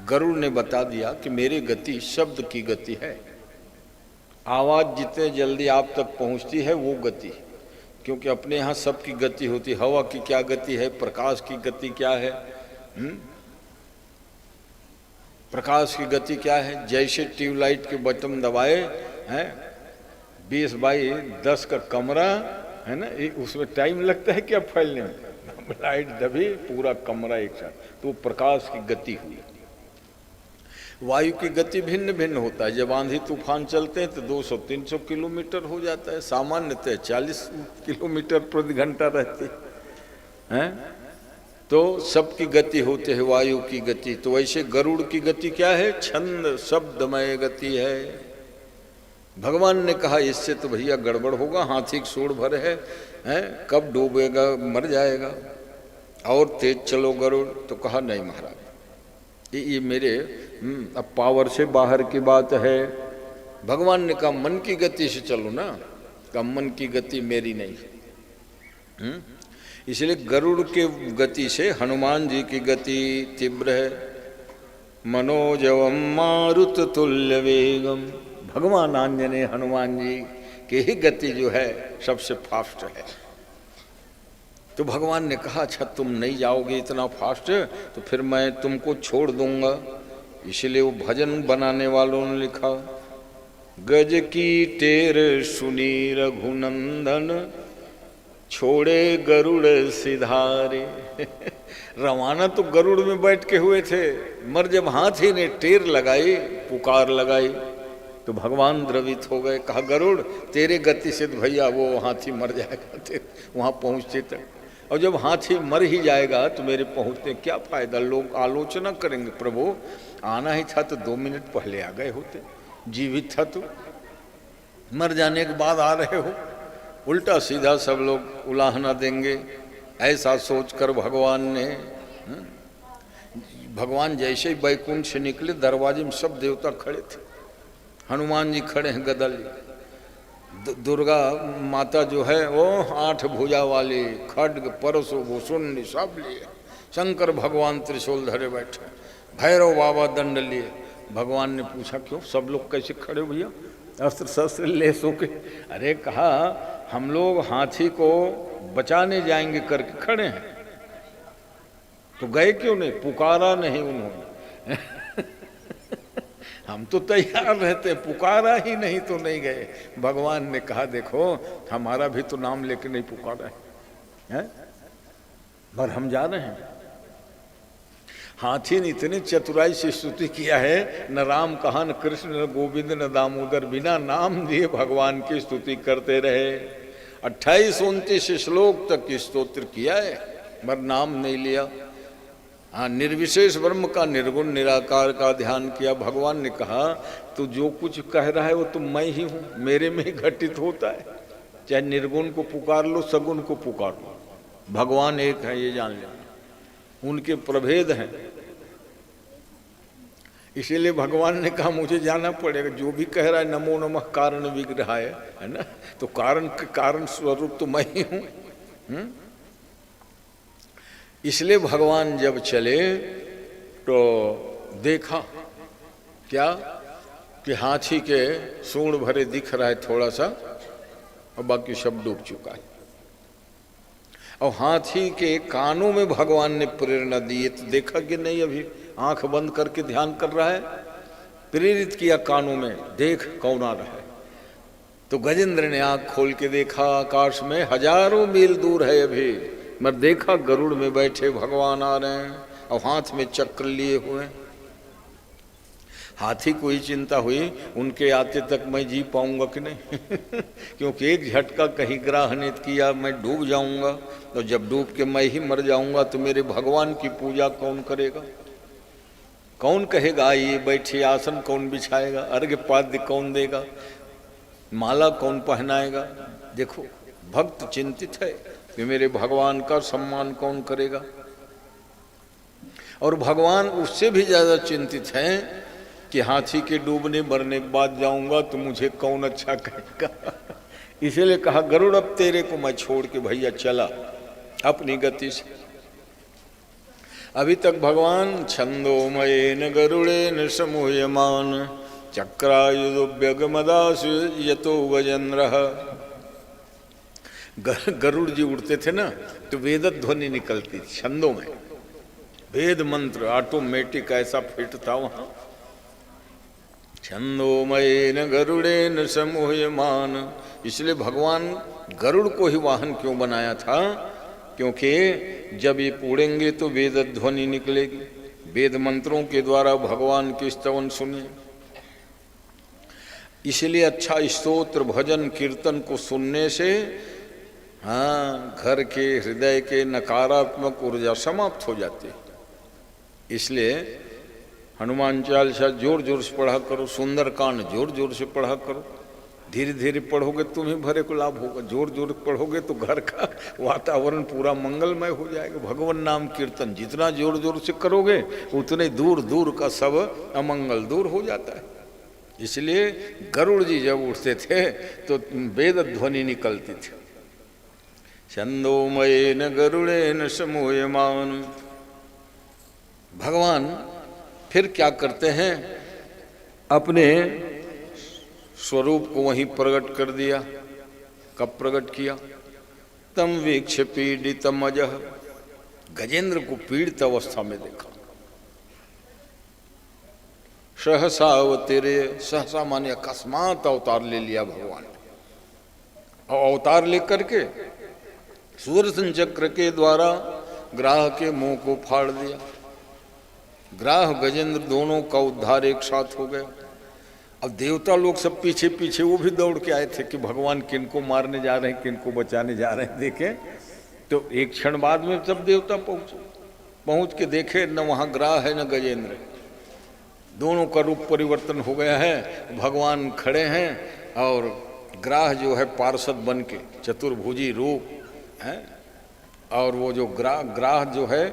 गरुड़ ने बता दिया कि मेरी गति शब्द की गति है। आवाज जितने जल्दी आप तक पहुंचती है वो गति, क्योंकि अपने यहाँ सबकी गति होती। हवा की क्या गति है, प्रकाश की गति क्या है? प्रकाश की गति क्या है? जैसे ट्यूबलाइट के बटन दबाए हैं, 20x10 का कमरा है ना, उसमें टाइम लगता है क्या फैलने में? लाइट दबी पूरा कमरा एक साथ, तो प्रकाश की गति हुई। वायु की गति भिन्न भिन्न होता है। जब आंधी तूफान चलते हैं तो 200-300 किलोमीटर हो जाता है, सामान्यतः 40 किलोमीटर प्रति घंटा रहती है। तो सबकी गति होती है वायु की गति। तो वैसे गरुड़ की गति क्या है? छंद शब्दमय गति है। भगवान ने कहा इससे तो भैया गड़बड़ होगा, हाथी की सूंड भर है, कब डूबेगा, मर जाएगा, और तेज चलो गरुड़। तो कहा नहीं महाराज, ये मेरे अब पावर से बाहर की बात है। भगवान ने कहा मन की गति से चलो ना। कहा मन की गति मेरी नहीं। इसलिए गरुड़ के गति से हनुमान जी की गति तीव्र है। मनोजवम मारुत तुल्य वेगम, भगवान आंजनेय हनुमान जी की ही गति जो है सबसे फास्ट है। तो भगवान ने कहा अच्छा तुम नहीं जाओगे इतना फास्ट तो फिर मैं तुमको छोड़ दूंगा। इसलिए वो भजन बनाने वालों ने लिखा गज की टेर सुनी रघुनंदन छोड़े गरुड़ सिधारे। रवाना तो गरुड़ में बैठ के हुए थे, मगर जब हाथी ने टेर लगाई, पुकार लगाई, तो भगवान द्रवित हो गए। कहा गरुड़ तेरे गति से तो भैया वो हाथी मर जाएगा वहां पहुंचते तक, और जब हाथी मर ही जाएगा तो मेरे पहुंचने क्या फायदा? लोग आलोचना करेंगे प्रभु आना ही था तो 2 मिनट पहले आ गए होते, जीवित था तो, मर जाने के बाद आ रहे हो। उल्टा सीधा सब लोग उलाहना देंगे। ऐसा सोचकर भगवान ने, भगवान जैसे ही बैकुंठ से निकले दरवाजे में सब देवता खड़े थे। हनुमान जी खड़े हैं गदा लिए, दुर्गा माता जो है वो 8 भुजा वाली, खड्ग परशु भूषुंडी सब लिए, शंकर भगवान त्रिशूल धरे बैठे, भैरव बाबा दंड लिए। भगवान ने पूछा क्यों सब लोग कैसे खड़े भैया, अस्त्र शस्त्र लेस होके? अरे कहा हम लोग हाथी को बचाने जाएंगे करके खड़े हैं। तो गए क्यों नहीं, पुकारा नहीं उन्होंने हम तो तैयार रहते, पुकारा ही नहीं तो नहीं गए। भगवान ने कहा देखो हमारा भी तो नाम लेके नहीं पुकारा है, पर हम जा रहे हैं। हाथी ने इतनी चतुराई से स्तुति किया है, न राम कहा न कृष्ण न गोविंद न दामोदर, बिना नाम दिए भगवान की स्तुति करते रहे। 28-29 श्लोक तक की स्तोत्र किया है, पर नाम नहीं लिया। हाँ, निर्विशेष ब्रह्म का, निर्गुण निराकार का ध्यान किया। भगवान ने कहा तू जो कुछ कह रहा है वो तो मैं ही हूँ, मेरे में ही घटित होता है। चाहे निर्गुण को पुकार लो, सगुण को पुकार लो, भगवान एक है ये जान लेना, उनके प्रभेद हैं। इसीलिए भगवान ने कहा मुझे जाना पड़ेगा, जो भी कह रहा है नमो नमः कारण विग्रहाय, है ना, तो कारण स्वरूप तो मैं ही हूँ। इसलिए भगवान जब चले तो देखा क्या कि हाथी के सूंड भरे दिख रहा है थोड़ा सा, और बाकी सब डूब चुका है। और हाथी के कानों में भगवान ने प्रेरणा दी है, तो देखा कि नहीं, अभी आंख बंद करके ध्यान कर रहा है, प्रेरित किया कानों में, देख कौन आ रहा है। तो गजेंद्र ने आंख खोल के देखा, आकाश में हजारों मील दूर है अभी, मैं देखा गरुड़ में बैठे भगवान आ रहे हैं और हाथ में चक्र लिए हुए। हाथी को ही चिंता हुई उनके आते तक मैं जी पाऊंगा कि नहीं क्योंकि एक झटका कहीं ग्राह ने किया मैं डूब जाऊंगा, तो जब डूब के मैं ही मर जाऊंगा तो मेरे भगवान की पूजा कौन करेगा, कौन कहेगा आइए बैठिए, आसन कौन बिछाएगा, अर्घ्य पाद्य कौन देगा, माला कौन पहनाएगा। देखो भक्त चिंतित है कि मेरे भगवान का सम्मान कौन करेगा। और भगवान उससे भी ज्यादा चिंतित हैं कि हाथी के डूबने मरने के बाद जाऊंगा तो मुझे कौन अच्छा कहेगा इसीलिए कहा गरुड़ अब तेरे को मैं छोड़ के भैया चला अपनी गति से। अभी तक भगवान छंदोमयेन गरुड़ेन समूयमान चक्रायुधोभ्यगमदास यतो गजेन्द्रः। गरुड़ जी उड़ते थे ना तो वेद ध्वनि निकलती थी छंदों में, वेद मंत्र ऑटोमेटिक ऐसा फिट था वहां। छंदोमयेन गरुड़ेन समूयमान, इसलिए भगवान गरुड़ को ही वाहन क्यों बनाया था, क्योंकि जब ये उड़ेंगे तो वेद ध्वनि निकलेगी, वेद मंत्रों के द्वारा भगवान के स्तवन सुनिए। इसलिए अच्छा स्तोत्र भजन कीर्तन को सुनने से हाँ घर के हृदय के नकारात्मक ऊर्जा समाप्त हो जाती है। इसलिए हनुमान चालीसा जोर जोर से पढ़ा करो, सुंदरकांड जोर जोर से पढ़ा करो, धीरे धीरे पढ़ोगे तुम्हें भरे को लाभ होगा, जोर जोर पढ़ोगे तो घर का वातावरण पूरा मंगलमय हो जाएगा। भगवान नाम कीर्तन जितना जोर जोर से करोगे उतने दूर दूर का सब अमंगल दूर हो जाता है। इसलिए गरुड़ जी जब उठते थे तो वेद ध्वनि निकलती थी। छंदोमयेन गरुड़ेन समूयमान। भगवान फिर क्या करते हैं, अपने स्वरूप को वहीं प्रकट कर दिया। कब प्रकट किया, तम वीक्ष पीड़ितम अजः, गजेंद्र को पीड़ित अवस्था में देखा। सहसा अवतरे, सहसा माने अकस्मात अवतार ले लिया भगवान, और अवतार लेकर के सुदर्शन चक्र के द्वारा ग्राह के मुंह को फाड़ दिया। ग्राह गजेंद्र दोनों का उद्धार एक साथ हो गया। अब देवता लोग सब पीछे पीछे वो भी दौड़ के आए थे कि भगवान किनको मारने जा रहे हैं, किनको बचाने जा रहे हैं। देखें तो एक क्षण बाद में सब देवता पहुंच के देखे न वहां ग्राह है न गजेंद्र, दोनों का रूप परिवर्तन हो गया है। भगवान खड़े हैं और ग्राह जो है पार्षद बन के, चतुर्भुजी रूप है, और वो जो ग्राह जो है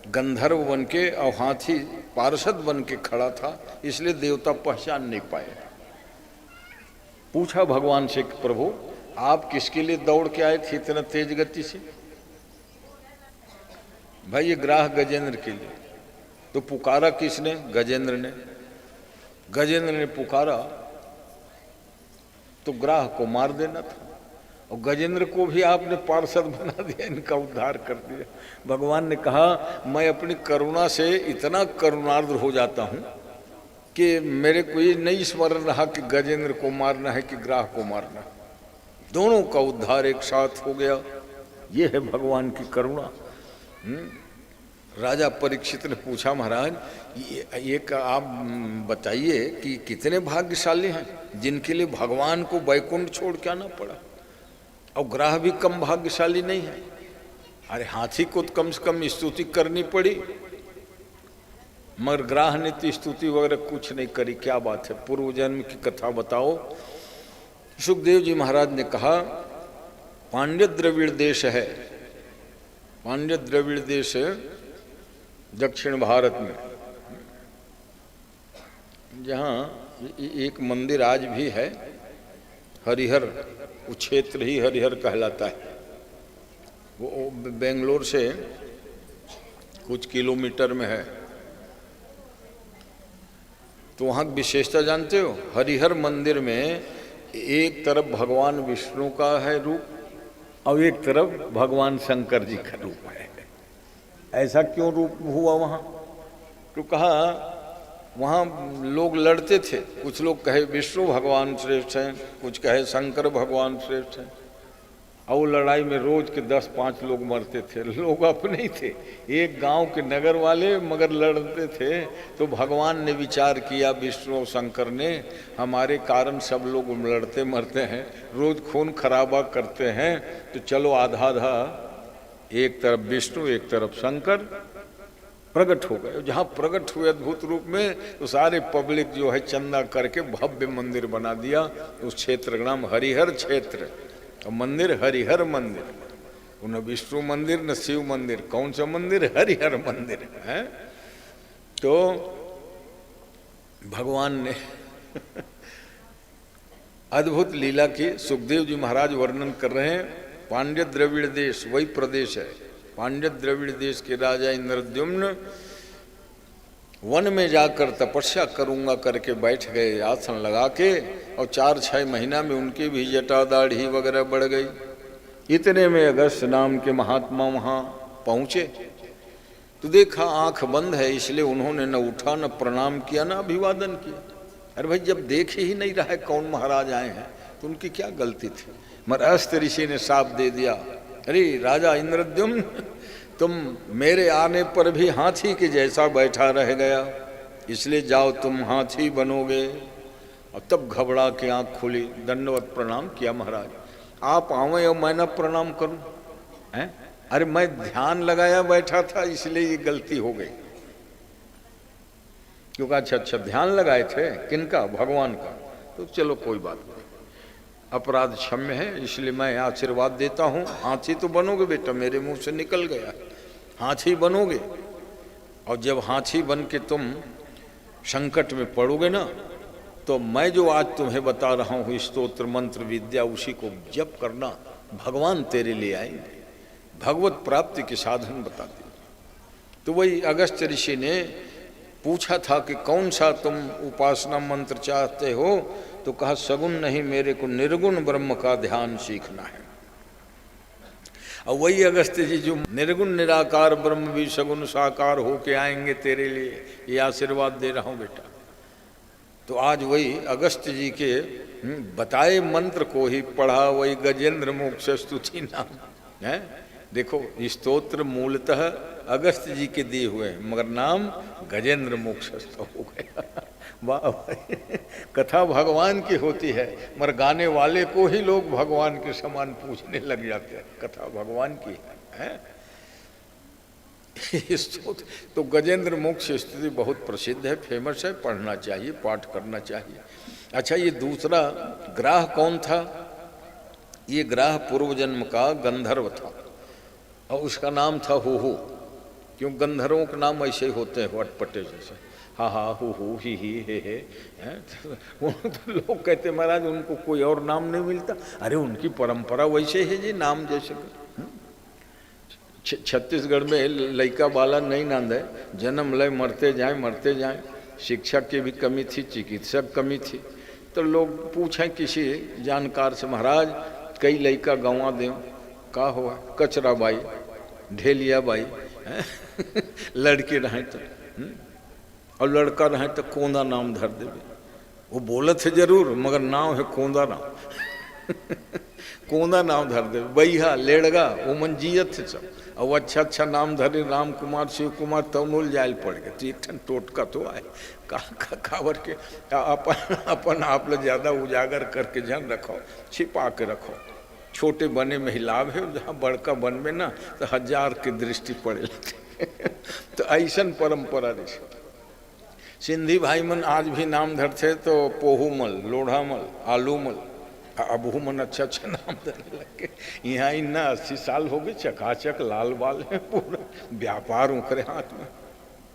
गंधर्व बन के और हाथी पार्षद बन के खड़ा था, इसलिए देवता पहचान नहीं पाए। पूछा भगवान से कि प्रभु आप किसके लिए दौड़ के आए थे इतना तेज गति से? भाई ये ग्राह गजेंद्र के लिए। तो पुकारा किसने? गजेंद्र ने। गजेंद्र ने पुकारा तो ग्राह को मार देना था, और गजेंद्र को भी आपने पार्षद बना दिया, इनका उद्धार कर दिया। भगवान ने कहा मैं अपनी करुणा से इतना करुणार्द्र हो जाता हूं कि मेरे को ये नहीं स्मरण रहा कि गजेंद्र को मारना है कि ग्राह को मारना है, दोनों का उद्धार एक साथ हो गया। ये है भगवान की करुणा। राजा परीक्षित ने पूछा महाराज एक आप बताइए कि कितने भाग्यशाली हैं जिनके लिए भगवान को वैकुंठ छोड़ के आना पड़ा, और ग्राह भी कम भाग्यशाली नहीं है। अरे हाथी को तो कम से कम स्तुति करनी पड़ी, मगर ग्राह ने तो स्तुति वगैरह कुछ नहीं करी। क्या बात है, पूर्व जन्म की कथा बताओ। सुखदेव जी महाराज ने कहा पांड्य द्रविड़ देश है, पांड्य द्रविड़ देश दक्षिण भारत में, जहाँ एक मंदिर आज भी है हरिहर, वो क्षेत्र ही हरिहर कहलाता है। वो बेंगलोर से कुछ किलोमीटर में है। तो वहाँ की विशेषता जानते हो? हरिहर मंदिर में एक तरफ भगवान विष्णु का है रूप और एक तरफ भगवान शंकर जी का रूप है। ऐसा क्यों रूप हुआ वहाँ? तो कहा वहाँ लोग लड़ते थे, कुछ लोग कहे विष्णु भगवान श्रेष्ठ हैं, कुछ कहे शंकर भगवान श्रेष्ठ हैं, और लड़ाई में रोज के 10-5 लोग मरते थे। लोग अपने ही थे, एक गांव के नगर वाले, मगर लड़ते थे। तो भगवान ने विचार किया, विष्णु और शंकर ने, हमारे कारण सब लोग लड़ते मरते हैं, रोज खून खराबा करते हैं, तो चलो आधा आधा, एक तरफ विष्णु एक तरफ शंकर प्रकट हो गए। जहाँ प्रकट हुए अद्भुत रूप में, तो सारे पब्लिक जो है चंदा करके भव्य मंदिर बना दिया। उस क्षेत्र का नाम हरिहर क्षेत्र, और मंदिर हरिहर मंदिर। न विष्णु मंदिर न शिव मंदिर, कौन सा मंदिर? हरिहर मंदिर है। तो भगवान ने अद्भुत लीला की। सुखदेव जी महाराज वर्णन कर रहे हैं। पांड्य द्रविड़ देश वही प्रदेश है। पांड्य द्रविड़ देश के राजा इंद्रद्युम्न वन में जाकर तपस्या करूंगा करके बैठ गए आसन लगा के, और 4-6 महीना में उनकी भी जटा दाढ़ी वगैरह बढ़ गई। इतने में अगस्त नाम के महात्मा वहां पहुंचे, तो देखा आंख बंद है, इसलिए उन्होंने न उठा न प्रणाम किया न अभिवादन किया। अरे भाई जब देख ही नहीं रहा है कौन महाराज आए हैं, तो उनकी क्या गलती थी? मगर अस्त ऋषि ने साफ दे दिया, अरे राजा इंद्रद्युम्न तुम मेरे आने पर भी हाथी के जैसा बैठा रह गया, इसलिए जाओ तुम हाथी बनोगे। और तब घबरा के आंख खुली, दंडवत प्रणाम किया। महाराज आप आवे और मैं न प्रणाम करूं? हैं? अरे मैं ध्यान लगाया बैठा था, इसलिए ये गलती हो गई। क्योंकि अच्छा ध्यान लगाए थे, किनका? भगवान का। तो चलो कोई बात नहीं, अपराध क्षम्य है, इसलिए मैं आशीर्वाद देता हूँ। हाथी तो बनोगे बेटा, मेरे मुंह से निकल गया, हाथी बनोगे। और जब हाथी बन के तुम संकट में पड़ोगे ना, तो मैं जो आज तुम्हें बता रहा हूँ स्तोत्र मंत्र विद्या, उसी को जप करना, भगवान तेरे लिए आएंगे, भगवत प्राप्ति के साधन बता दिए। तो वही अगस्त ऋषि ने पूछा था कि कौन सा तुम उपासना मंत्र चाहते हो? तो कहा सगुण नहीं, मेरे को निर्गुण ब्रह्म का ध्यान सीखना है। और वही अगस्त जी जो निर्गुण निराकार ब्रह्म भी सगुण साकार होके आएंगे तेरे लिए, ये आशीर्वाद दे रहा हूं बेटा। तो आज वही अगस्त जी के बताए मंत्र को ही पढ़ा, वही गजेंद्र मोक्ष स्तुति नाम है। देखो स्तोत्र मूलतः अगस्त जी के दिए हुए हैं, मगर नाम गजेंद्र मोक्ष हो गया। वाह भाई, कथा भगवान की होती है, मगर गाने वाले को ही लोग भगवान के समान पूछने लग जाते हैं। कथा भगवान की है। तो गजेंद्र मोक्ष स्तुति बहुत प्रसिद्ध है, फेमस है, पढ़ना चाहिए, पाठ करना चाहिए। अच्छा, ये दूसरा ग्राह कौन था? ये ग्राह पूर्व जन्म का गंधर्व था, और उसका नाम था हो। क्यों? गंधर्वों के नाम ऐसे ही होते हैं, अटपटे जैसे। हा हा हु ही हे हैं? तो लोग कहते महाराज उनको कोई और नाम नहीं मिलता। अरे उनकी परंपरा वैसे है जी, नाम जैसे छत्तीसगढ़ में लइका बाला नहीं नांद है, जन्म लय मरते जाए। शिक्षा की भी कमी थी, चिकित्सक कमी थी, तो लोग पूछें किसी जानकार से, महाराज कई लइका गंवा दें, का हुआ? कचरा बाई, ढेलिया बाई, लड़के रहे तो और लड़का रहे तो कोंदा नाम धर देवे। वो बोलत है जरूर मगर नाम है कोंदा नाम। कोंदा नाम धर देवे, बैहा लेड़गा वो मन जियत है सब। और अच्छा नाम धरे, राम कुमार, शिव कुमार, तवनुल जायल पड़ गए। तो एक ठन टोटका तो आए कावर के अपन आप लोग ज्यादा उजागर करके जन रखो, छिपा के रखो। छोटे बने में ही लाभ है, जहाँ बड़का बन में ना तो 1000 की दृष्टि पड़े लगते। तो ऐसन परंपरा रही। सिंधी भाई मन आज भी नाम धरते तो पोहूमल, लोढ़ामल, आलूमल, अबूमन अच्छा नाम धरने लगे। यहाँ इन्ना 80 साल हो गए, चकाचक लाल बाल है, पूरा व्यापार उखरे हाथ में।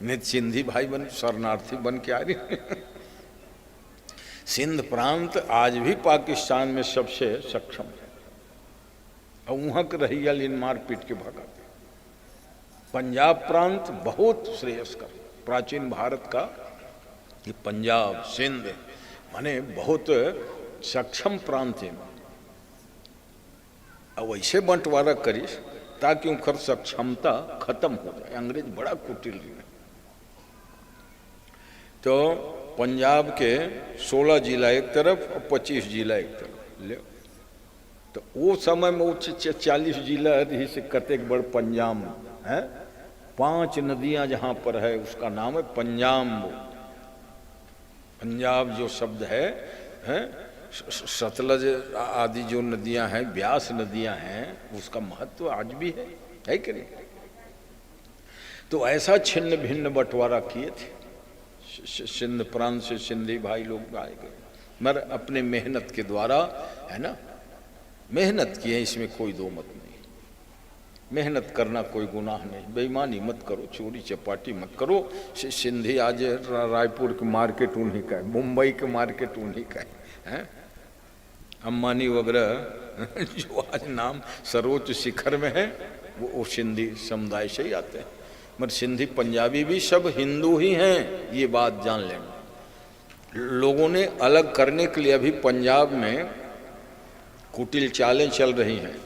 नहीं सिंधी भाई बन शरणार्थी बन के आ रही। सिंध प्रांत आज भी पाकिस्तान में सबसे सक्षम है और वहां के रहिया इन मार पीट के भगाते। पंजाब प्रांत बहुत श्रेयस्कर, प्राचीन भारत का ये पंजाब सिंध माने बहुत सक्षम प्रांत है। अब वैसे बंटवारा करीस ताकि उनकर सक्षमता खत्म हो जाए। अंग्रेज बड़ा कुटिल है। तो पंजाब के 16 जिला एक तरफ और 25 जिला एक तरफ ले। तो वो समय में 40 जिला रही से कतेक बड़ पंजाब है। 5 नदियां जहां पर है उसका नाम है पंजाब। पंजाब जो शब्द है सतलज आदि जो नदियां हैं, ब्यास नदियां हैं, उसका महत्व आज भी है कि नहीं? तो ऐसा छिन्न भिन्न बंटवारा किए थे। सिंध प्रांत से सिंधी भाई लोग आए गए, मगर अपने मेहनत के द्वारा, है ना, मेहनत किए, इसमें कोई दो मत नहीं। मेहनत करना कोई गुनाह नहीं, बेईमानी मत करो, चोरी चपाटी मत करो। सिंधी आज रायपुर के मार्केट उन्हीं का है, मुंबई के मार्केट उन्हीं का है। अम्बानी वगैरह जो आज नाम सर्वोच्च शिखर में है वो सिंधी समुदाय से ही आते हैं। मगर सिंधी पंजाबी भी सब हिंदू ही हैं, ये बात जान लेना। लोगों ने अलग करने के लिए अभी पंजाब में कुटिल चालें चल रही हैं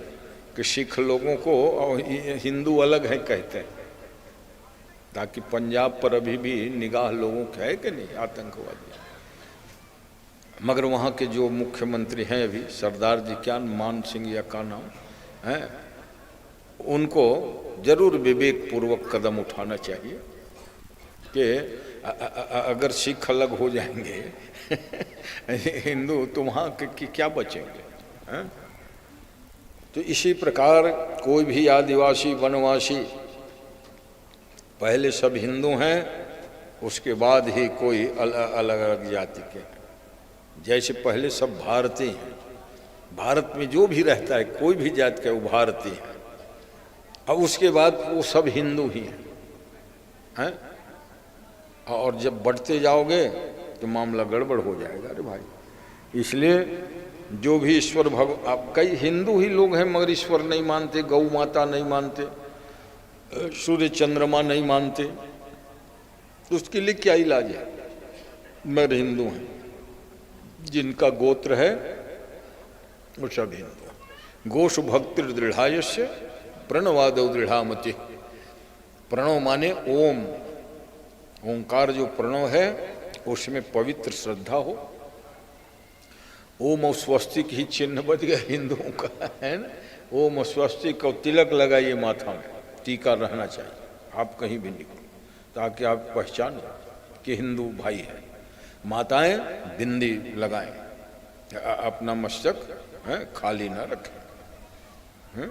कि सिख लोगों को और हिंदू अलग है कहते हैं, ताकि पंजाब पर अभी भी निगाह लोगों की है कि नहीं, आतंकवादी। मगर वहाँ के जो मुख्यमंत्री हैं अभी, सरदार जी क्या मान सिंह या का नाम है, उनको जरूर विवेक पूर्वक कदम उठाना चाहिए कि अगर सिख अलग हो जाएंगे हिंदू तो वहाँ के क्या बचेंगे, हैं? तो इसी प्रकार कोई भी आदिवासी वनवासी पहले सब हिंदू हैं, उसके बाद ही कोई अलग अलग जाति के। जैसे पहले सब भारतीय हैं, भारत में जो भी रहता है कोई भी जाति का वो भारतीय है, और उसके बाद वो सब हिंदू ही हैं। और जब बढ़ते जाओगे तो मामला गड़बड़ हो जाएगा। अरे भाई, इसलिए जो भी ईश्वर आप कई हिंदू ही लोग हैं मगर ईश्वर नहीं मानते, गौ माता नहीं मानते, सूर्य चंद्रमा नहीं मानते, तो उसके लिए क्या इलाज है? मगर हिंदू हैं, जिनका गोत्र है वो सब हिंदू। गोषु भक्ति दृढ़ायस्य प्रणवाद दृढ़ामति। प्रणव माने ओम, ओंकार जो प्रणव है उसमें पवित्र श्रद्धा हो। ओम और स्वस्तिक ही चिन्ह बच गया हिंदुओं का, है ना। ओम और स्वस्तिक और तिलक लगाइए माथा में, टीका रहना चाहिए आप कहीं भी निकलो, ताकि आप पहचानो कि हिंदू भाई है। माताएं बिंदी लगाएं, अपना मस्तक खाली ना रखें।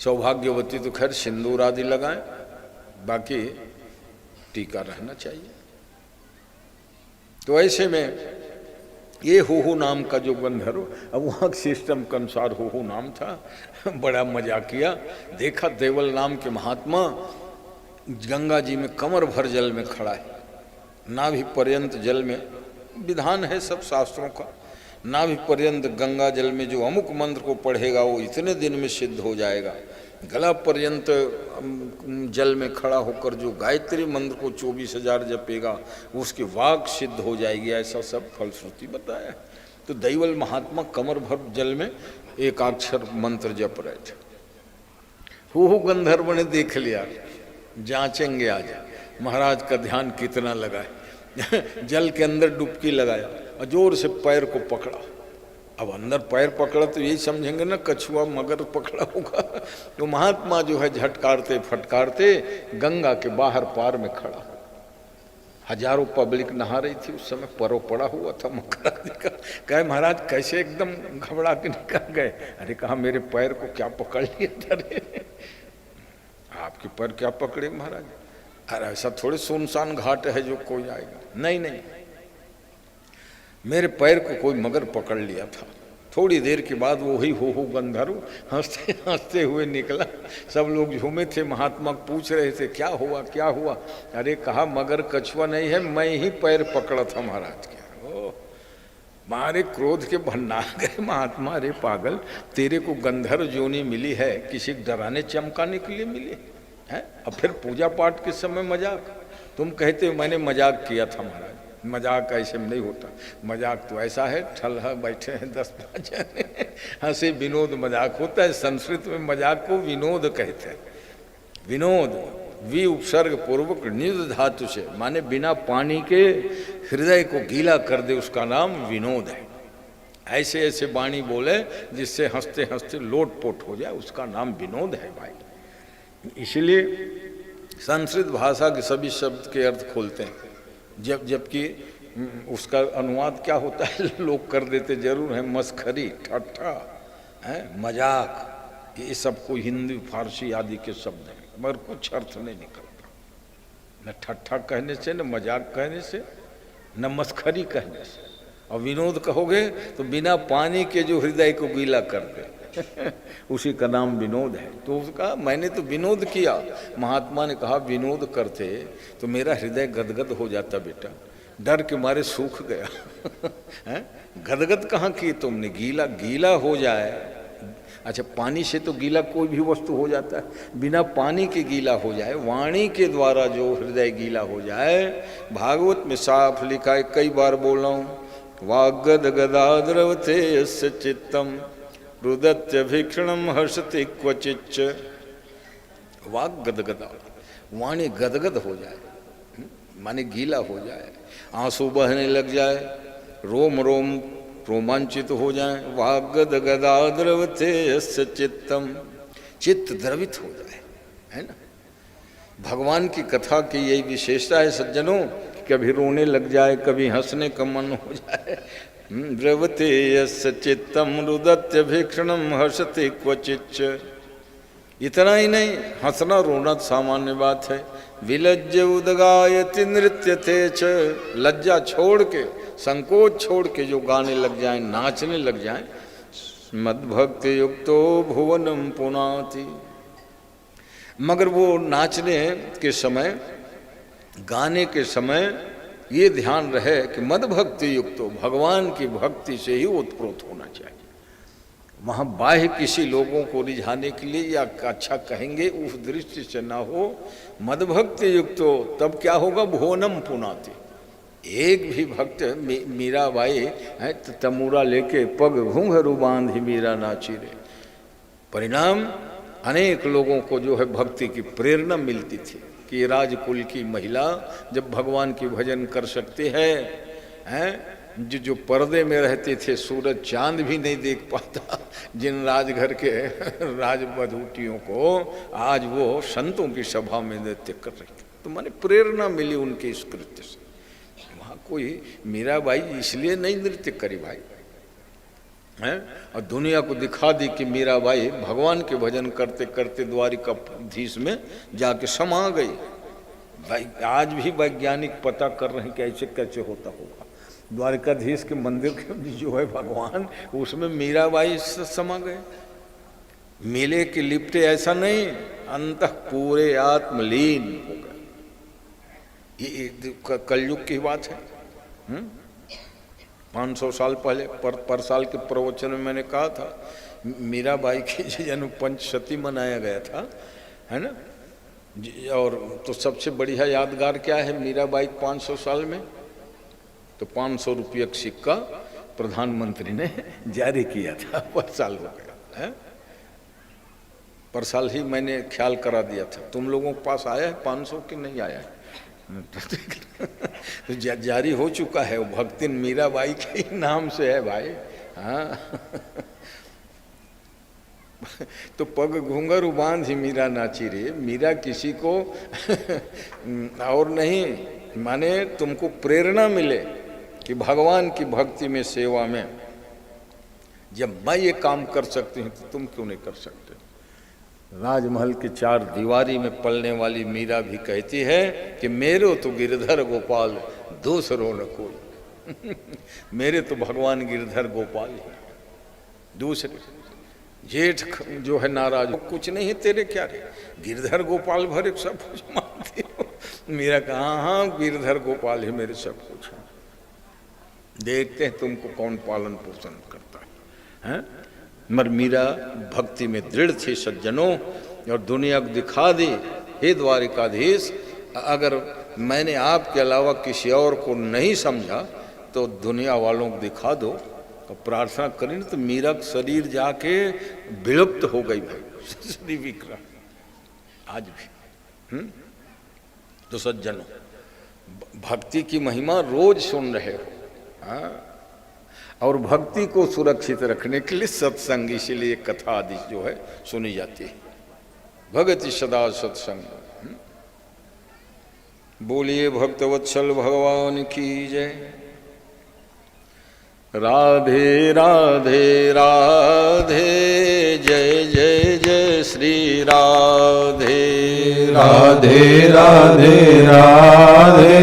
सौभाग्यवती तो खैर सिंदूर आदि लगाएं, बाकी टीका रहना चाहिए। तो ऐसे में ये हो नाम का जो गंधर्व, अब वहाँ सिस्टम के अनुसार हो नाम था। बड़ा मजा किया, देखा देवल नाम के महात्मा गंगा जी में कमर भर जल में खड़ा है, नाभि पर्यंत जल में, विधान है सब शास्त्रों का, नाभि पर्यंत गंगा जल में जो अमुक मंत्र को पढ़ेगा वो इतने दिन में सिद्ध हो जाएगा। गला पर्यंत जल में खड़ा होकर जो गायत्री मंत्र को 24,000 जपेगा उसकी वाक सिद्ध हो जाएगी, ऐसा सब फलश्रुति बताया है। तो दैवल महात्मा कमर भर जल में एकाक्षर मंत्र जप रहे थे। हो गंधर्व ने देख लिया, जांचेंगे आज महाराज का ध्यान कितना लगा है। जल के अंदर डुबकी लगाया और जोर से पैर को पकड़ा। अब अंदर पैर पकड़ा तो यही समझेंगे ना कछुआ मगर पकड़ा होगा। तो महात्मा जो है झटकारते फटकारते गंगा के बाहर पार में खड़ा। हजारों पब्लिक नहा रही थी उस समय, परो पड़ा हुआ था मकर आदि का। कहे महाराज कैसे एकदम घबरा के निकल गए? अरे कहा मेरे पैर को क्या पकड़ लिया था? आपके पैर क्या पकड़े महाराज? अरे ऐसा थोड़े सुनसान घाट है जो कोई आएगा। नहीं नहीं, मेरे पैर को कोई मगर पकड़ लिया था। थोड़ी देर के बाद वही हो गंधर्व हंसते हंसते हुए निकला। सब लोग झूमे थे, महात्मा पूछ रहे थे क्या हुआ क्या हुआ? अरे कहा मगर कछुआ नहीं है, मैं ही पैर पकड़ा था महाराज के। ओ मारे क्रोध के भंडार गए महात्मा। अरे पागल, तेरे को गंधर्व जोनी मिली है किसी डराने चमकाने के लिए मिली है? अब फिर पूजा पाठ के समय मजाक? तुम कहते हो मैंने मजाक किया था महाराज। मजाक ऐसे में नहीं होता। मजाक तो ऐसा है, ठल्हा बैठे हैं 10-5 जने, हंसे विनोद मजाक होता है। संस्कृत में मजाक को विनोद कहते हैं। विनोद वि उपसर्ग पूर्वक निज धातु से, माने बिना पानी के हृदय को गीला कर दे, उसका नाम विनोद है। ऐसे ऐसे वाणी बोले जिससे हंसते हंसते लोटपोट हो जाए, उसका नाम विनोद है भाई। इसलिए संस्कृत भाषा के सभी शब्द के अर्थ खोलते हैं, जबकि उसका अनुवाद क्या होता है लोग कर देते जरूर है, मस्खरी, ठट्ठा है, मजाक, ये सब को हिंदी फारसी आदि के शब्द हैं, मगर कुछ अर्थ नहीं निकलता, न ठट्ठा कहने से, न मजाक कहने से, न मस्खरी कहने से। और विनोद कहोगे तो बिना पानी के जो हृदय को गीला कर दे उसी का नाम विनोद है। तो उसका मैंने तो विनोद किया। महात्मा ने कहा विनोद करते तो मेरा हृदय गदगद हो जाता बेटा, डर के मारे सूख गया। गदगद कहाँ की तुमने? गीला गीला हो जाए। अच्छा पानी से तो गीला कोई भी वस्तु हो जाता है, बिना पानी के गीला हो जाए, वाणी के द्वारा जो हृदय गीला हो जाए। भागवत में साफ लिखा है, कई बार बोल रहा हूँ, वाग्गद गदाद्रवते यस्य चित्तम रुदत्य भीक्षणम हर्षति क्वचिच्च। वाग गदगदा, वाणी गदगद हो जाए, माने गीला हो जाए, आंसू बहने लग जाए, रोम रोम रोमांचित हो जाए। वाग्गद गदाद्रवते यस्य चित्तम, चित्त द्रवित हो जाए, है ना। भगवान की कथा की यही विशेषता है सज्जनों, कभी रोने लग जाए, कभी हंसने का मन हो जाए। द्रवते यस्य चित्तम रुदत्य भीक्षणम हर्षते क्वचिच्च। इतना ही नहीं, हंसना रोना सामान्य बात है। विलज्य उदगायति नृत्यते च, लज्जा छोड़ के, संकोच छोड़ के जो गाने लग जाएं, नाचने लग जाएं। मद्भक्ति युक्तो भुवनम पुनाति। मगर वो नाचने के समय, गाने के समय ये ध्यान रहे कि मद भक्ति युक्त हो, भगवान की भक्ति से ही उत्प्रोत होना चाहिए। वहाँ बाह्य किसी लोगों को रिझाने के लिए या अच्छा कहेंगे उस दृष्टि से ना हो, मद भक्ति युक्त हो। तब क्या होगा? भुवनम पुनाति। एक भी भक्त मीराबाई है तमूरा लेके पग घूंघरू बांधी मीरा नाची रे। परिणाम अनेक लोगों को जो है भक्ति की प्रेरणा मिलती थी कि राजकुल की महिला जब भगवान की भजन कर सकते हैं, जो पर्दे में रहते थे, सूरज चांद भी नहीं देख पाता जिन राजघर के राजवधूटियों को, आज वो संतों की सभा में नृत्य कर रही थी। तो माने प्रेरणा मिली उनके इस कृत्य से। वहाँ कोई मीराबाई इसलिए नहीं नृत्य करी भाई, हैं, और दुनिया को दिखा दी कि मीराबाई भगवान के भजन करते करते द्वारिकाधीश में जाके समा गई। भाई आज भी वैज्ञानिक पता कर रहे हैं कि ऐसे कैसे होता होगा। द्वारिकाधीश के मंदिर के जो है भगवान, उसमें मीराबाई समा गए। मिले कि लिपटे ऐसा नहीं, अंतः पूरे आत्मलीन हो गए। ये कलयुग की बात है। 500 साल पहले पर साल के प्रवचन में मैंने कहा था मीराबाई की जन्म पंचशती मनाया गया था, है ना। और तो सबसे बढ़िया यादगार क्या है मीराबाई 500 साल में, तो 500 रुपये का सिक्का प्रधानमंत्री ने जारी किया था। पर साल हो गया है, पर साल ही मैंने ख्याल करा दिया था। तुम लोगों के पास आया है 500 कि नहीं आया है? तो जारी हो चुका है, वो भक्तिन मीराबाई के नाम से है भाई। हाँ तो पग घूंघरू बांध ही मीरा नाची रे। मीरा किसी को और नहीं, माने तुमको प्रेरणा मिले कि भगवान की भक्ति में, सेवा में जब मैं ये काम कर सकती हूँ तो तुम क्यों नहीं कर सकते। राजमहल की 4 दीवारी में पलने वाली मीरा भी कहती है कि मेरे तो गिरधर गोपाल दूसरो न कोई। मेरे तो भगवान गिरधर गोपाल है, दूसरे जेठ जो है नाराज, कुछ नहीं है तेरे क्या रे, गिरधर गोपाल भरे सब कुछ मानती हो। मीरा कहा हाँ गिरधर गोपाल ही मेरे सब कुछ है। देखते हैं तुमको कौन पालन पोषण करता है। मगर मीरा भक्ति में दृढ़ थी सज्जनों, और दुनिया को दिखा दी, हे द्वारिकाधीश अगर मैंने आपके अलावा किसी और को नहीं समझा तो दुनिया वालों को दिखा दो। तो प्रार्थना करी तो मीरा का शरीर जाके विलुप्त हो गई भाई, शरीर विक्रम आज भी। तो सज्जनों भक्ति की महिमा रोज सुन रहे हो। हाँ, और भक्ति को सुरक्षित रखने के लिए सत्संग, इसीलिए कथा आदि जो है सुनी जाती है। भगति सदा सत्संग। बोलिए भक्तवत्सल भगवान की जय। राधे राधे राधे जय जय जय श्री राधे। राधे राधे राधे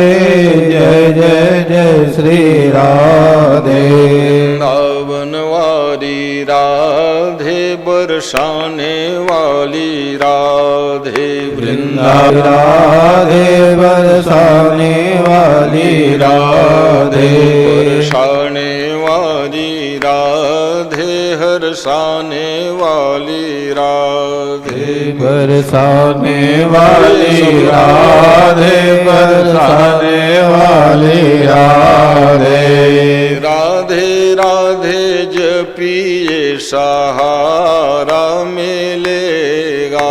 जय जय जय श्री राधे। वृंदावन वाली राधे बरसाने वाली राधे। वृंदावन राधे बरसाने वाली राधे। बरसाने वाली राधे हरसाने वाली राधे। बरसाने वाली राधे बरसाने वाली राधे। राधे राधे जपिए सहारा मिलेगा।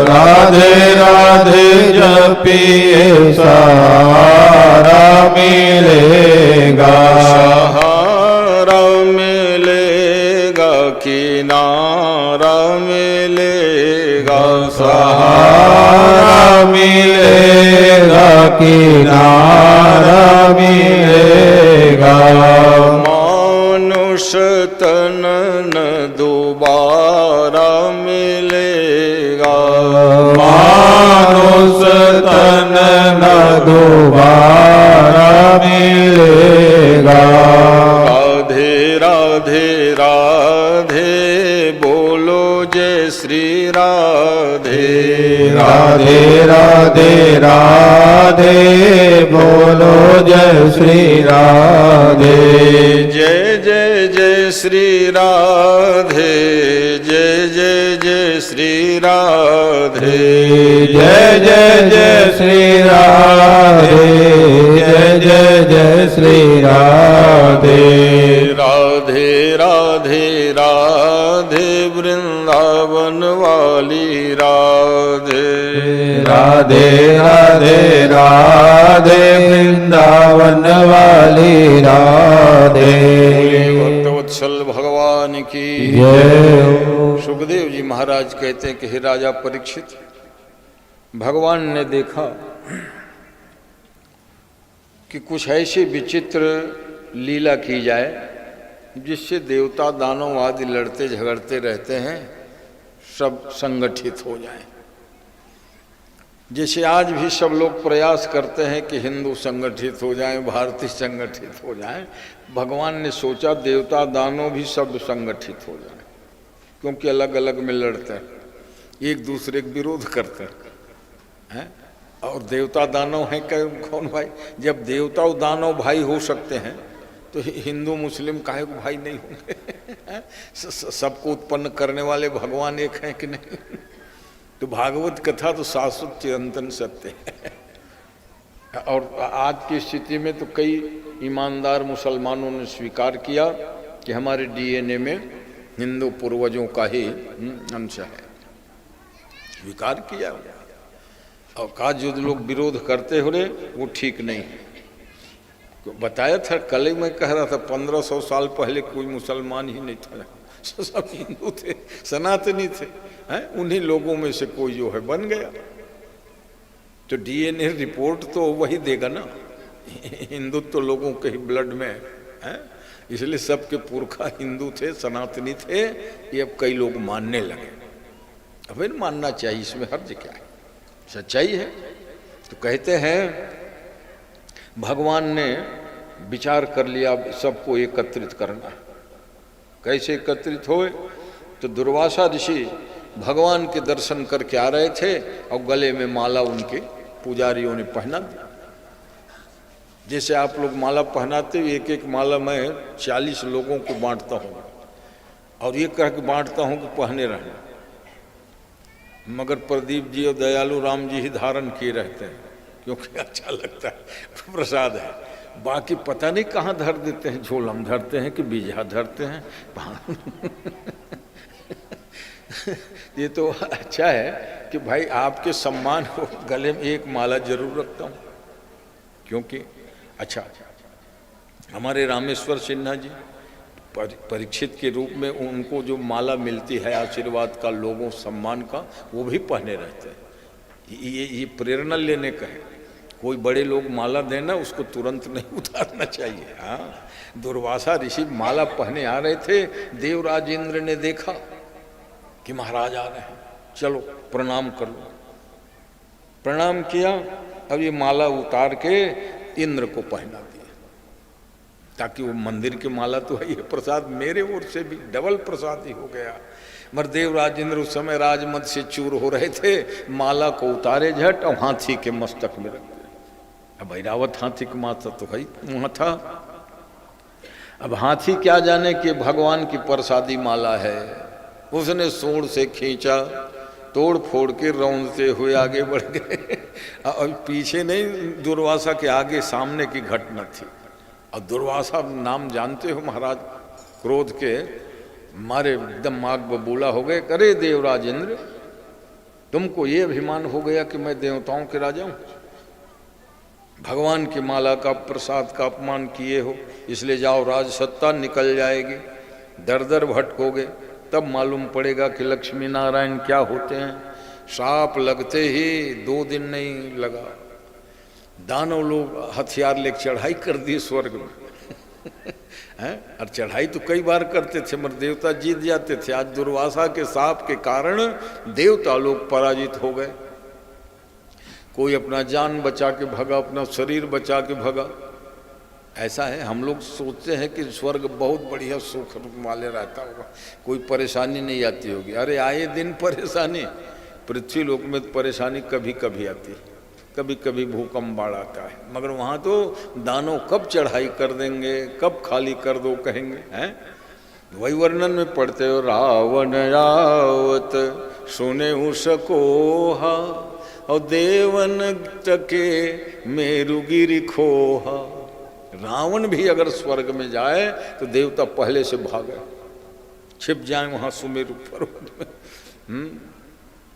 राधे राधे जपिए सहारा मिलेगा। सहारा मिलेगा किनारा मिलेगा। सहारा मिलेगा किनारा मिलेगा। मानुष तन न दोबारा मिलेगा। मानुष तन न दोबारा मिलेगा। राधे राधे राधे बोलो जय श्री राधे। राधे राधे राधे बोलो जय श्री राधे। जय जय जय श्री राधे। जय जय जय श्री राधे। जय जय जय श्री राधे। जय जय जय श्री राधे। राधे राधे राधे वृंदावन वाली राधे। राधे राधे राधे वृंदावन वाली राधे। भक्तवत्सल भगवान की जय। सुखदेव जी महाराज कहते हैं कि हे राजा परीक्षित, भगवान ने देखा कि कुछ ऐसी विचित्र लीला की जाए जिससे देवता दानव आदि लड़ते झगड़ते रहते हैं सब संगठित हो जाएं। जैसे आज भी सब लोग प्रयास करते हैं कि हिंदू संगठित हो जाएं, भारतीय संगठित हो जाएं, भगवान ने सोचा देवता दानव भी सब संगठित हो जाएं, क्योंकि अलग अलग में लड़ते हैं, एक दूसरे का विरोध करते हैं। और देवता दानव हैं कौन भाई? जब देवता और दानव भाई हो सकते हैं तो हिंदू मुस्लिम काहे को भाई नहीं होंगे? सबको उत्पन्न करने वाले भगवान एक हैं कि नहीं? तो भागवत कथा तो शाश्वत चिरंतन सत्य है। और आज की स्थिति में तो कई ईमानदार मुसलमानों ने स्वीकार किया कि हमारे डीएनए में हिंदू पूर्वजों का ही अंश है, स्वीकार किया। और कहा जो लोग विरोध करते हो रहे वो ठीक नहीं है। बताया था कल ही, मैं कह रहा था 1500 साल पहले कोई मुसलमान ही नहीं था, सब हिंदू थे, सनातनी थे, हैं? उन्हीं लोगों में से कोई जो है बन गया। तो डीएनए रिपोर्ट तो वही देगा ना, हिंदुत्व तो लोगों के ही ब्लड में है, इसलिए सबके पुरखा हिंदू थे, सनातनी थे। ये अब कई लोग मानने लगे। अब मानना चाहिए, इसमें हर्ज क्या है, सच्चाई है। तो कहते हैं भगवान ने विचार कर लिया सबको एकत्रित करना। कैसे एकत्रित हुए? तो दुर्वासा ऋषि भगवान के दर्शन करके आ रहे थे और गले में माला उनके पुजारियों ने पहना दी। जैसे आप लोग माला पहनाते हो, एक एक माला मैं 40 लोगों को बांटता हूँ और ये कह के बांटता हूँ कि पहने रहना, मगर प्रदीप जी और दयालु राम जी ही धारण किए रहते हैं क्योंकि अच्छा लगता है, प्रसाद है। बाकी पता नहीं कहाँ धर देते हैं, झोलम धरते हैं कि बीजा धरते हैं। ये तो अच्छा है कि भाई आपके सम्मान हो, गले में एक माला जरूर रखता हूँ। क्योंकि अच्छा, हमारे रामेश्वर सिन्हा जी परीक्षित के रूप में उनको जो माला मिलती है आशीर्वाद का, लोगों सम्मान का, वो भी पहने रहते हैं। ये प्रेरणा लेने का है। कोई बड़े लोग माला देना, उसको तुरंत नहीं उतारना चाहिए। हाँ, दुर्वासा ऋषि माला पहने आ रहे थे, देवराज इंद्र ने देखा कि महाराज आ रहे हैं, चलो प्रणाम कर लो। प्रणाम किया, अब ये माला उतार के इंद्र को पहना दिया, ताकि वो मंदिर की माला तो है, ये प्रसाद मेरे ओर से भी डबल प्रसाद ही हो गया। मगर देवराज इंद्र उस समय राजमद से चूर हो रहे थे, माला को उतारे झट और हाथी के मस्तक में रख दिया। अब ऐरावत हाथी का माथा तो है वहां था। अब हाथी क्या जाने कि भगवान की प्रसादी माला है, उसने सूंड से खींचा, तोड़ फोड़ के रौंदते हुए आगे बढ़ गए। अब पीछे नहीं, दुर्वासा के आगे सामने की घटना थी। और दुर्वासा नाम जानते हो महाराज, क्रोध के मारे एकदम आग बबूला हो गए। अरे देवराज इंद्र, तुमको ये अभिमान हो गया कि मैं देवताओं के राजा हूं, भगवान की माला का प्रसाद का अपमान किए हो, इसलिए जाओ, राज सत्ता निकल जाएगी, दर दर भटकोगे, तब मालूम पड़ेगा कि लक्ष्मी नारायण क्या होते हैं। सांप लगते ही 2 दिन नहीं लगा, दानव लोग हथियार लेकर चढ़ाई कर दी स्वर्ग में। हैं? और चढ़ाई तो कई बार करते थे मगर देवता जीत जाते थे। आज दुर्वासा के सांप के कारण देवता लोग पराजित हो गए। कोई अपना जान बचा के भगा, अपना शरीर बचा के भगा। ऐसा है, हम लोग सोचते हैं कि स्वर्ग बहुत बढ़िया सुख वाले रहता होगा, कोई परेशानी नहीं आती होगी। अरे आए दिन परेशानी, पृथ्वी लोक में परेशानी कभी कभी आती है, कभी कभी भूकंप बाढ़ आता है, मगर वहाँ तो दानव कब चढ़ाई कर देंगे, कब खाली कर दो कहेंगे। हैं? वही वर्णन में पढ़ते हो, रावण आवत सुने उसकोहा और देवन तके मेरुगिरि खोहा। रावण भी अगर स्वर्ग में जाए तो देवता पहले से भागे, छिप जाए वहां सुमेरु पर्वत में।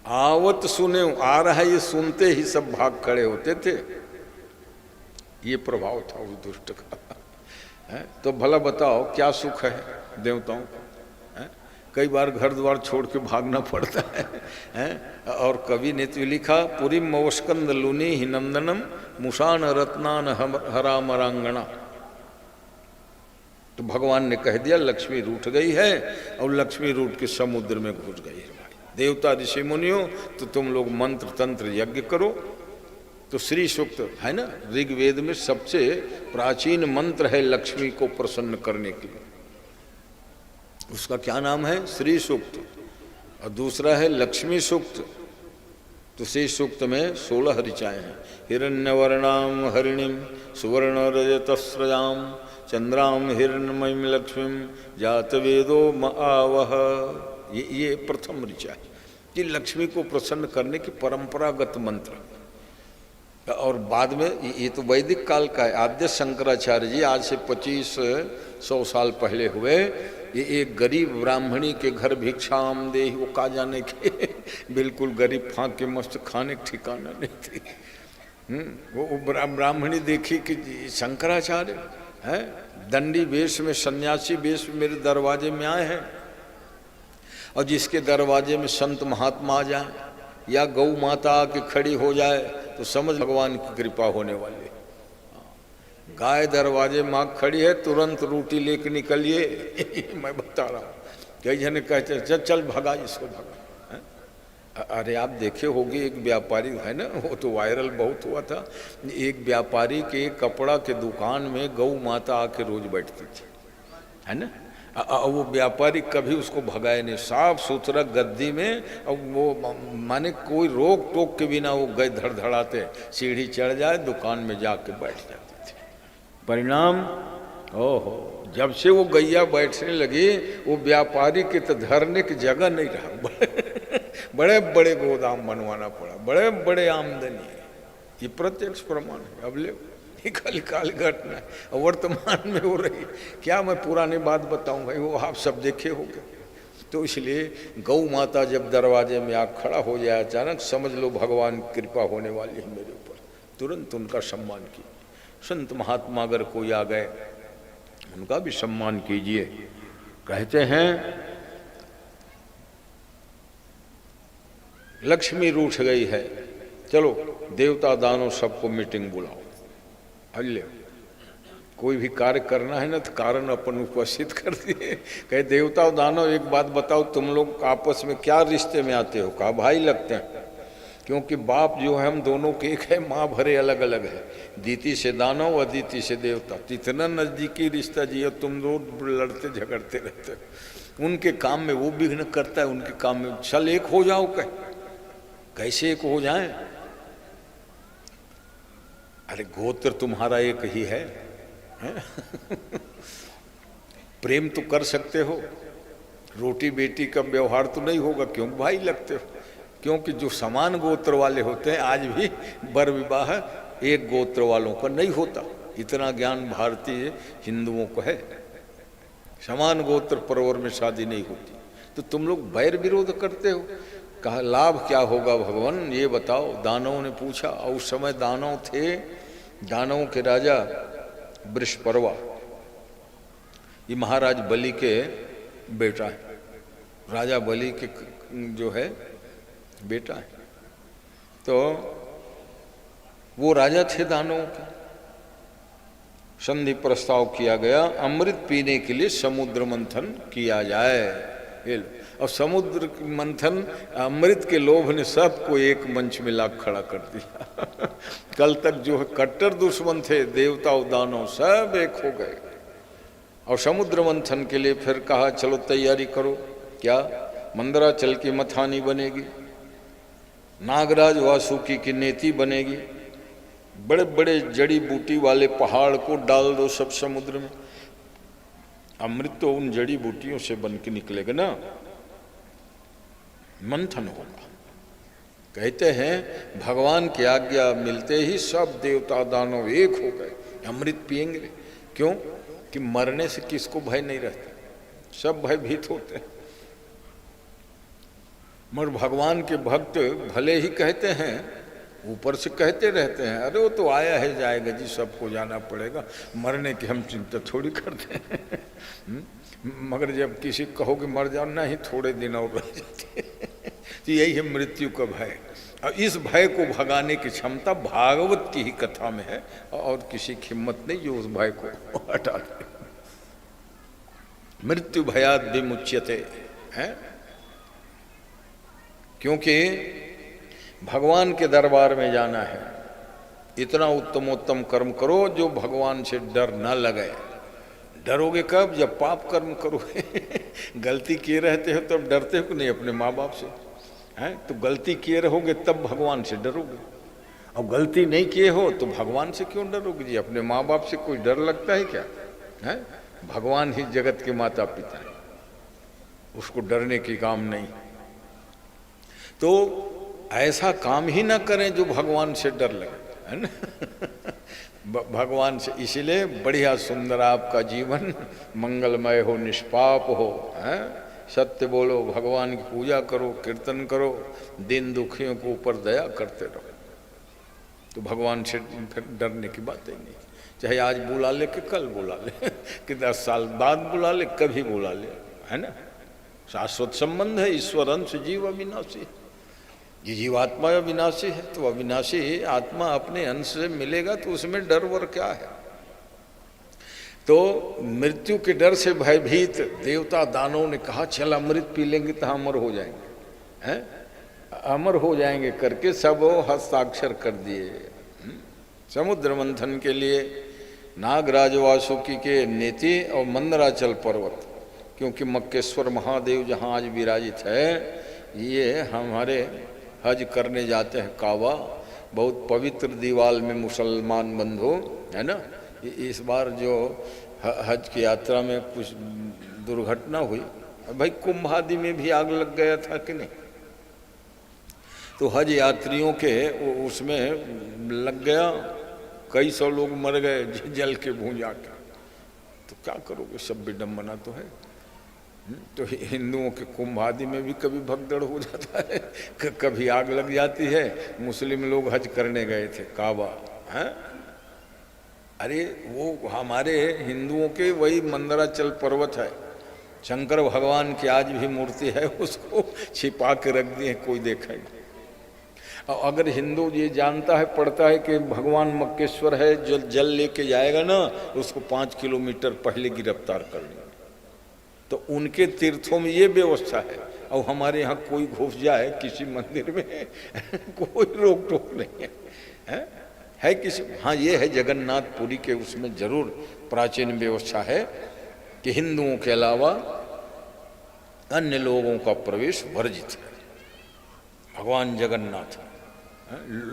आवत सुने, आ रहा है ये सुनते ही सब भाग खड़े होते थे। ये प्रभाव था उस दुष्ट का। तो भला बताओ क्या सुख है देवताओं का? कई बार घर द्वार छोड़ के भागना पड़ता है। और कवि ने तो लिखा, पुरी मवस्कंद लुनी ही नंदनम मुषान रत्नान हरा मरांगणा। तो भगवान ने कह दिया लक्ष्मी रूठ गई है, और लक्ष्मी रूठ के समुद्र में घुस गई है। देवता ऋषि मुनियों, तो तुम लोग मंत्र तंत्र यज्ञ करो। तो श्री सूक्त है ना, ऋग्वेद में सबसे प्राचीन मंत्र है लक्ष्मी को प्रसन्न करने के लिए, उसका क्या नाम है? श्री सूक्त। और दूसरा है लक्ष्मी सूक्त, तो शेष सूक्त में 16 ऋचाएँ हैं। हिरण्यवर्णाम हरिणीम सुवर्ण रजतस्रजाम चंद्राम हिरण्यमयीम लक्ष्मीम जातवेदो आवह। ये प्रथम ऋचा है। ये लक्ष्मी को प्रसन्न करने की परंपरागत मंत्र। और बाद में ये तो वैदिक काल का है। आद्य शंकराचार्य जी आज से 2500 साल पहले हुए। ये एक गरीब ब्राह्मणी के घर भिक्षाम दे, वो का जाने के बिल्कुल गरीब फाँक के मस्त, खाने का ठिकाना नहीं थी। वो ब्राह्मणी देखी कि शंकराचार्य है दंडी वेश में, सन्यासी वेश में मेरे दरवाजे में आए हैं, और जिसके दरवाजे में संत महात्मा आ जाए या गौ माता आके खड़ी हो जाए तो समझ भगवान की कृपा होने वाली है। गाय दरवाजे माँ खड़ी है, तुरंत रोटी लेके निकलिए मैं बता रहा हूँ। कई जने कहते चल चल भगा इसको, भगा। अरे आप देखे होगे एक व्यापारी है ना, वो तो वायरल बहुत हुआ था। एक व्यापारी के कपड़ा के दुकान में गौ माता आके रोज बैठती थी, है ना। वो व्यापारी कभी उसको भगाए नहीं, साफ सुथरा गद्दी में। और वो माने कोई रोक टोक के बिना वो गए धड़धड़ाते, सीढ़ी चढ़ जाए दुकान में जाके बैठ जाते थे। परिणाम ओहो, जब से वो गैया बैठने लगी वो व्यापारी के तो धरने की जगह नहीं रहा। बड़े बड़े गोदाम बनवाना पड़ा, बड़े बड़े आमदनी है। ये प्रत्यक्ष प्रमाण है। अब ले कल काल घटना है, वर्तमान में हो रही। क्या मैं पुरानी बात बताऊंगा, वो आप सब देखे होंगे। तो इसलिए गौ माता जब दरवाजे में आग खड़ा हो जाए अचानक, समझ लो भगवान की कृपा होने वाली है मेरे ऊपर। तुरंत उनका सम्मान कीजिए। संत महात्मा अगर कोई आ गए उनका भी सम्मान कीजिए। कहते हैं लक्ष्मी रूठ गई है, चलो देवता दानव सबको मीटिंग बुलाओ। हल्ले कोई भी कार्य करना है ना तो कारण अपन उपस्थित कर दिए। कहे देवता दानव एक बात बताओ, तुम लोग आपस में क्या रिश्ते में आते हो? कहा भाई लगते हैं, क्योंकि बाप जो है हम दोनों के एक है, माँ भरे अलग अलग है। दीति से दानव, अदिति से देवता। इतना नजदीकी रिश्ता जियो, तुम लोग लड़ते झगड़ते रहते हो। उनके काम में वो विघ्न करता है, उनके काम में चल एक हो जाओ। कैसे एक हो जाए? अरे गोत्र तुम्हारा एक ही है, प्रेम तो कर सकते हो, रोटी बेटी का व्यवहार तो नहीं होगा, क्यों भाई लगते हो। क्योंकि जो समान गोत्र वाले होते हैं, आज भी वर विवाह एक गोत्र वालों का नहीं होता। इतना ज्ञान भारतीय हिंदुओं को है, समान गोत्र परवर में शादी नहीं होती। तो तुम लोग वैर विरोध करते हो। कहा लाभ क्या होगा भगवान ये बताओ। दानवों ने पूछा, और उस समय दानव थे, दानवों के राजा वृषपर्वा, ये महाराज बलि के बेटा है। राजा बलि के जो है बेटा है। तो वो राजा थे दानवों के। संधि प्रस्ताव किया गया, अमृत पीने के लिए समुद्र मंथन किया जाए। और समुद्र मंथन अमृत के लोभ ने सबको एक मंच में ला खड़ा कर दिया। कल तक जो कट्टर दुश्मन थे देवता और दानव, सब एक हो गए। और समुद्र मंथन के लिए फिर कहा चलो तैयारी करो। क्या? मंदराचल की मथानी बनेगी, नागराज वासुकी की नेति बनेगी, बड़े बड़े जड़ी बूटी वाले पहाड़ को डाल दो सब समुद्र में। अमृत तो उन जड़ी बूटियों से बन के निकलेगा ना, मंथन होगा। कहते हैं भगवान की आज्ञा मिलते ही सब देवता दानव एक हो गए, अमृत पिएंगे। क्यों? कि मरने से किसको भय नहीं रहता, सब भयभीत होते हैं। मगर भगवान के भक्त भले ही कहते हैं, ऊपर से कहते रहते हैं अरे वो तो आया है जाएगा जी, सबको जाना पड़ेगा, मरने की हम चिंता थोड़ी करते हैं। मगर जब किसी कहोगे मर जाओ, नहीं थोड़े दिन और रह जाते हैं। तो यही है मृत्यु का भय। और इस भय को भगाने की क्षमता भागवत की ही कथा में है, और किसी की हिम्मत नहीं जो उस भय को हटा दे। मृत्यु भयाद विमुच्यते है, क्योंकि भगवान के दरबार में जाना है। इतना उत्तमोत्तम कर्म करो जो भगवान से डर न लगे। डरोगे कब? जब पाप कर्म करोगे। गलती किए रहते हो तब डरते हो कि नहीं अपने माँ बाप से। हैं? तो गलती किए रहोगे तब भगवान से डरोगे, और गलती नहीं किए हो तो भगवान से क्यों डरोगे जी? अपने माँ बाप से कोई डर लगता है क्या? है? भगवान ही जगत के माता पिता है, उसको डरने की काम नहीं। तो ऐसा काम ही ना करें जो भगवान से डर लगे, है ना? भगवान से, इसीलिए बढ़िया सुंदर आपका जीवन मंगलमय हो, निष्पाप हो, है? सत्य बोलो, भगवान की पूजा करो, कीर्तन करो, दिन दुखियों के ऊपर दया करते रहो, तो भगवान से फिर डरने की बात ही नहीं। चाहे आज बुला ले कि कल बुला ले कि 10 साल बाद बुला ले, कभी बुला ले, है ना? शाश्वत संबंध है, ईश्वर अंश जीव अविनाशी। ये जीवात्मा अविनाशी है, तो अविनाशी आत्मा अपने अंश से मिलेगा तो उसमें डर वर क्या है? तो मृत्यु के डर से भयभीत देवता दानवों ने कहा चल अमृत पी लेंगे तो अमर हो जाएंगे, हैं? अमर हो जाएंगे करके सब हस्ताक्षर कर दिए। समुद्र मंथन के लिए नागराज वासुकी के नेति और मंदराचल पर्वत, क्योंकि मक्केश्वर महादेव जहाँ आज विराजित है, ये हमारे हज करने जाते हैं काबा, बहुत पवित्र दीवाल में मुसलमान बंधु, है ना? इस बार जो हज की यात्रा में कुछ दुर्घटना हुई, भाई कुंभ आदि में भी आग लग गया था कि नहीं, तो हज यात्रियों के उसमें लग गया, कई 100 लोग मर गए जल के भूंजा के। तो क्या करोगे, सब विडम्बना तो है। तो हिंदुओं के कुंभ आदि में भी कभी भगदड़ हो जाता है, कभी आग लग जाती है। मुस्लिम लोग हज करने गए थे काबा, हैं? अरे वो हमारे हिंदुओं के वही मंदराचल पर्वत है, शंकर भगवान की आज भी मूर्ति है, उसको छिपा के रख दिए, कोई देखेगा। और अगर हिंदू ये जानता है, पढ़ता है कि भगवान मक्केश्वर है, जो जल लेके जाएगा ना, उसको 5 किलोमीटर पहले गिरफ्तार कर लेंगे। तो उनके तीर्थों में ये व्यवस्था है, और हमारे यहाँ कोई घुस जाए किसी मंदिर में कोई रोक टोक नहीं है किसी। हाँ, ये है जगन्नाथपुरी के उसमें जरूर प्राचीन व्यवस्था है कि हिंदुओं के अलावा अन्य लोगों का प्रवेश वर्जित है। भगवान जगन्नाथ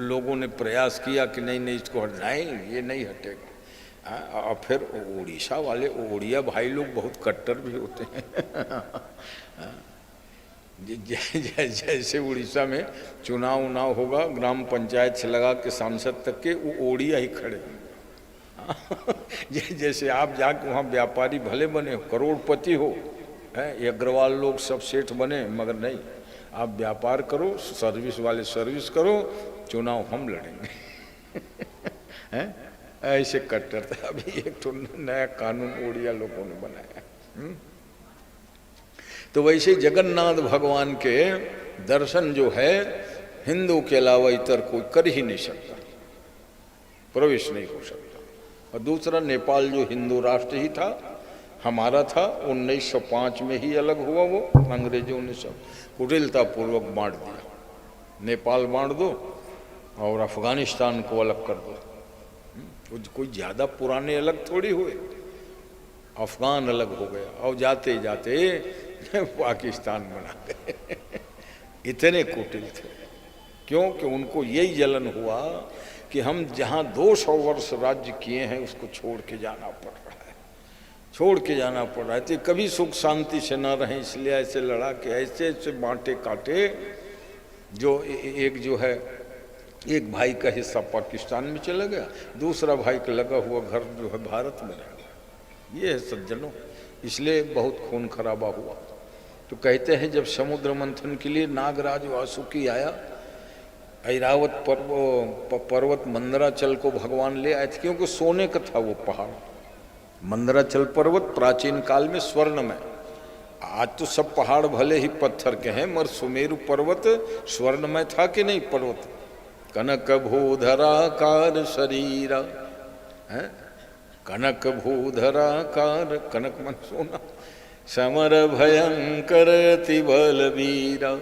लोगों ने प्रयास किया कि नहीं नहीं इसको हटाएं, ये नहीं हटेगा। और फिर उड़ीसा वाले उड़िया भाई लोग बहुत कट्टर भी होते हैं। जैसे उड़ीसा में चुनाव उनाव होगा, ग्राम पंचायत से लगा के सांसद तक के वो ओडिया ही खड़े जैसे आप जाके वहाँ व्यापारी भले बने, करोड़पति हो, ये अग्रवाल लोग सब सेठ बने, मगर नहीं, आप व्यापार करो, सर्विस वाले सर्विस करो, चुनाव हम लड़ेंगे। हैं? ऐसे कट्टर था। अभी एक तो नया कानून उड़िया लोगों ने बनाया। तो वैसे जगन्नाथ भगवान के दर्शन जो है हिंदू के अलावा इतर कोई कर ही नहीं सकता, प्रवेश नहीं हो सकता। और दूसरा, नेपाल जो हिंदू राष्ट्र ही था, हमारा था, 1905 में ही अलग हुआ, वो अंग्रेजों ने सब कुटिलता पूर्वक बांट दिया। नेपाल बांट दो और अफगानिस्तान को अलग कर दो, कोई ज़्यादा पुराने अलग थोड़ी हुए, अफगान अलग हो गया और जाते जाते पाकिस्तान बना गए। इतने कुटिल थे, क्योंकि उनको यही जलन हुआ कि हम जहाँ 200 वर्ष राज्य किए हैं उसको छोड़ के जाना पड़ रहा है, छोड़ के जाना पड़ रहा है। तो कभी सुख शांति से ना रहें, इसलिए ऐसे लड़ा के ऐसे ऐसे बांटे काटे। जो एक जो है, एक भाई का हिस्सा पाकिस्तान में चला गया, दूसरा भाई का लगा हुआ घर जो है भारत में रह गया। ये है सज्जनों, इसलिए बहुत खून खराबा हुआ। तो कहते हैं जब समुद्र मंथन के लिए नागराज वासुकी आया, ऐरावत पर्वत मंदराचल को भगवान ले आए थे, क्योंकि सोने का था वो पहाड़। मंदराचल पर्वत प्राचीन काल में स्वर्ण में, आज तो सब पहाड़ भले ही पत्थर के हैं, मगर सुमेरु पर्वत स्वर्ण में था कि नहीं पर्वत। कनक भूधराकार शरीर है, कनक भूधराकार, कनक मन सोना, समर भयंकर तिबल वीरा।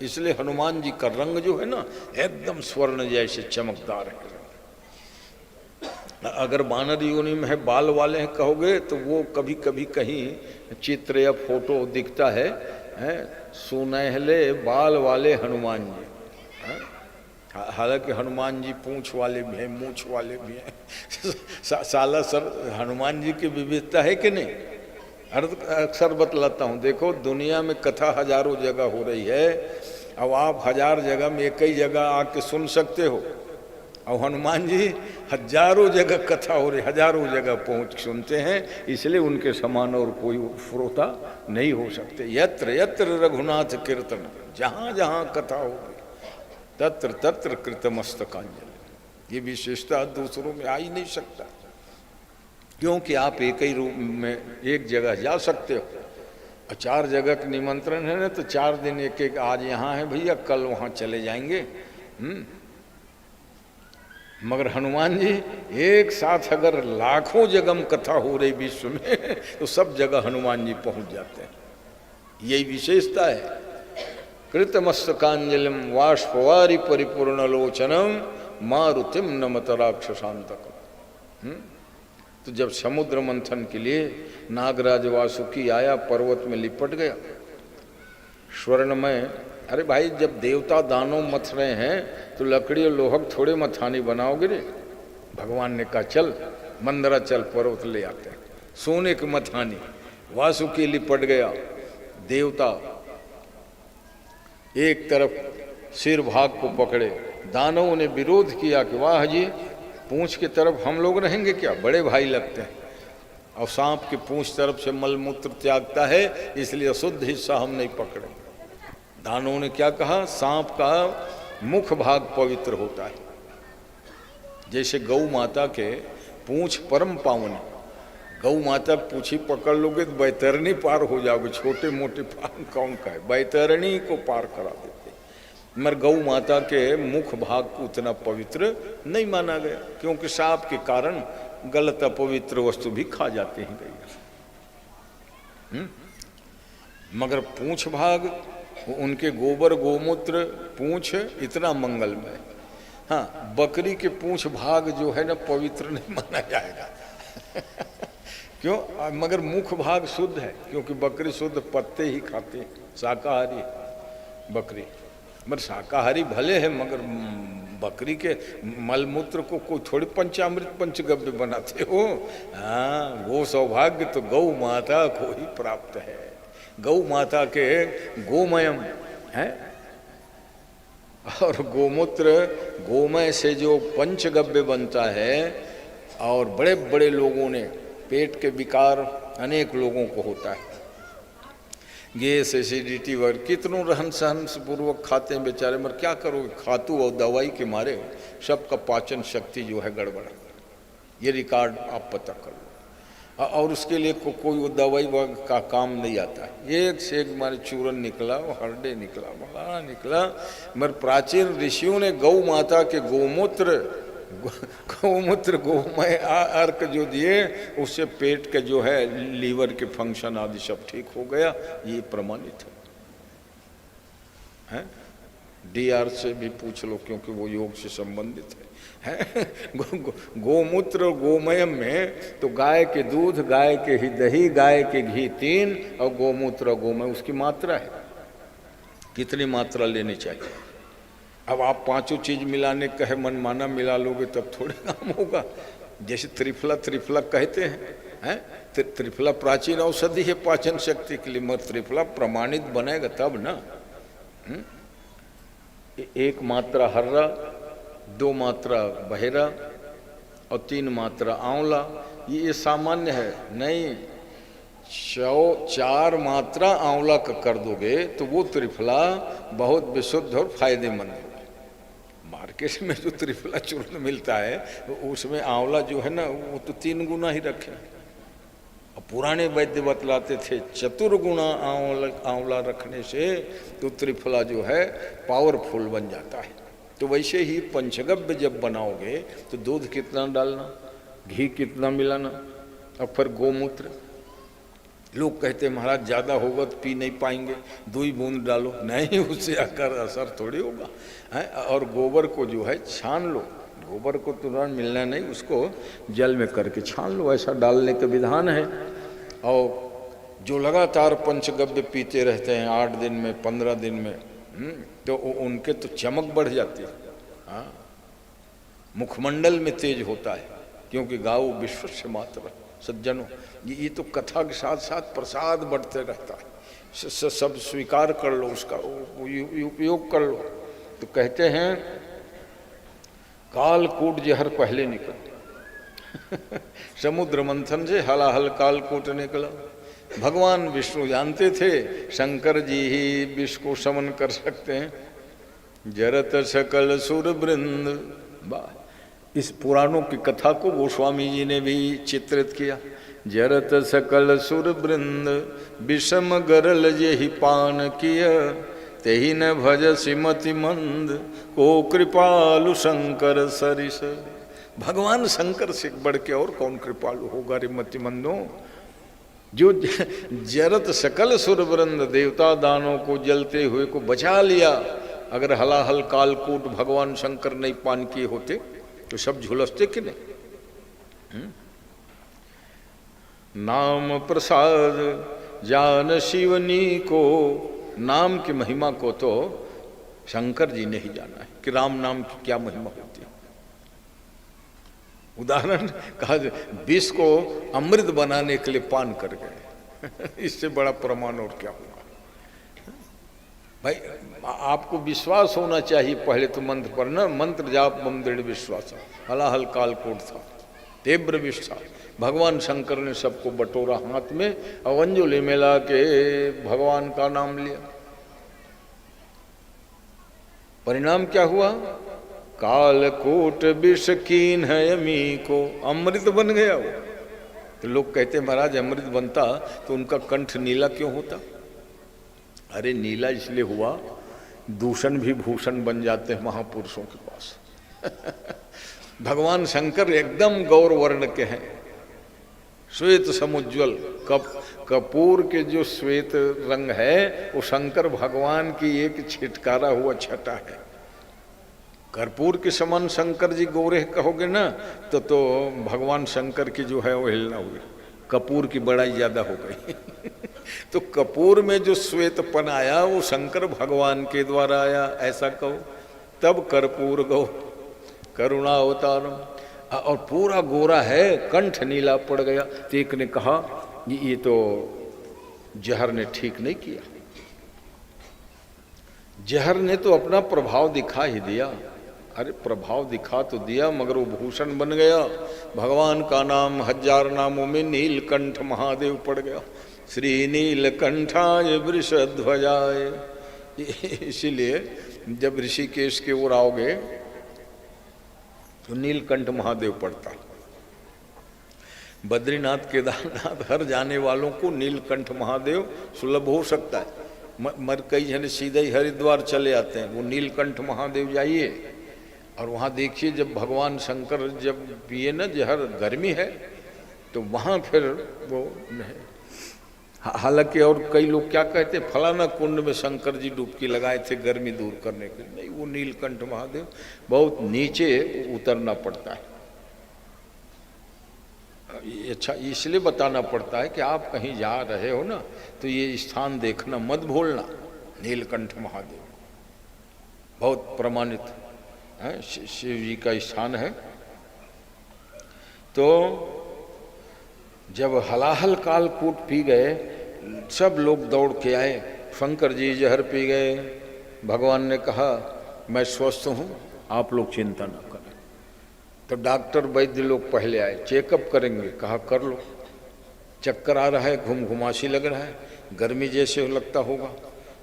इसलिए हनुमान जी का रंग जो है ना, एकदम स्वर्ण जैसे चमकदार है। अगर वानर योनि में है बाल वाले हैं कहोगे तो वो कभी कभी कहीं चित्र या फोटो दिखता है हैं सुनहले बाल वाले हनुमान जी। हालांकि हनुमान जी पूंछ वाले भी हैं, मूछ वाले भी हैं। साला सर हनुमान जी की विविधता है कि नहीं? अक्सर बतलाता हूँ, देखो दुनिया में कथा हजारों जगह हो रही है, अब आप 1000 जगह में एक ही जगह आके सुन सकते हो, और हनुमान जी हजारों जगह कथा हो रही, हजारों जगह पहुँच सुनते हैं, इसलिए उनके समान और कोई श्रोता नहीं हो सकते। यत्र यत्र रघुनाथ कीर्तन, जहाँ जहाँ कथा होगी तत्र तत्र कृतमस्तकांजलि। ये विशेषता दूसरों में आ ही नहीं सकता, क्योंकि आप एक ही रूप में एक जगह जा सकते हो। 4 जगह का निमंत्रण है ना, तो 4 दिन एक एक, आज यहाँ है भैया, कल वहाँ चले जाएंगे। मगर हनुमान जी एक साथ अगर लाखों जगह कथा हो रही विश्व में, तो सब जगह हनुमान जी पहुँच जाते हैं। यही विशेषता है। कृतमस्तकांजलिम वाष्पवारी परिपूर्णलोचनम मारुतिम नमत राक्षसांतकम। तो जब समुद्र मंथन के लिए नागराज वासुकी आया, पर्वत में लिपट गया स्वर्णमय। अरे भाई, जब देवता दानव मथ रहे हैं तो लकड़ी और लोहक थोड़े मथानी बनाओगे रे? भगवान ने कहा चल मंदरा चल, पर्वत ले आते हैं सोने की मथानी। वासुकी लिपट गया, देवता एक तरफ सिर भाग को पकड़े। दानवों ने विरोध किया कि वाह जी, पूंछ की तरफ हम लोग रहेंगे क्या, बड़े भाई लगते हैं, और सांप की पूंछ तरफ से मलमूत्र त्यागता है, इसलिए अशुद्ध हिस्सा हम नहीं पकड़ेंगे। दानवों ने क्या कहा, सांप का मुख भाग पवित्र होता है, जैसे गौ माता के पूंछ परम पावन। गौ माता पूछी पकड़ लोगे तो बैतरणी पार हो जाओगे, छोटे मोटे पार कौन का है, बैतरणी को पार करा देते। मगर गौ माता के मुख भाग को उतना पवित्र नहीं माना गया, क्योंकि सांप के कारण गलत अपवित्र वस्तु भी खा जाते हैं गैया। मगर पूंछ भाग, उनके गोबर गोमूत्र पूंछ इतना मंगलमय। हाँ, बकरी के पूंछ भाग जो है ना पवित्र नहीं माना जाएगा। क्यों? मगर मुख भाग शुद्ध है, क्योंकि बकरी शुद्ध पत्ते ही खाते हैं, शाकाहारी बकरी। मगर शाकाहारी भले है, मगर बकरी के मलमूत्र को कोई थोड़ी पंचामृत पंचगव्य बनाते हो। हाँ, वो सौभाग्य तो गौ माता को ही प्राप्त है। गौ माता के गोमयम है, और गोमूत्र गोमय से जो पंचगव्य बनता है, और बड़े बड़े लोगों ने, पेट के विकार अनेक लोगों को होता है, गैस एसिडिटी वगैरह, कितनों रहन सहन पूर्वक खाते हैं बेचारे, मगर क्या करोगे, खातू और दवाई के मारे सबका पाचन शक्ति जो है गड़बड़। ये रिकॉर्ड आप पता कर लो, और उसके लिए कोई दवाई का काम नहीं आता है। एक से एक मारे चूरन निकला, हरडे निकला, बड़ा निकला। मगर प्राचीन ऋषियों ने गौ माता के गोमूत्र गोमय अर्क जो दिए, उससे पेट के जो है लीवर के फंक्शन आदि सब ठीक हो गया, ये प्रमाणित है। डीआर से भी पूछ लो, क्योंकि वो योग से संबंधित है। गोमूत्र गोमय में तो गाय के दूध, गाय के ही दही, गाय के घी 3, और गोमूत्र गोमय उसकी मात्रा है, कितनी मात्रा लेनी चाहिए। अब आप 5 चीज मिलाने कहे मनमाना मिला लोगे तब थोड़े काम होगा। जैसे त्रिफला कहते हैं, त्रिफला प्राचीन औषधि है पाचन शक्ति के लिए, मगर त्रिफला प्रमाणित बनेगा तब ना। 1 मात्रा हर्रा, 2 मात्रा बहेरा, और 3 मात्रा आंवला। ये सामान्य है, नहीं 4 मात्रा आंवला का कर दोगे तो वो त्रिफला बहुत विशुद्ध और फायदेमंद है। मार्केट में जो त्रिफला चूर्ण मिलता है उसमें आंवला जो है ना, वो तो 3 गुना ही रखे। और पुराने वैद्य बतलाते थे चतुर्गुणा आंवला रखने से तो त्रिफला जो है पावरफुल बन जाता है। तो वैसे ही पंचगव्य जब बनाओगे तो दूध कितना डालना, घी कितना मिलाना, और फिर गोमूत्र। लोग कहते हैं महाराज ज़्यादा होगा तो पी नहीं पाएंगे, 2 बूंद डालो। नहीं, उससे असर थोड़ी होगा है। और गोबर को जो है छान लो, गोबर को तुरंत मिलना नहीं, उसको जल में करके छान लो, ऐसा डालने का विधान है। और जो लगातार पंचगव्य पीते रहते हैं 8 दिन में 15 दिन में, तो उनके तो चमक बढ़ जाती है। हाँ, मुखमंडल में तेज होता है, क्योंकि गाओ विश्व से मात्र सज्जनों। ये तो कथा के साथ साथ प्रसाद बढ़ते रहता है। सब स्वीकार कर लो, उसका उपयोग कर लो। तो कहते हैं कालकूट जहर पहले निकल समुद्र मंथन से हलाहल कालकूट निकला। भगवान विष्णु जानते थे शंकर जी ही विष को शमन कर सकते हैं। जरत सकल सुर वृंद, इस पुराणों की कथा को गोस्वामी जी ने भी चित्रित किया। जरत सकल सुर वृंद विषम गरल जे ही पान किया, तेहि न भज सिमति मंद को कृपालु शंकर सरिस। भगवान शंकर से बढ़ के और कौन कृपालु होगा रे मतिमंदों। जो जरत सकल सुर वृंद, देवता दानों को जलते हुए को बचा लिया। अगर हलाहल कालकूट भगवान शंकर नहीं पान किए होते तो सब झुलसते कि नहीं। नाम प्रसाद जान शिवनी को, नाम की महिमा को तो शंकर जी ने ही जाना है कि राम नाम की क्या महिमा होती है। उदाहरण कहा, विष को अमृत बनाने के लिए पान कर गए इससे बड़ा प्रमाण और क्या होगा भाई। आपको विश्वास होना चाहिए पहले तो मंत्र पर ना। मंत्र जाप मम दृढ़ विश्वास, हलाहल कालकूट था, तीव्र विष था। भगवान शंकर ने सबको बटोरा हाथ में और अंजुलि मिला के भगवान का नाम लिया। परिणाम क्या हुआ? कालकूट विष कीन है यमी को, अमृत बन गया वो। तो लोग कहते महाराज अमृत बनता तो उनका कंठ नीला क्यों होता? अरे नीला इसलिए हुआ, दूषण भी भूषण बन जाते हैं महापुरुषों के पास भगवान शंकर एकदम गौर वर्ण के हैं, श्वेत समुज्ज्वल। कपूर के जो श्वेत रंग है वो शंकर भगवान की एक छिटकारा हुआ छटा है। कर्पूर के समान शंकर जी गोरे कहोगे ना तो भगवान शंकर की जो है वो हिलना हुई, कपूर की बड़ाई ज्यादा हो गई तो कपूर में जो श्वेतपन आया वो शंकर भगवान के द्वारा आया, ऐसा कहो। तब कर्पूर गौ करुणा अवतारम, और पूरा गोरा है, कंठ नीला पड़ गया। तो एक ने कहा ये तो जहर ने ठीक नहीं किया। जहर ने तो अपना प्रभाव दिखा ही दिया। अरे प्रभाव दिखा तो दिया मगर वो भूषण बन गया। भगवान का नाम 1000 नामों में नीलकंठ महादेव पड़ गया। श्री नीलकंठाय वृषध्वजाय। इसीलिए जब ऋषिकेश के ओर आओगे तो नीलकंठ महादेव पड़ता। बद्रीनाथ केदारनाथ हर जाने वालों को नीलकंठ महादेव सुलभ हो सकता है। मर कई जन सीधे ही हरिद्वार चले आते हैं। वो नीलकंठ महादेव जाइए और वहाँ देखिए, जब भगवान शंकर जब पिए न जहर, गर्मी है तो वहाँ फिर वो हालांकि और कई लोग क्या कहते, फलाना कुंड में शंकर जी डुबकी लगाए थे गर्मी दूर करने के लिए। नहीं, वो नीलकंठ महादेव बहुत नीचे उतरना पड़ता है। अच्छा इसलिए बताना पड़ता है कि आप कहीं जा रहे हो ना तो ये स्थान देखना मत भूलना। नीलकंठ महादेव बहुत प्रमाणित है, शिव जी का स्थान है। तो जब हलाहल कालकूट पी गए, सब लोग दौड़ के आए। शंकर जी जहर पी गए। भगवान ने कहा मैं स्वस्थ हूँ, आप लोग चिंता न करें। तो डॉक्टर वैद्य लोग पहले आए, चेकअप करेंगे। कहा कर लो। चक्कर आ रहा है, घुमघुमासी लग रहा है, गर्मी जैसे लगता होगा,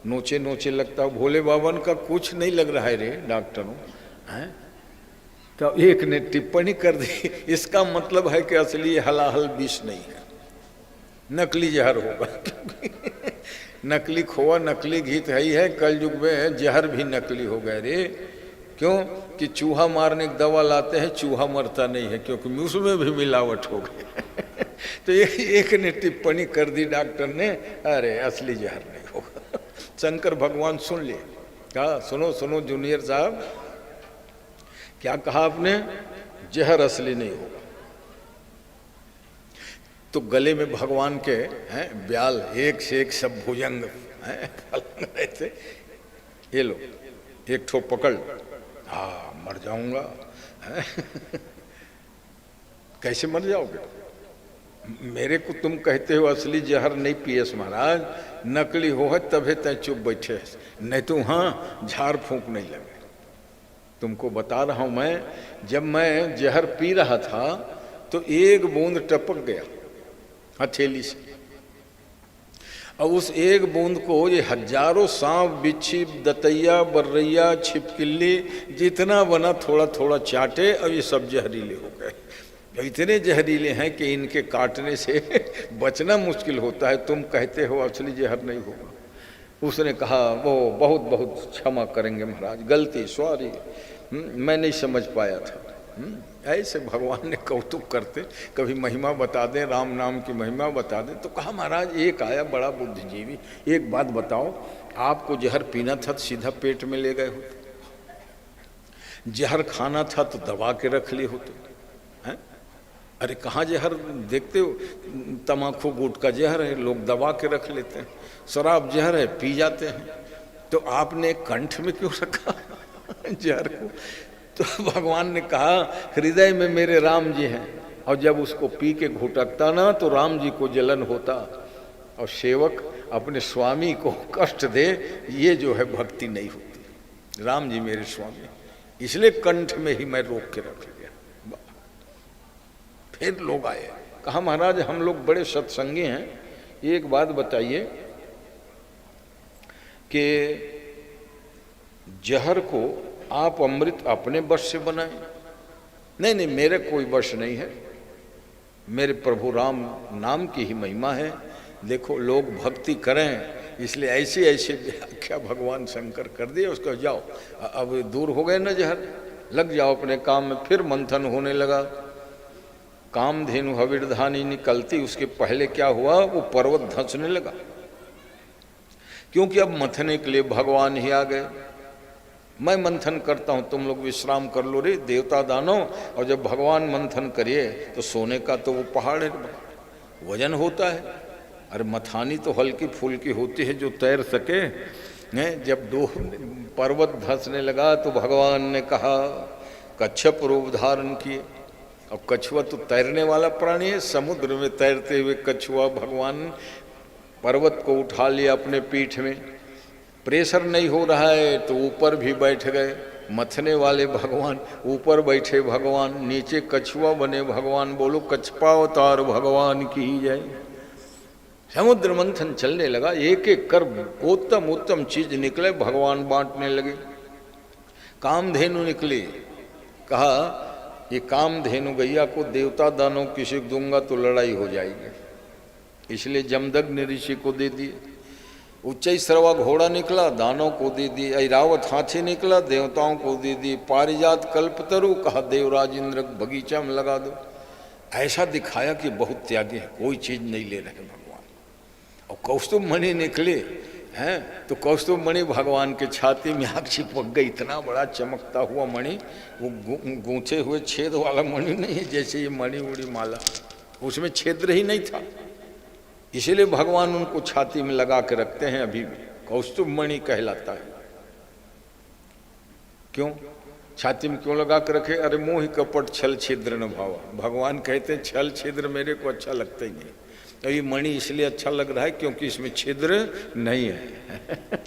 नोचे नोचे लगता हो। भोले बाबा का कुछ नहीं लग रहा है रे डॉक्टरों हैं। तो एक ने टिप्पणी कर दी, इसका मतलब है कि असली हलाहल विष नहीं है, नकली जहर होगा नकली खोआ नकली घी है ही है। कल युग में जहर भी नकली हो गए रे। क्यों कि चूहा मारने की दवा लाते हैं, चूहा मरता नहीं है क्योंकि उसमें भी मिलावट हो गई तो एक ने टिप्पणी कर दी डॉक्टर ने, अरे असली जहर नहीं होगा। शंकर भगवान सुन लिए। कहा सुनो सुनो जूनियर साहब, क्या कहा आपने? जहर असली नहीं होगा। तो गले में भगवान के हैं ब्याल एक से एक सब भुजंग हैं फलंग रहे थे। ये लो एक ठो पकड़, हाँ मर जाऊंगा। कैसे मर जाओगे? मेरे को तुम कहते हो असली जहर नहीं पियस महाराज, नकली हो है तभे तय चुप बैठे, नहीं तो हाँ झाड़ फूंक नहीं लगे। तुमको बता रहा हूं मैं, जब मैं जहर पी रहा था तो एक बूंद टपक गया हथेली से, और उस एक बूंद को ये हजारों सांप बिच्छी दतैया बर्रैया छिपकिली जितना बना थोड़ा थोड़ा चाटे, और ये सब जहरीले हो गए। इतने जहरीले हैं कि इनके काटने से बचना मुश्किल होता है। तुम कहते हो असली जहर नहीं होगा। उसने कहा वो बहुत बहुत क्षमा करेंगे महाराज, गलती सॉरी, मैं नहीं समझ पाया था। ऐसे भगवान ने कौतुक करते, कभी महिमा बता दें, राम नाम की महिमा बता दें। तो कहा महाराज एक आया बड़ा बुद्धिजीवी, एक बात बताओ, आपको जहर पीना था तो सीधा पेट में ले गए होते, जहर खाना था तो दबा के रख लिए होते। अरे कहाँ जहर देखते हो, तमाकू गुटखा जहर है, लोग दबा के रख लेते हैं, शराब जहर है पी जाते हैं, तो आपने कंठ में क्यों रखा जहर को? तो भगवान ने कहा हृदय में मेरे राम जी हैं, और जब उसको पी के घुटकता ना तो राम जी को जलन होता, और सेवक अपने स्वामी को कष्ट दे, ये जो है भक्ति नहीं होती। राम जी मेरे स्वामी, इसलिए कंठ में ही मैं रोक के रख लिया। फिर लोग आए, कहा महाराज हम लोग बड़े सत्संगी हैं, एक बात बताइए कि जहर को आप अमृत अपने वश से बनाए? नहीं नहीं, मेरे कोई वश नहीं है, मेरे प्रभु राम नाम की ही महिमा है। देखो लोग भक्ति करें, इसलिए ऐसी ऐसी व्याख्या भगवान शंकर कर दिए। उसको जाओ, अब दूर हो गए ना जहर, लग जाओ अपने काम में। फिर मंथन होने लगा, कामधेनु हविर्धानी निकलती, उसके पहले क्या हुआ, वो पर्वत धंसने लगा, क्योंकि अब मंथने के लिए भगवान ही आ गए। मैं मंथन करता हूं, तुम लोग विश्राम कर लो रे देवता दानव। और जब भगवान मंथन करिए तो सोने का तो वो पहाड़ है, वजन होता है। अरे मथानी तो हल्की फुल्की होती है जो तैर सके। जब दो पर्वत धंसने लगा तो भगवान ने कहा, कच्छप रूप धारण किए। अब कछुआ तो तैरने वाला प्राणी है, समुद्र में तैरते हुए कछुआ भगवान पर्वत को उठा लिया अपने पीठ में। प्रेशर नहीं हो रहा है तो ऊपर भी बैठ गए, मथने वाले भगवान, ऊपर बैठे भगवान, नीचे कछुआ बने भगवान। बोलो कछपावतार भगवान की जय। समुद्र मंथन चलने लगा, एक एक कर उत्तम उत्तम चीज निकले, भगवान बांटने लगे। कामधेनु निकली, कहा ये कामधेनु गैया को देवता दानव किसी को दूंगा तो लड़ाई हो जाएगी, इसलिए जमदग्नि ऋषि को दे दिए। उच्चैश्रवा घोड़ा निकला, दानव को दे दिए। ऐरावत हाथी निकला, देवताओं को दे दिए। पारिजात कल्पतरु, कहा देवराज इंद्र बगीचा में लगा दो। ऐसा दिखाया कि बहुत त्यागी है, कोई चीज नहीं ले रहे भगवान। और कौस्तुभ मणि निकले हैं, तो कौस्तुभ मणि भगवान के छाती में आग चिपक गई। इतना बड़ा चमकता हुआ मणि, वो गूंथे हुए छेद वाला मणि नहीं है जैसे ये मणि उड़ी माला, उसमें छिद्र ही नहीं था, इसीलिए भगवान उनको छाती में लगा के रखते हैं अभी भी। कौस्तुभ मणि कहलाता है। क्यों छाती में क्यों लगा के रखे? अरे मोह कपट छल छिद्र न भावा। भगवान कहते हैं छल छिद्र मेरे को अच्छा लगता ही नहीं, तो ये मणि इसलिए अच्छा लग रहा है क्योंकि इसमें छिद्र नहीं है।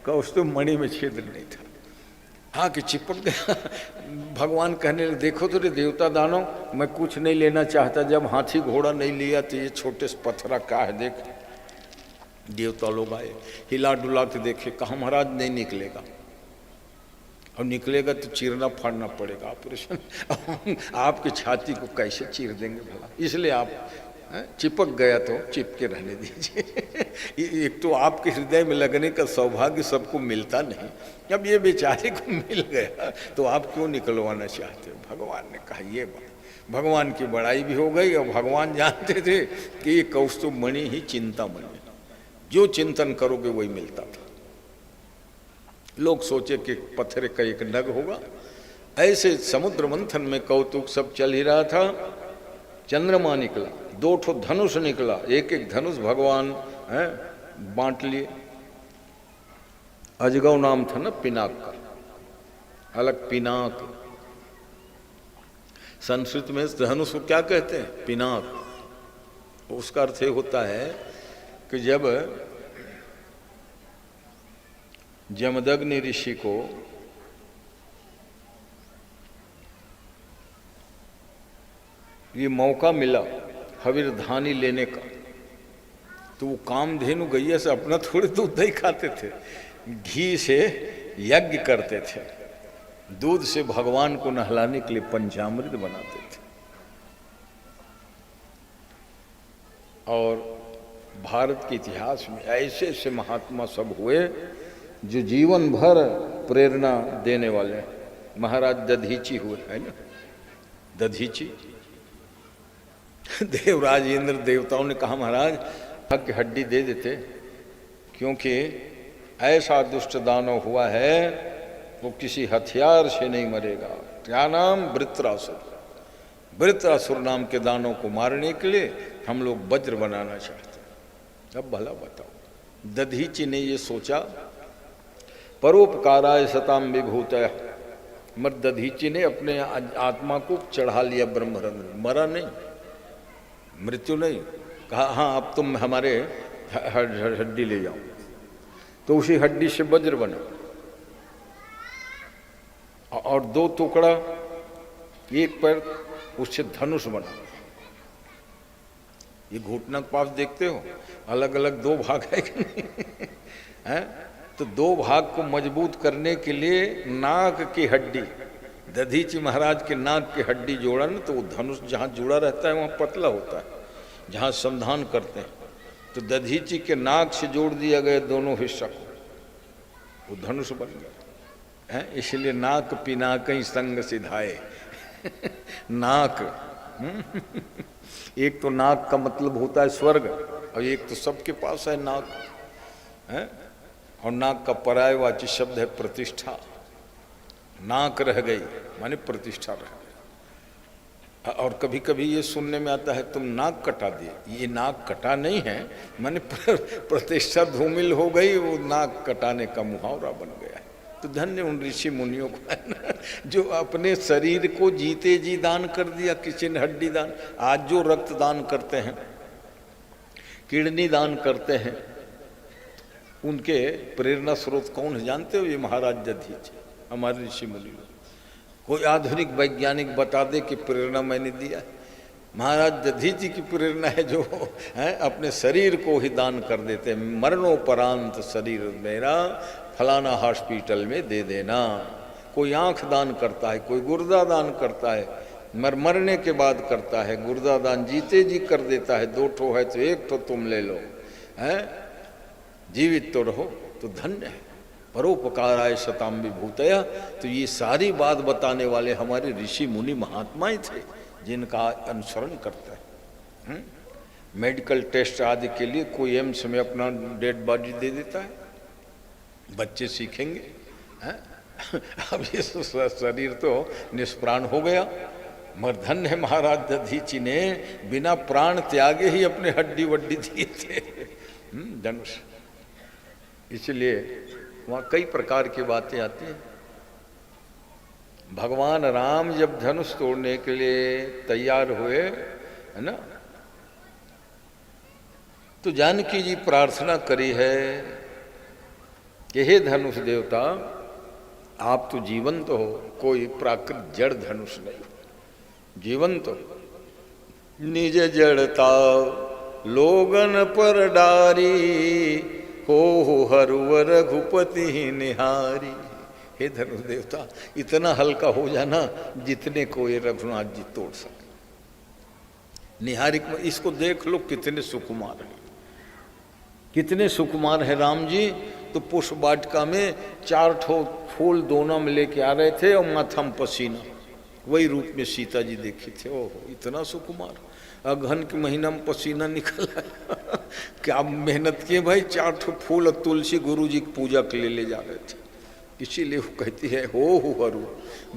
कौस्तुभ मणि में छिद्र नहीं था, हाँ कि चिपक गया। भगवान कहने लगे देखो तो रे देवता दानव, मैं कुछ नहीं लेना चाहता, जब हाथी घोड़ा नहीं लिया तो ये छोटे से पत्थरा का है देख। देवता लोग आए, हिला डुला के देखे, कहा महाराज नहीं निकलेगा, और निकलेगा तो चीरना फाड़ना पड़ेगा, ऑपरेशन। आपकी छाती को कैसे चीर देंगे भला, इसलिए आप चिपक गया तो चिपके रहने दीजिए। एक तो आपके हृदय में लगने का सौभाग्य सबको मिलता नहीं, अब ये बेचारे को मिल गया तो आप क्यों निकलवाना चाहते हो? भगवान ने कहा ये बात। भगवान की बड़ाई भी हो गई, और भगवान जानते थे कि ये कौस्तुभ मणि ही चिंतामणि है, जो चिंतन करोगे वही मिलता था। लोग सोचे कि पत्थर का एक नग होगा। ऐसे समुद्र मंथन में कौतुक सब चल ही रहा था। चंद्रमा निकला, 2 ठो धनुष निकला, एक एक धनुष भगवान है बांट लिए। अजगव नाम था ना पिनाक का, अलग पिनाक। संस्कृत में धनुष को क्या कहते हैं? पिनाक। उसका अर्थ ये होता है कि जब जमदग्नि ऋषि को ये मौका मिला हविर्धानी लेने का, तो वो कामधेनु गैया से अपना थोड़े दूध नहीं खाते थे, घी से यज्ञ करते थे, दूध से भगवान को नहलाने के लिए पंचामृत बनाते थे। और भारत के इतिहास में ऐसे ऐसे महात्मा सब हुए जो जीवन भर प्रेरणा देने वाले। महाराज दधीची हुए, है ना, दधीची। देवराज इंद्र देवताओं ने कहा महाराज हक की हड्डी दे देते, क्योंकि ऐसा दुष्ट दानव हुआ है वो किसी हथियार से नहीं मरेगा। क्या नाम? वृत्रासुर। वृत्रासुर नाम के दानव को मारने के लिए हम लोग वज्र बनाना चाहते हैं। अब भला बताओ, दधीची ने ये सोचा, परोपकाराय सताम विभूतय। मर दधीची ने अपने आत्मा को चढ़ा लिया ब्रह्मरंध्र में, मरा नहीं, मृत्यु नहीं। कहा हाँ अब तुम हमारे हड्डी ले जाओ, तो उसी हड्डी से वज्र बना और 2 टुकड़ा, एक पर उससे धनुष बना। ये घुटना के पास देखते हो अलग अलग 2 भाग है कि नहीं है? तो 2 भाग को मजबूत करने के लिए नाक की हड्डी, दधीची महाराज के नाक की हड्डी जोड़ा ना, तो वो धनुष जहाँ जुड़ा रहता है वहाँ पतला होता है, जहाँ संधान करते हैं। तो दधीची के नाक से जोड़ दिया गया दोनों हिस्सा को, वो धनुष बन गया है। इसलिए नाक पिनाक ही संग सिधाए। नाक एक तो नाक का मतलब होता है स्वर्ग, और एक तो सबके पास है नाक है। और नाक का पर्यायवाची शब्द है प्रतिष्ठा। नाक रह गई माने प्रतिष्ठा रह गई। और कभी कभी ये सुनने में आता है तुम नाक कटा दिए, ये नाक कटा नहीं है, माने प्रतिष्ठा धूमिल हो गई, वो नाक कटाने का मुहावरा बन गया है। तो धन्य उन ऋषि मुनियों को है ना, जो अपने शरीर को जीते जी दान कर दिया। किसी ने हड्डी दान, आज जो रक्त दान करते हैं, किडनी दान करते हैं, उनके प्रेरणा स्रोत कौन है जानते हो? ये महाराज दधीची, हमारे ऋषि मुनि लोग। कोई आधुनिक वैज्ञानिक बता दे कि प्रेरणा मैंने दिया है? महाराज दधीची की प्रेरणा है, जो है अपने शरीर को ही दान कर देते हैं। मरणोपरांत शरीर मेरा फलाना हॉस्पिटल में दे देना। कोई आंख दान करता है, कोई गुर्दा दान करता है, मरने के बाद करता है। गुर्दा दान जीते जी कर देता है, 2 ठो है तो 1 ठो तुम ले लो, है जीवित तो रहो। तो धन्य है। परोपकाराय सताम विभूतया। तो ये सारी बात बताने वाले हमारे ऋषि मुनि महात्माएं थे, जिनका अनुसरण करते हैं। मेडिकल टेस्ट आदि के लिए कोई एम्स में अपना डेड बॉडी दे देता है, बच्चे सीखेंगे हैं? अब ये शरीर तो निष्प्राण हो गया। मगर धन्य है महाराज दधीची ने बिना प्राण त्यागे ही अपने हड्डी वड्डी दिए थे, धनुष। इसलिए वहाँ कई प्रकार की बातें आती हैं। भगवान राम जब धनुष तोड़ने के लिए तैयार हुए, है ना, तो जानकी जी प्रार्थना करी है कि हे धनुष देवता, आप तो जीवंत हो, कोई प्राकृत जड़ धनुष नहीं, जीवंत हो। निज जड़ता लोगन पर डारी, हो हरुवर रघुपति निहारी। हे धनुष देवता, इतना हल्का हो जाना जितने को ये रघुनाथ जी तोड़ सके। निहारी, इसको देख लो कितने सुकुमार हैं, कितने सुकुमार है राम जी। तो पुष्प वाटिका में 4 ठो फूल दोनों में लेके आ रहे थे और माथा में पसीना, वही रूप में सीता जी देखी थे। ओहो इतना सुकुमार, अगहन के महीना में पसीना निकला। क्या मेहनत किए भाई, 4 ठो फूल और तुलसी गुरु जी की पूजा के लिए ले जा रहे थे। इसीलिए वो कहती है हो हरू।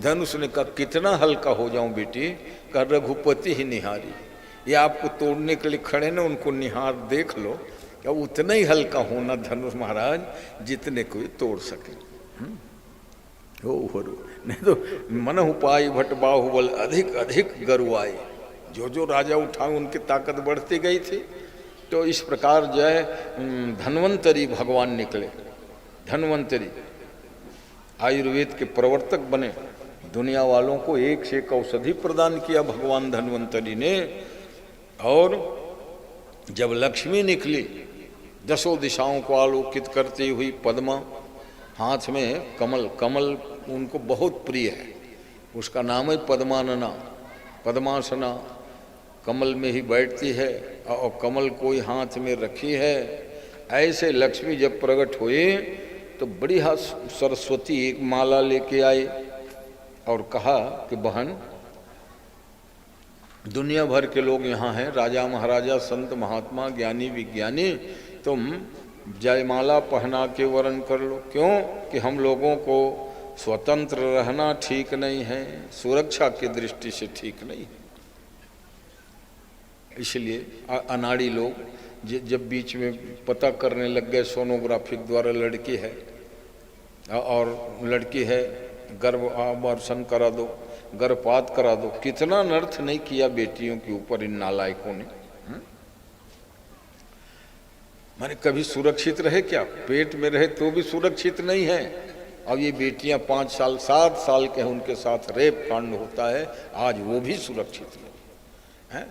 धनुष ने कहा कितना हल्का हो जाऊं बेटी, कहा रघुपति ही निहारी। ये आपको तोड़ने के लिए खड़े ना, उनको निहार देख लो, क्या उतना ही हल्का होना धनुष महाराज जितने कोई तोड़ सके। हो नहीं तो मन उपाय भट बाहुबल अधिक अधिक गरुआए, जो जो राजा उठाए उनकी ताकत बढ़ती गई थी। तो इस प्रकार जो है धन्वंतरी भगवान निकले, धन्वंतरी आयुर्वेद के प्रवर्तक बने, दुनिया वालों को एक से एक औषधि प्रदान किया भगवान धन्वंतरी ने। और जब लक्ष्मी निकली दसों दिशाओं को आलोकित करती हुई पद्मा, हाथ में कमल, कमल उनको बहुत प्रिय है, उसका नाम है पद्मानना, पद्मासना, कमल में ही बैठती है और कमल कोई हाथ में रखी है। ऐसे लक्ष्मी जब प्रकट हुए तो बड़ी सरस्वती एक माला लेके आए और कहा कि बहन, दुनिया भर के लोग यहाँ हैं, राजा महाराजा संत महात्मा ज्ञानी विज्ञानी, तुम जयमाला पहना के वरण कर लो। क्यों कि हम लोगों को स्वतंत्र रहना ठीक नहीं है, सुरक्षा की दृष्टि से ठीक नहीं है। इसलिए अनाड़ी लोग जब बीच में पता करने लग गए सोनोग्राफिक द्वारा लड़की है और लड़की है, गर्भ आवर्षण करा दो, गर्भपात करा दो, कितना नर्थ नहीं किया बेटियों के ऊपर इन नालायकों ने। माने कभी सुरक्षित रहे क्या? पेट में रहे तो भी सुरक्षित नहीं है। अब ये बेटियां 5 साल 7 साल के हैं, उनके साथ रेप कांड होता है, आज वो भी सुरक्षित नहीं है।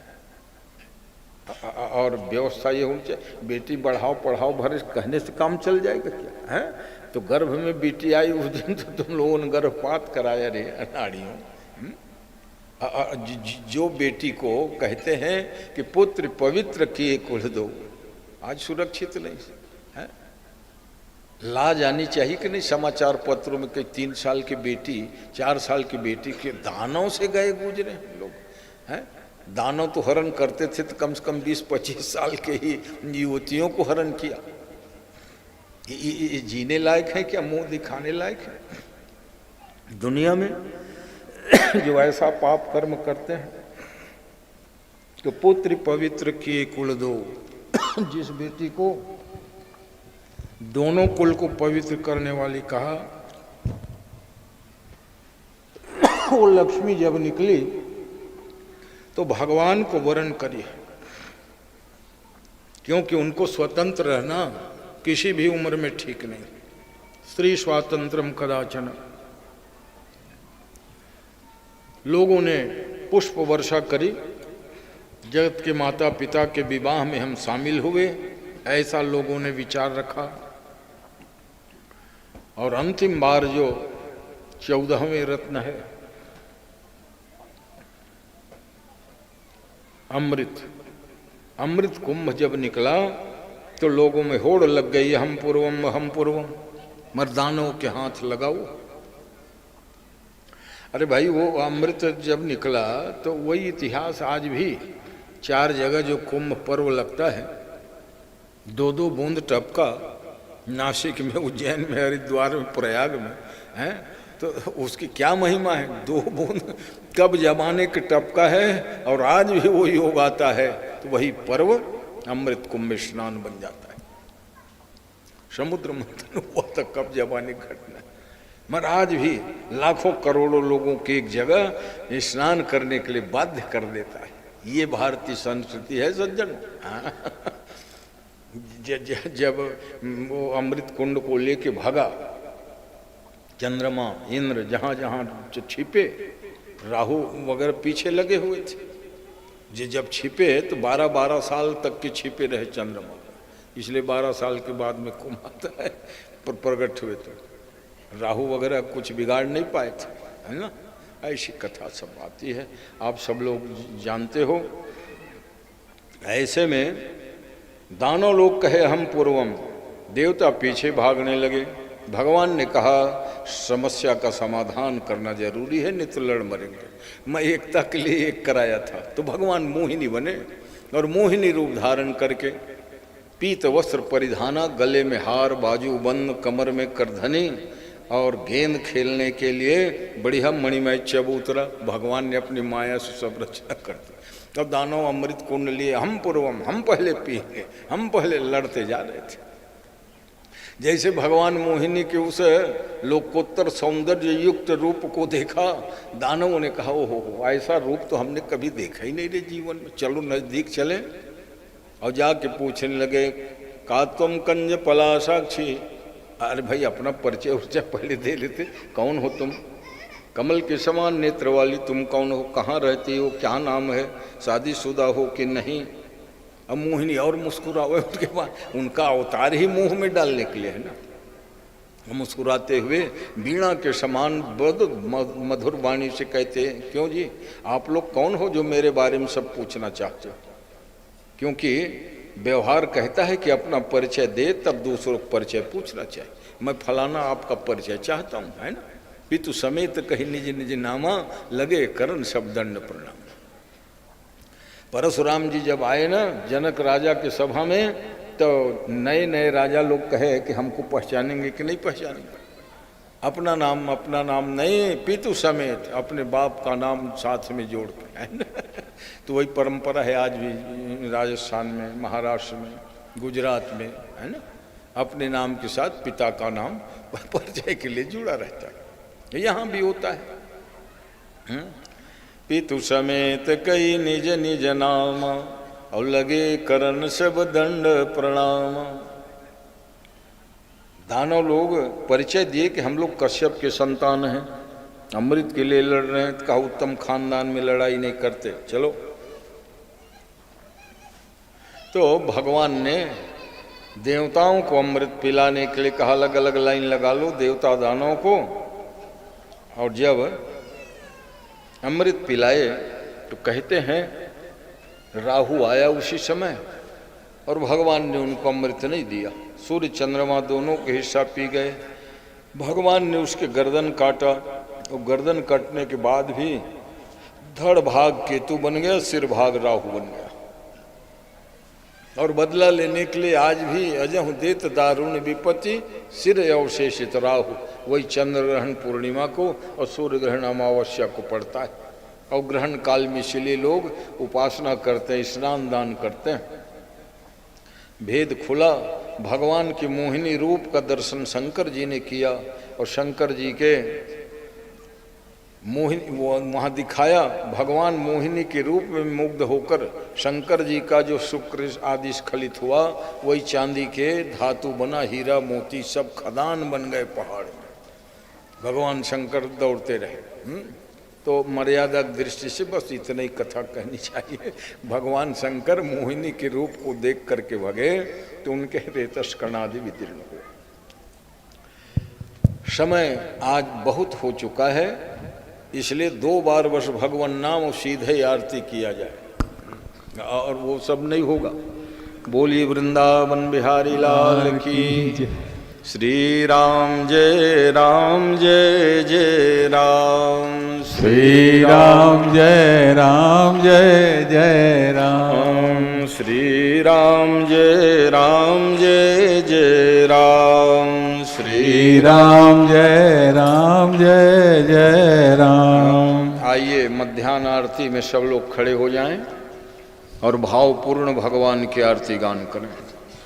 और व्यवस्था ये होनी चाहिए, बेटी बढ़ाओ पढ़ाओ भरे कहने से काम चल जाएगा क्या है? तो गर्भ में बेटी आई उस दिन तो तुम लोगों ने गर्भपात कराया रे अनाड़ियों। जो बेटी को कहते हैं कि पुत्र पवित्र किए कुल दो, आज सुरक्षित नहीं है। लाज आनी चाहिए कि नहीं? समाचार पत्रों में कई 3 साल की बेटी 4 साल की बेटी के दानों से गए गुजरे लोग हैं। दानव तो हरण करते थे तो कम से कम 20-25 साल के ही युवतियों को हरण किया। ये जीने लायक है क्या? मुंह दिखाने लायक है? दुनिया में जो ऐसा पाप कर्म करते हैं तो पुत्र पवित्र किए कुल दो। जिस बेटी को दोनों कुल को पवित्र करने वाली कहा, वो लक्ष्मी जब निकली तो भगवान को वरण करी, क्योंकि उनको स्वतंत्र रहना किसी भी उम्र में ठीक नहीं। स्त्री स्वातंत्रम कदाचन। लोगों ने पुष्प वर्षा करी, जगत के माता पिता के विवाह में हम शामिल हुए, ऐसा लोगों ने विचार रखा। और अंतिम बार जो 14वें रत्न है अमृत, अमृत कुंभ जब निकला तो लोगों में होड़ लग गई, हम पूर्वम, मर्दानों के हाथ लगाओ। अरे भाई, वो अमृत जब निकला तो वही इतिहास आज भी 4 जगह जो कुंभ पर्व लगता है, 2-2 बूंद टपका, नासिक में, उज्जैन में, हरिद्वार में, प्रयाग में है, तो उसकी क्या महिमा है? 2 बूंद कब जमाने के टपका है और आज भी वो योग आता है, तो वही पर्व अमृत कुंभ में स्नान बन जाता है। समुद्र मंथन हुआ तो कब जमाने घटना है, मगर आज भी लाखों करोड़ों लोगों की एक जगह स्नान करने के लिए बाध्य कर देता है। ये भारतीय संस्कृति है सज्जन। जब वो अमृत कुंड को लेके भागा, चंद्रमा इंद्र जहाँ जहाँ छिपे, राहु वगैरह पीछे लगे हुए थे। जब छिपे तो 12-12 साल तक के छिपे रहे चंद्रमा, इसलिए 12 साल के बाद में कुंभ आता है। पर प्रकट हुए तो राहु वगैरह कुछ बिगाड़ नहीं पाए थे, है ना? ऐसी कथा सब आती है, आप सब लोग जानते हो। ऐसे में दानव लोग कहे हम पूर्वम, देवता पीछे भागने लगे। भगवान ने कहा समस्या का समाधान करना जरूरी है, नहीं तो लड़ मरेंगे। मैं एकता के लिए एक कराया था, तो भगवान मोहिनी बने और मोहिनी रूप धारण करके पीत वस्त्र परिधाना, गले में हार, बाजू बंद, कमर में करधनी और गेंद खेलने के लिए बढ़िया मणिमय चबूतरा। भगवान ने अपनी माया से सब रचना कर दी। अब दानव अमृत कुंड लिए, हम पूर्वम, हम पहले पिएंगे, हम पहले लड़ते जा रहे थे। जैसे भगवान मोहिनी के उस लोकोत्तर सौंदर्य युक्त रूप को देखा, दानवों ने कहा ओहो ऐसा रूप तो हमने कभी देखा ही नहीं रे जीवन में, चलो नजदीक चले। और जाके पूछने लगे का तुम कंज पलाशाक्षी, अरे भाई अपना परिचय उच्चय पहले दे लेते, कौन हो तुम, कमल के समान नेत्र वाली तुम कौन हो, कहाँ रहती हो, क्या नाम है, शादीशुदा हो कि नहीं। अब मोहिनी और मुस्कुरा हुए, उसके बाद उनका अवतार ही मुंह में डालने के लिए है ना। मुस्कुराते हुए वीणा के समान मधुर वाणी से कहते हैं क्यों जी आप लोग कौन हो जो मेरे बारे में सब पूछना चाहते हो। क्योंकि व्यवहार कहता है कि अपना परिचय दे तब दूसरों को परिचय पूछना चाहिए। मैं फलाना आपका परिचय चाहता हूँ, है ना। पितु समेत कही निज निज नामा, लगे करण सब दंड प्रणाम। परशुराम जी जब आए ना जनक राजा के सभा में, तो नए नए राजा लोग कहे कि हमको पहचानेंगे कि नहीं पहचानेंगे। अपना नाम नहीं, पितु समेत अपने बाप का नाम साथ में जोड़ के, है ना। तो वही परंपरा है आज भी राजस्थान में, महाराष्ट्र में, गुजरात में, है ना। अपने नाम के साथ पिता का नाम परिचय के लिए जुड़ा रहता है। यहाँ भी होता है। पितु समेत कई निज निज नाम, और लगे करन सब दंड प्रणाम। दानव लोग परिचय दिए कि हम लोग कश्यप के संतान हैं, अमृत के लिए लड़ रहे हैं। कहा उत्तम खानदान में लड़ाई नहीं करते, चलो। तो भगवान ने देवताओं को अमृत पिलाने के लिए कहा, अलग अलग लाइन लगा लो देवता दानवों को। और जब अमृत पिलाए तो कहते हैं राहु आया उसी समय, और भगवान ने उनको अमृत नहीं दिया। सूर्य चंद्रमा दोनों के हिस्सा पी गए। भगवान ने उसके गर्दन काटा, और गर्दन कटने के बाद भी धड़ भाग केतु बन गया, सिर भाग राहु बन गया। और बदला लेने के लिए आज भी अजह देत दारुण विपत्ति, सिर अवशेषित राहु। वही चंद्र ग्रहण पूर्णिमा को और सूर्य ग्रहण अमावस्या को पड़ता है। और ग्रहण काल में इसलिए लोग उपासना करते हैं, स्नान दान करते हैं। भेद खुला, भगवान की मोहिनी रूप का दर्शन शंकर जी ने किया, और शंकर जी के मोहिनी वहाँ दिखाया। भगवान मोहिनी के रूप में मुग्ध होकर शंकर जी का जो शुक्र आदि स्खलित हुआ, वही चांदी के धातु बना, हीरा मोती सब खदान बन गए पहाड़ में। भगवान शंकर दौड़ते रहे। तो मर्यादा दृष्टि से बस इतना ही कथा कहनी चाहिए। भगवान शंकर मोहिनी के रूप को देख करके भगे, तो उनके रेतस कर्णादि विदीर्ण हुए। समय आज बहुत हो चुका है, इसलिए 2 बार बस भगवान नाम और सीधे आरती किया जाए, और वो सब नहीं होगा। बोलिए वृंदावन बिहारी लाल की। श्री राम जय राम जय जय राम, श्री राम जय राम जय जय राम, श्री राम जय राम जय जय राम, श्री राम जय राम जय जय राम। आइए मध्याह्न आरती में सब लोग खड़े हो जाएं और भावपूर्ण भगवान की आरती गान करें।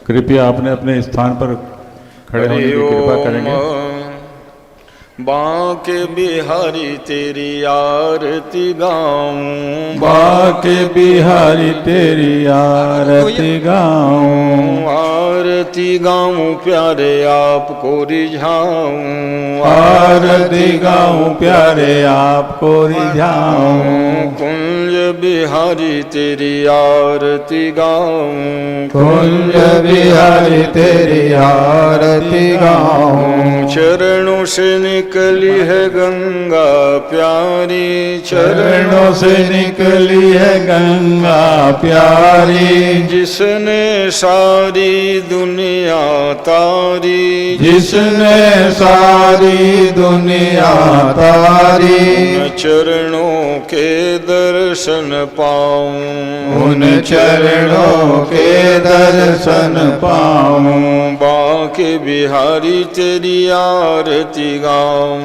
कृपया अपने अपने स्थान पर खड़े होने की कृपा करेंगे। बांके बिहारी तेरी आरती गाऊं, बांके बिहारी तेरी आरती गाऊं, आरती गाऊं प्यारे आपको रिझाऊं, आरती गाऊं प्यारे आपको रिझाऊं, कुंज बिहारी तेरी आरती गाऊं, कुंज बिहारी तेरी आरती गाऊं, चरणों से निकली है गंगा प्यारी, चरणों से निकली है गंगा प्यारी, जिसने सारी दुनिया तारी, जिसने सारी दुनिया तारी, चरणों के दर दर्शन पाऊं, उन चरणों के दर्शन पाऊं, बांके बिहारी तेरी आरती गाऊं,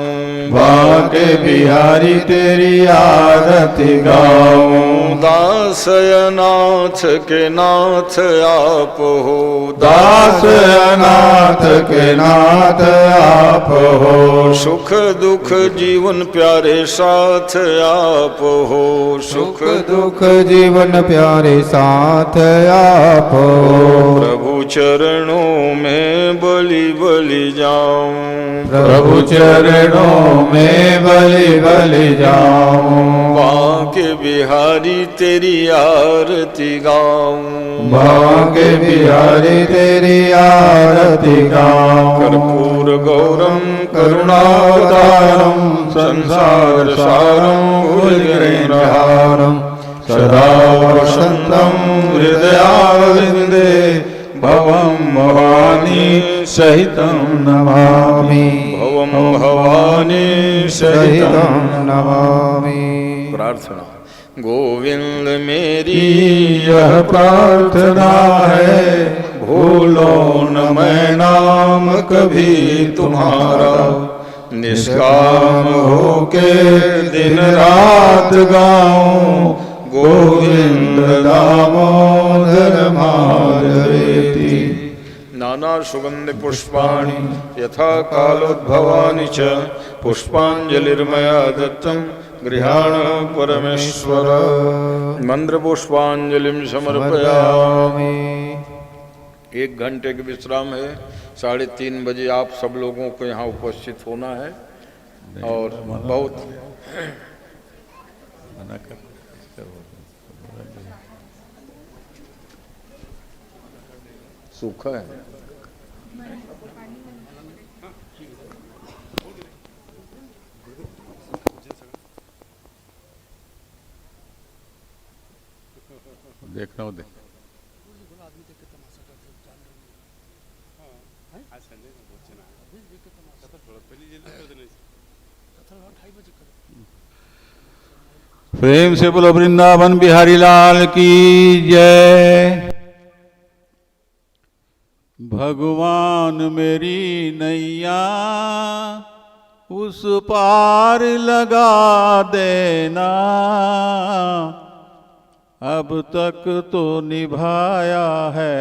बांके बिहारी तेरी आरती गाऊं। दास अनाथ के नाथ आप हो, दास अनाथ के नाथ आप हो, सुख दुख जीवन प्यारे साथ आप हो, सुख दुख जीवन प्यारे साथ आप हो। प्रभु चरणों में बलि बलि जाऊं, प्रभु चरणों में बलि बलि जाऊं, बांके बिहारी तेरी आरती गाऊं, बांके बिहारी तेरी आरती गाऊं। कर्पूर गौरम करुणावतारम संसार सारम भुजगेन्द्रहारम सदा वसन्तं हृदयारविन्दे भवं भवानी सहितं नमामि, भवम भवानी सहितं नमामि। प्रार्थना। गोविंद मेरी यह प्रार्थना है, भूलो न मैं नाम कभी तुम्हारा, निष्काम होके दिन रात गाऊं, गोविंद दामोदर माधवेति। नाना सुगंध पुष्पाणि यथा कालोद्भवानि च, पुष्पांजलिर्मया दत्तं गृहाण परमेश्वर। मंत्र पुष्पांजलिं समर्पयामि। 1 घंटे के विश्राम है। 3:30 बजे आप सब लोगों को यहाँ उपस्थित होना है और बहुत सूखा है। देखना हो देख प्रेम से बोलो वृंदावन बिहारी लाल की जय। भगवान मेरी नैया उस पार लगा देना, अब तक तो निभाया है